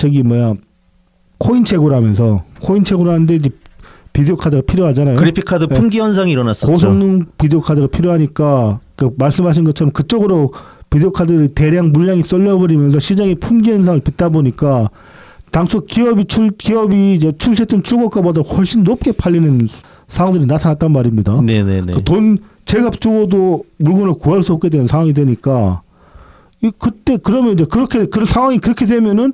코인 채굴하면서 코인 채굴하는데 이제 비디오 카드가 필요하잖아요. 그래픽 카드 품귀 현상이 일어났었죠. 고성능 비디오 카드가 필요하니까 그 말씀하신 것처럼 그쪽으로 비디오 카드를 대량 물량이 쏠려버리면서 시장의 품귀 현상을 빚다 보니까 당초 기업이 이제 출시했던 출고가보다 훨씬 높게 팔리는 상황들이 나타났단 말입니다. 네네네. 그 돈 제값 주고도 물건을 구할 수 없게 되는 상황이 되니까 그때 그러면 이제 그렇게 그런 상황이 그렇게 되면은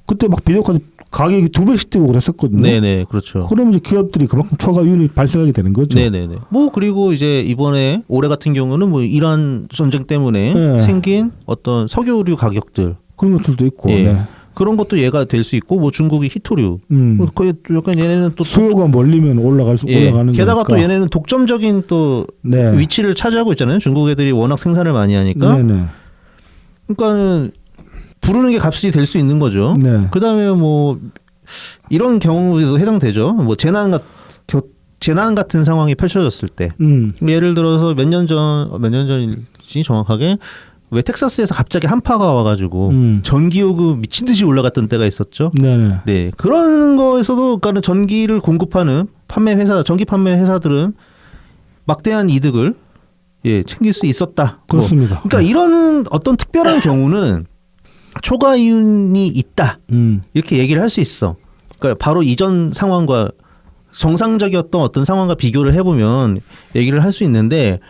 그때 막 비디오카드 가격이 2배씩 뛰고 그랬었거든요. 네네, 그렇죠. 그러면 이제 기업들이 그만큼 초과이윤이 발생하게 되는 거죠. 네네네. 뭐 그리고 이제 이번에 올해 같은 경우는 뭐 이란 전쟁 때문에 네. 생긴 어떤 석유류 가격들 그런 것들도 있고. 예. 네. 그런 것도 예가 될 수 있고 뭐 중국이 히토류. 뭐 거의 약간 얘네는 또 수요가 몰리면 올라가는 게다가 거니까. 또 얘네는 독점적인 또 네. 위치를 차지하고 있잖아요. 중국 애들이 워낙 생산을 많이 하니까. 네네. 그러니까는 부르는 게 값이 될 수 있는 거죠. 네. 그다음에 뭐 이런 경우에도 해당되죠. 뭐 재난 같은 상황이 펼쳐졌을 때 예를 들어서 몇 년 전일지 정확하게 왜 텍사스에서 갑자기 한파가 와가지고 전기요금 미친 듯이 올라갔던 때가 있었죠. 네네. 네, 그런 거에서도 그러니까 전기를 공급하는 전기 판매 회사들은 막대한 이득을 챙길 수 있었다. 그렇습니다. 그러니까 이런 어떤 특별한 경우는 초과이윤이 있다. 이렇게 얘기를 할 수 있어. 그러니까 바로 이전 상황과 정상적이었던 어떤 상황과 비교를 해보면 얘기를 할 수 있는데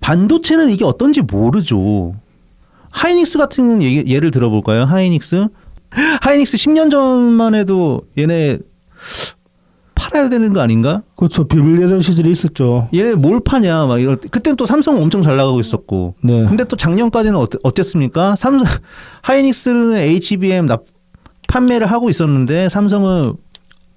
반도체는 이게 어떤지 모르죠. 하이닉스 같은 예를 들어볼까요? 하이닉스 10년 전만 해도 얘네 팔아야 되는 거 아닌가? 그렇죠. 비밀예전 시절이 있었죠. 얘네 뭘 파냐 막 이럴 때 그때는 또 삼성 엄청 잘 나가고 있었고. 네. 근데 또 작년까지는 어땠습니까? 하이닉스는 HBM 판매를 하고 있었는데 삼성은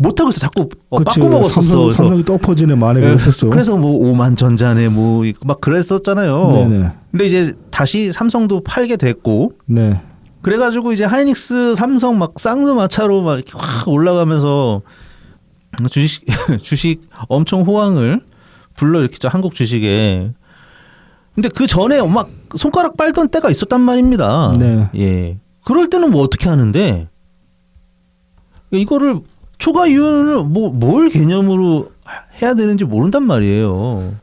못 하고 있어. 자꾸 빠꾸 먹었었어. 삼성이 또 엎어지네 많이 그랬었죠. 그래서 뭐 오만 전자네 뭐 막 그랬었잖아요. 네네. 근데 이제 다시 삼성도 팔게 됐고. 네. 그래가지고 이제 하이닉스, 삼성 막 쌍두마차로 막 이렇게 확 올라가면서 주식 엄청 호황을 불러일으켰죠. 한국 주식에. 근데 그 전에 막 손가락 빨던 때가 있었단 말입니다. 네. 예. 그럴 때는 뭐 어떻게 하는데 이거를 초과이윤을 뭘 개념으로 해야 되는지 모른단 말이에요.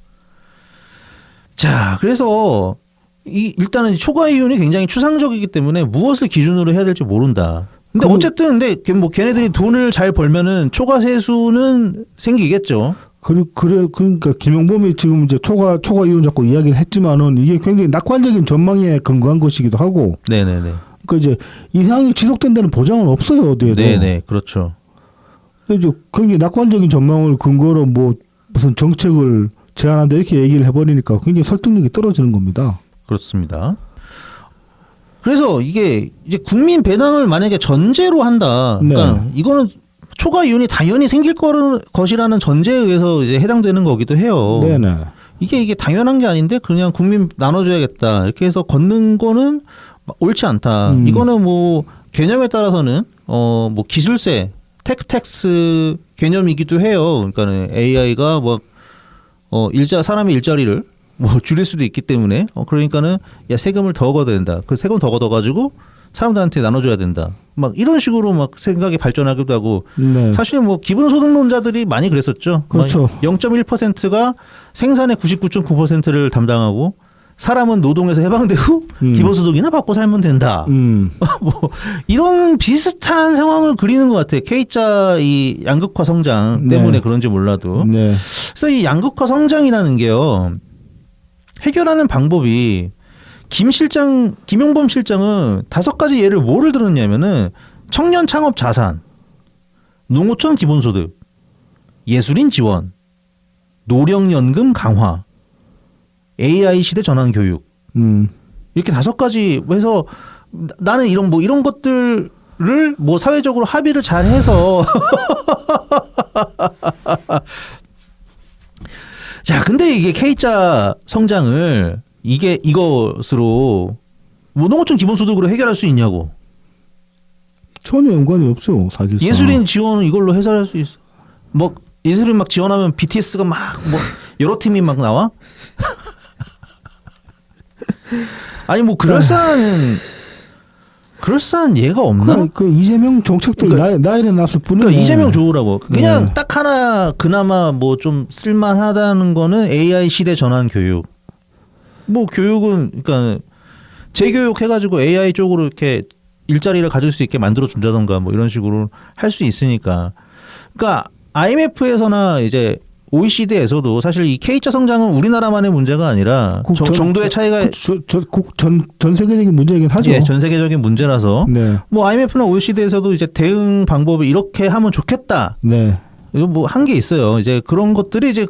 자, 그래서 일단은 초과이윤이 굉장히 추상적이기 때문에 무엇을 기준으로 해야 될지 모른다. 근데 어쨌든 뭐 걔네들이 돈을 잘 벌면은 초과 세수는 생기겠죠. 그러니까 김용범이 지금 이제 초과 이윤 자꾸 이야기를 했지만은 이게 굉장히 낙관적인 전망에 근거한 것이기도 하고. 네네네. 그러니까 이제 이 상황이 지속된다는 보장은 없어요 어디에도. 네네, 그렇죠. 이제 굉장히 낙관적인 전망을 근거로 뭐 무슨 정책을 제안한다 이렇게 얘기를 해버리니까 굉장히 설득력이 떨어지는 겁니다. 그렇습니다. 그래서 이게 이제 국민 배당을 만약에 전제로 한다. 그러니까 네. 이거는 초과이윤이 당연히 생길 것이라는 전제에 의해서 이제 해당되는 거기도 해요. 네네. 이게 당연한 게 아닌데 그냥 국민 나눠줘야겠다 이렇게 해서 걷는 거는 옳지 않다. 이거는 뭐 개념에 따라서는 뭐 기술세, 텍스 개념이기도 해요. 그러니까는 AI가 뭐 사람의 일자리를 뭐 줄일 수도 있기 때문에 그러니까는 야 세금을 더 걷어야 된다. 그 세금 더 걷어가지고 사람들한테 나눠줘야 된다. 막 이런 식으로 막 생각이 발전하기도 하고 네. 사실 뭐 기본소득론자들이 많이 그랬었죠. 그렇죠. 0.1%가 생산의 99.9%를 담당하고 사람은 노동에서 해방되고 기본소득이나 받고 살면 된다. 뭐 이런 비슷한 상황을 그리는 것 같아요. K자 이 양극화 성장 때문에 네. 그런지 몰라도. 네. 그래서 이 양극화 성장이라는 게요. 해결하는 방법이 김용범 실장은 5가지 예를 뭐를 들었냐면은 청년 창업 자산, 농어촌 기본소득, 예술인 지원, 노령연금 강화, AI 시대 전환 교육 이렇게 5가지 해서 나는 이런 것들을 뭐 사회적으로 합의를 잘 해서 자, 근데 이게 K자 성장을 이것으로 뭐 농어촌 기본소득으로 해결할 수 있냐고. 전혀 연관이 없죠 사실상. 예술인 지원은 이걸로 해결할 수 있어. 뭐 예술인 막 지원하면 BTS가 막 뭐 여러 팀이 막 나와? 아니 뭐 그럴싸한 예가 없나? 그 이재명 정책들 나이를 났을 뿐이네. 그러니까 이재명 좋으라고. 그냥 딱 하나 그나마 뭐 좀 쓸만하다는 거는 AI 시대 전환 교육. 뭐 교육은 그러니까 재교육 해가지고 AI 쪽으로 이렇게 일자리를 가질 수 있게 만들어 준다던가 뭐 이런 식으로 할 수 있으니까. 그러니까 IMF에서나 이제 OECD에서도 사실 이 K자 성장은 우리나라만의 문제가 아니라 정도의 차이가 전 세계적인 문제이긴 하죠. 예, 전 세계적인 문제라서 네. 뭐 IMF나 OECD에서도 이제 대응 방법을 이렇게 하면 좋겠다. 네. 이거 뭐 한 게 있어요. 이제 그런 것들이 이제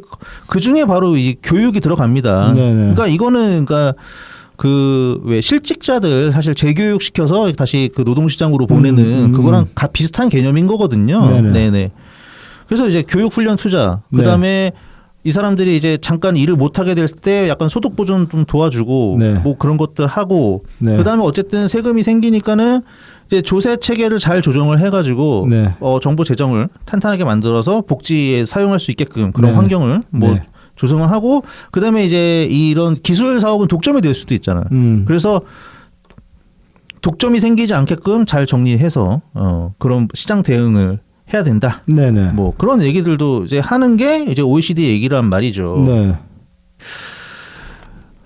그 중에 바로 이 교육이 들어갑니다. 네네. 그러니까 이거는 그러니까 그 왜 실직자들 사실 재교육 시켜서 다시 그 노동시장으로 보내는 그거랑 비슷한 개념인 거거든요. 네네. 네네. 그래서 이제 교육 훈련 투자, 그 다음에 이 사람들이 이제 잠깐 일을 못 하게 될 때 약간 소득 보전 좀 도와주고 네. 뭐 그런 것들 하고 네. 그 다음에 어쨌든 세금이 생기니까는 이제 조세 체계를 잘 조정을 해가지고 네. 정부 재정을 탄탄하게 만들어서 복지에 사용할 수 있게끔 그런 네. 환경을 뭐 네. 조성을 하고 그 다음에 이제 이런 기술 사업은 독점이 될 수도 있잖아요. 그래서 독점이 생기지 않게끔 잘 정리해서 그런 시장 대응을 해야 된다. 네네. 뭐 그런 얘기들도 이제 하는 게 이제 OECD 얘기란 말이죠. 네.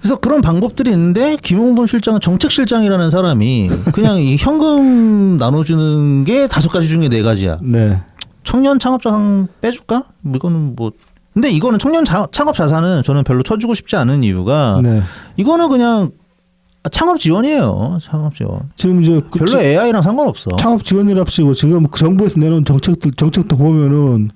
그래서 그런 방법들이 있는데 김용범 실장은 정책실장이라는 사람이 그냥 이 현금 나눠주는 게 5가지 중에 4가지야. 네. 청년 창업자산 빼줄까? 이거는 뭐 근데 이거는 청년 창업 자산은 저는 별로 쳐주고 싶지 않은 이유가 네. 이거는 그냥 창업 지원이에요. 창업 지원. 지금 이제 별로 AI랑 상관없어. 창업 지원이랍시고 지금 정부에서 내놓은 정책도 보면은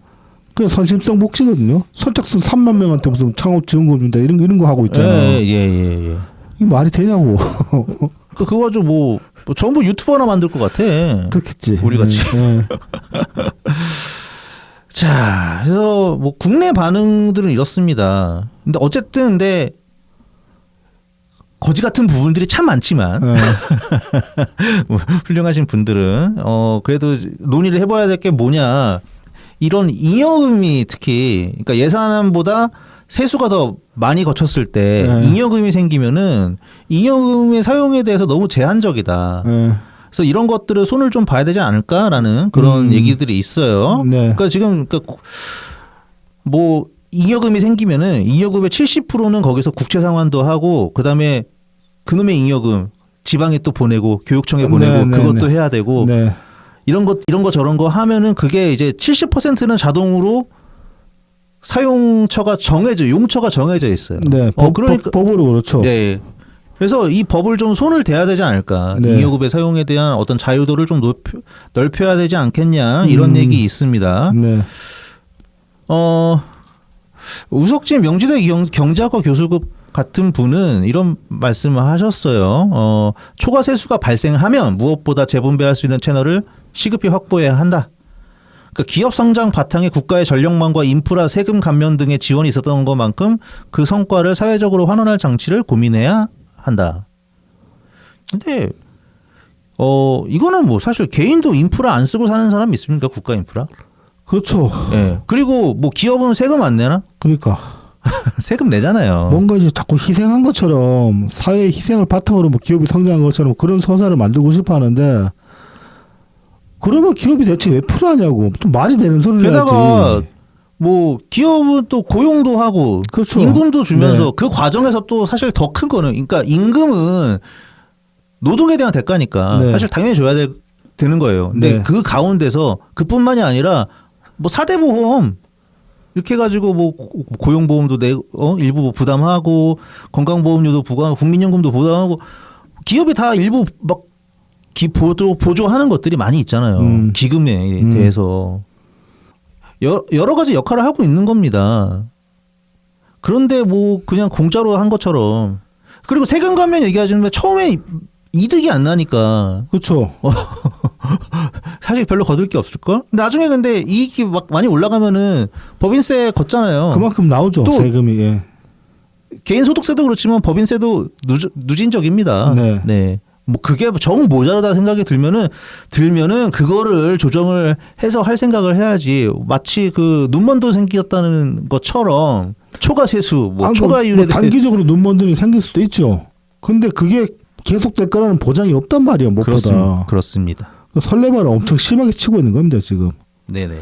그냥 선심성 복지거든요. 선착순 3만 명한테 무슨 창업 지원금 준다 이런 거 하고 있잖아요. 예. 이게 말이 되냐고. 그거 가지고 뭐 전부 유튜버나 만들 것 같아. 그렇겠지. 우리 같이. 네. 자, 그래서 뭐 국내 반응들은 이렇습니다. 근데 어쨌든 거지 같은 부분들이 참 많지만 네. 뭐 훌륭하신 분들은 그래도 논의를 해봐야 될 게 뭐냐. 이런 잉여금이 특히 그러니까 예산안보다 세수가 더 많이 거쳤을 때 네. 잉여금이 생기면은 잉여금의 사용에 대해서 너무 제한적이다. 네. 그래서 이런 것들을 손을 좀 봐야 되지 않을까라는 그런 얘기들이 있어요. 네. 그러니까 지금 뭐 잉여금이 생기면은 잉여금의 70%는 거기서 국채 상환도 하고 그다음에 그놈의 잉여금 지방에 또 보내고 교육청에 보내고 그것도 해야 되고 네. 이런 거 저런 거 하면은 그게 이제 70%는 자동으로 사용처가 용처가 정해져 있어요. 네. 그러니까 법으로 그렇죠. 네. 그래서 이 법을 좀 손을 대야 되지 않을까. 네. 잉여금의 사용에 대한 어떤 자유도를 좀 넓혀야 되지 않겠냐. 이런 얘기 있습니다. 네. 우석진 명지대 경제학과 교수급 같은 분은 이런 말씀을 하셨어요. 초과 세수가 발생하면 무엇보다 재분배할 수 있는 채널을 시급히 확보해야 한다. 그러니까 기업 성장 바탕에 국가의 전력망과 인프라, 세금 감면 등의 지원이 있었던 것만큼 그 성과를 사회적으로 환원할 장치를 고민해야 한다. 근데 이거는 뭐 사실 개인도 인프라 안 쓰고 사는 사람 있습니까? 국가 인프라? 그렇죠. 네. 그리고 뭐 기업은 세금 안 내나? 그러니까 세금 내잖아요. 뭔가 이제 자꾸 희생한 것처럼 사회의 희생을 바탕으로 뭐 기업이 성장한 것처럼 그런 서사를 만들고 싶어 하는데 그러면 기업이 대체 왜 필요하냐고. 좀 말이 되는 소리를 게다가 해야지. 뭐 기업은 또 고용도 하고 그렇죠. 임금도 주면서 네. 그 과정에서 또 사실 더 큰 거는 그러니까 임금은 노동에 대한 대가니까 네. 사실 당연히 줘야 되는 거예요. 근데 네. 그 가운데서 그뿐만이 아니라 뭐 4대 보험 이렇게 해가지고 뭐 고용보험도 일부 부담하고 건강보험료도 부과하고 국민연금도 부담하고 기업이 다 일부 막 보조하는 것들이 많이 있잖아요. 기금에 대해서 여러 가지 역할을 하고 있는 겁니다. 그런데 뭐 그냥 공짜로 한 것처럼 그리고 세금 감면 얘기하시는데 처음에 이득이 안 나니까 그렇죠. 사실 별로 거둘 게 없을걸? 나중에 근데 이익이 막 많이 올라가면은 법인세 걷잖아요. 그만큼 나오죠. 또 세금이. 예. 개인 소득세도 그렇지만 법인세도 누진적입니다. 네. 뭐 그게 정 모자라다 생각이 들면은 그거를 조정을 해서 할 생각을 해야지. 마치 그 눈먼 돈 생겼다는 것처럼 초과세수, 초과율에 단기적으로 눈먼 돈이 생길 수도 있죠. 근데 그게 계속될 거라는 보장이 없단 말이야. 무엇보다. 그렇습니다. 설레발을 엄청 심하게 치고 있는 겁니다. 지금. 네네.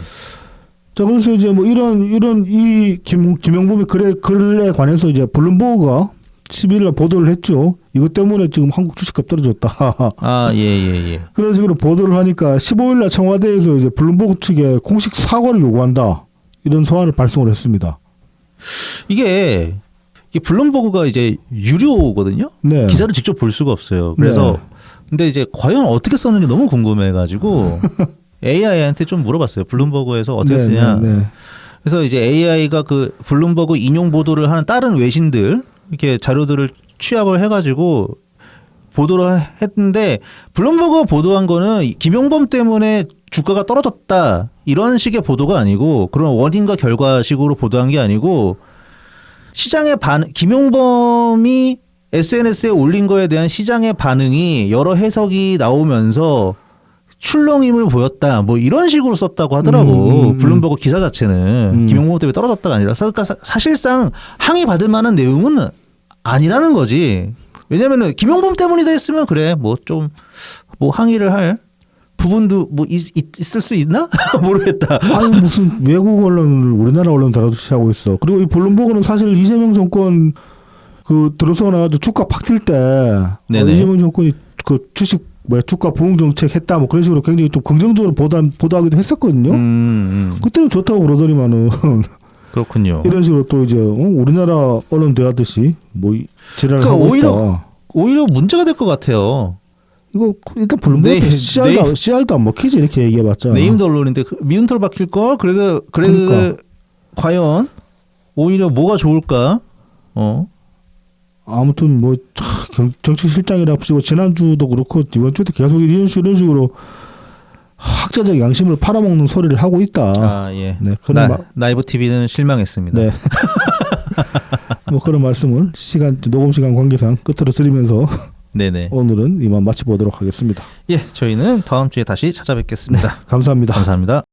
자, 그래서 이제 뭐 이런 이 김용범의 글에 관해서 이제 블룸버그가 12일날 보도를 했죠. 이것 때문에 지금 한국 주식값 떨어졌다. 아, 예. 그런 식으로 보도를 하니까 15일날 청와대에서 이제 블룸버그 측에 공식 사과를 요구한다. 이런 소환을 발송을 했습니다. 이게 블룸버그가 이제 유료거든요. 네. 기사를 직접 볼 수가 없어요. 그래서 네. 근데 이제 과연 어떻게 썼는지 너무 궁금해가지고 AI한테 좀 물어봤어요. 블룸버그에서 어떻게 네, 쓰냐. 네. 그래서 이제 AI가 그 블룸버그 인용 보도를 하는 다른 외신들 이렇게 자료들을 취합을 해가지고 보도를 했는데 블룸버그 보도한 거는 김용범 때문에 주가가 떨어졌다 이런 식의 보도가 아니고 그런 원인과 결과식으로 보도한 게 아니고 시장의 김용범이 SNS에 올린 거에 대한 시장의 반응이 여러 해석이 나오면서 출렁임을 보였다 뭐 이런 식으로 썼다고 하더라고. 블룸버그 기사 자체는 김용범 때문에 떨어졌다가 아니라 그러니까 사실상 항의 받을 만한 내용은 아니라는 거지. 왜냐면은 김용범 때문이다 했으면 그래 뭐 좀 뭐 항의를 할 부분도 뭐 있을 수 있나? 모르겠다. 아니 무슨 외국 언론을 우리나라 언론 다루듯이 있어. 그리고 이 블룸버그는 사실 이재명 정권 그 들어서 나가지고 주가 팍 뛸 때 이재명 정권이 그 주식 주가 부흥 정책 했다 뭐 그런 식으로 굉장히 좀 긍정적으로 보도하기도 했었거든요. 그때는 좋다고 그러더니만은 그렇군요. 이런 식으로 또 이제 우리나라 언론 대하듯이 뭐 지랄을 그러니까 하고 있다. 오히려 문제가 될 것 같아요. 이거 일단 블룸버그 CR도 안 먹히지 이렇게 얘기해봤자. 네임드 언론인데 미운털 박힐 걸. 그러니까. 과연 오히려 뭐가 좋을까? 아무튼 뭐 정치실장이라 하시고 지난주도 그렇고 이번 주도 계속 이런 식으로 학자적 양심을 팔아먹는 소리를 하고 있다. 아 예. 네, 나이브 TV는 실망했습니다. 네. 뭐 그런 말씀을 녹음 시간 관계상 끝으로 드리면서 네네. 오늘은 이만 마치보도록 하겠습니다. 예, 저희는 다음 주에 다시 찾아뵙겠습니다. 네, 감사합니다. 감사합니다.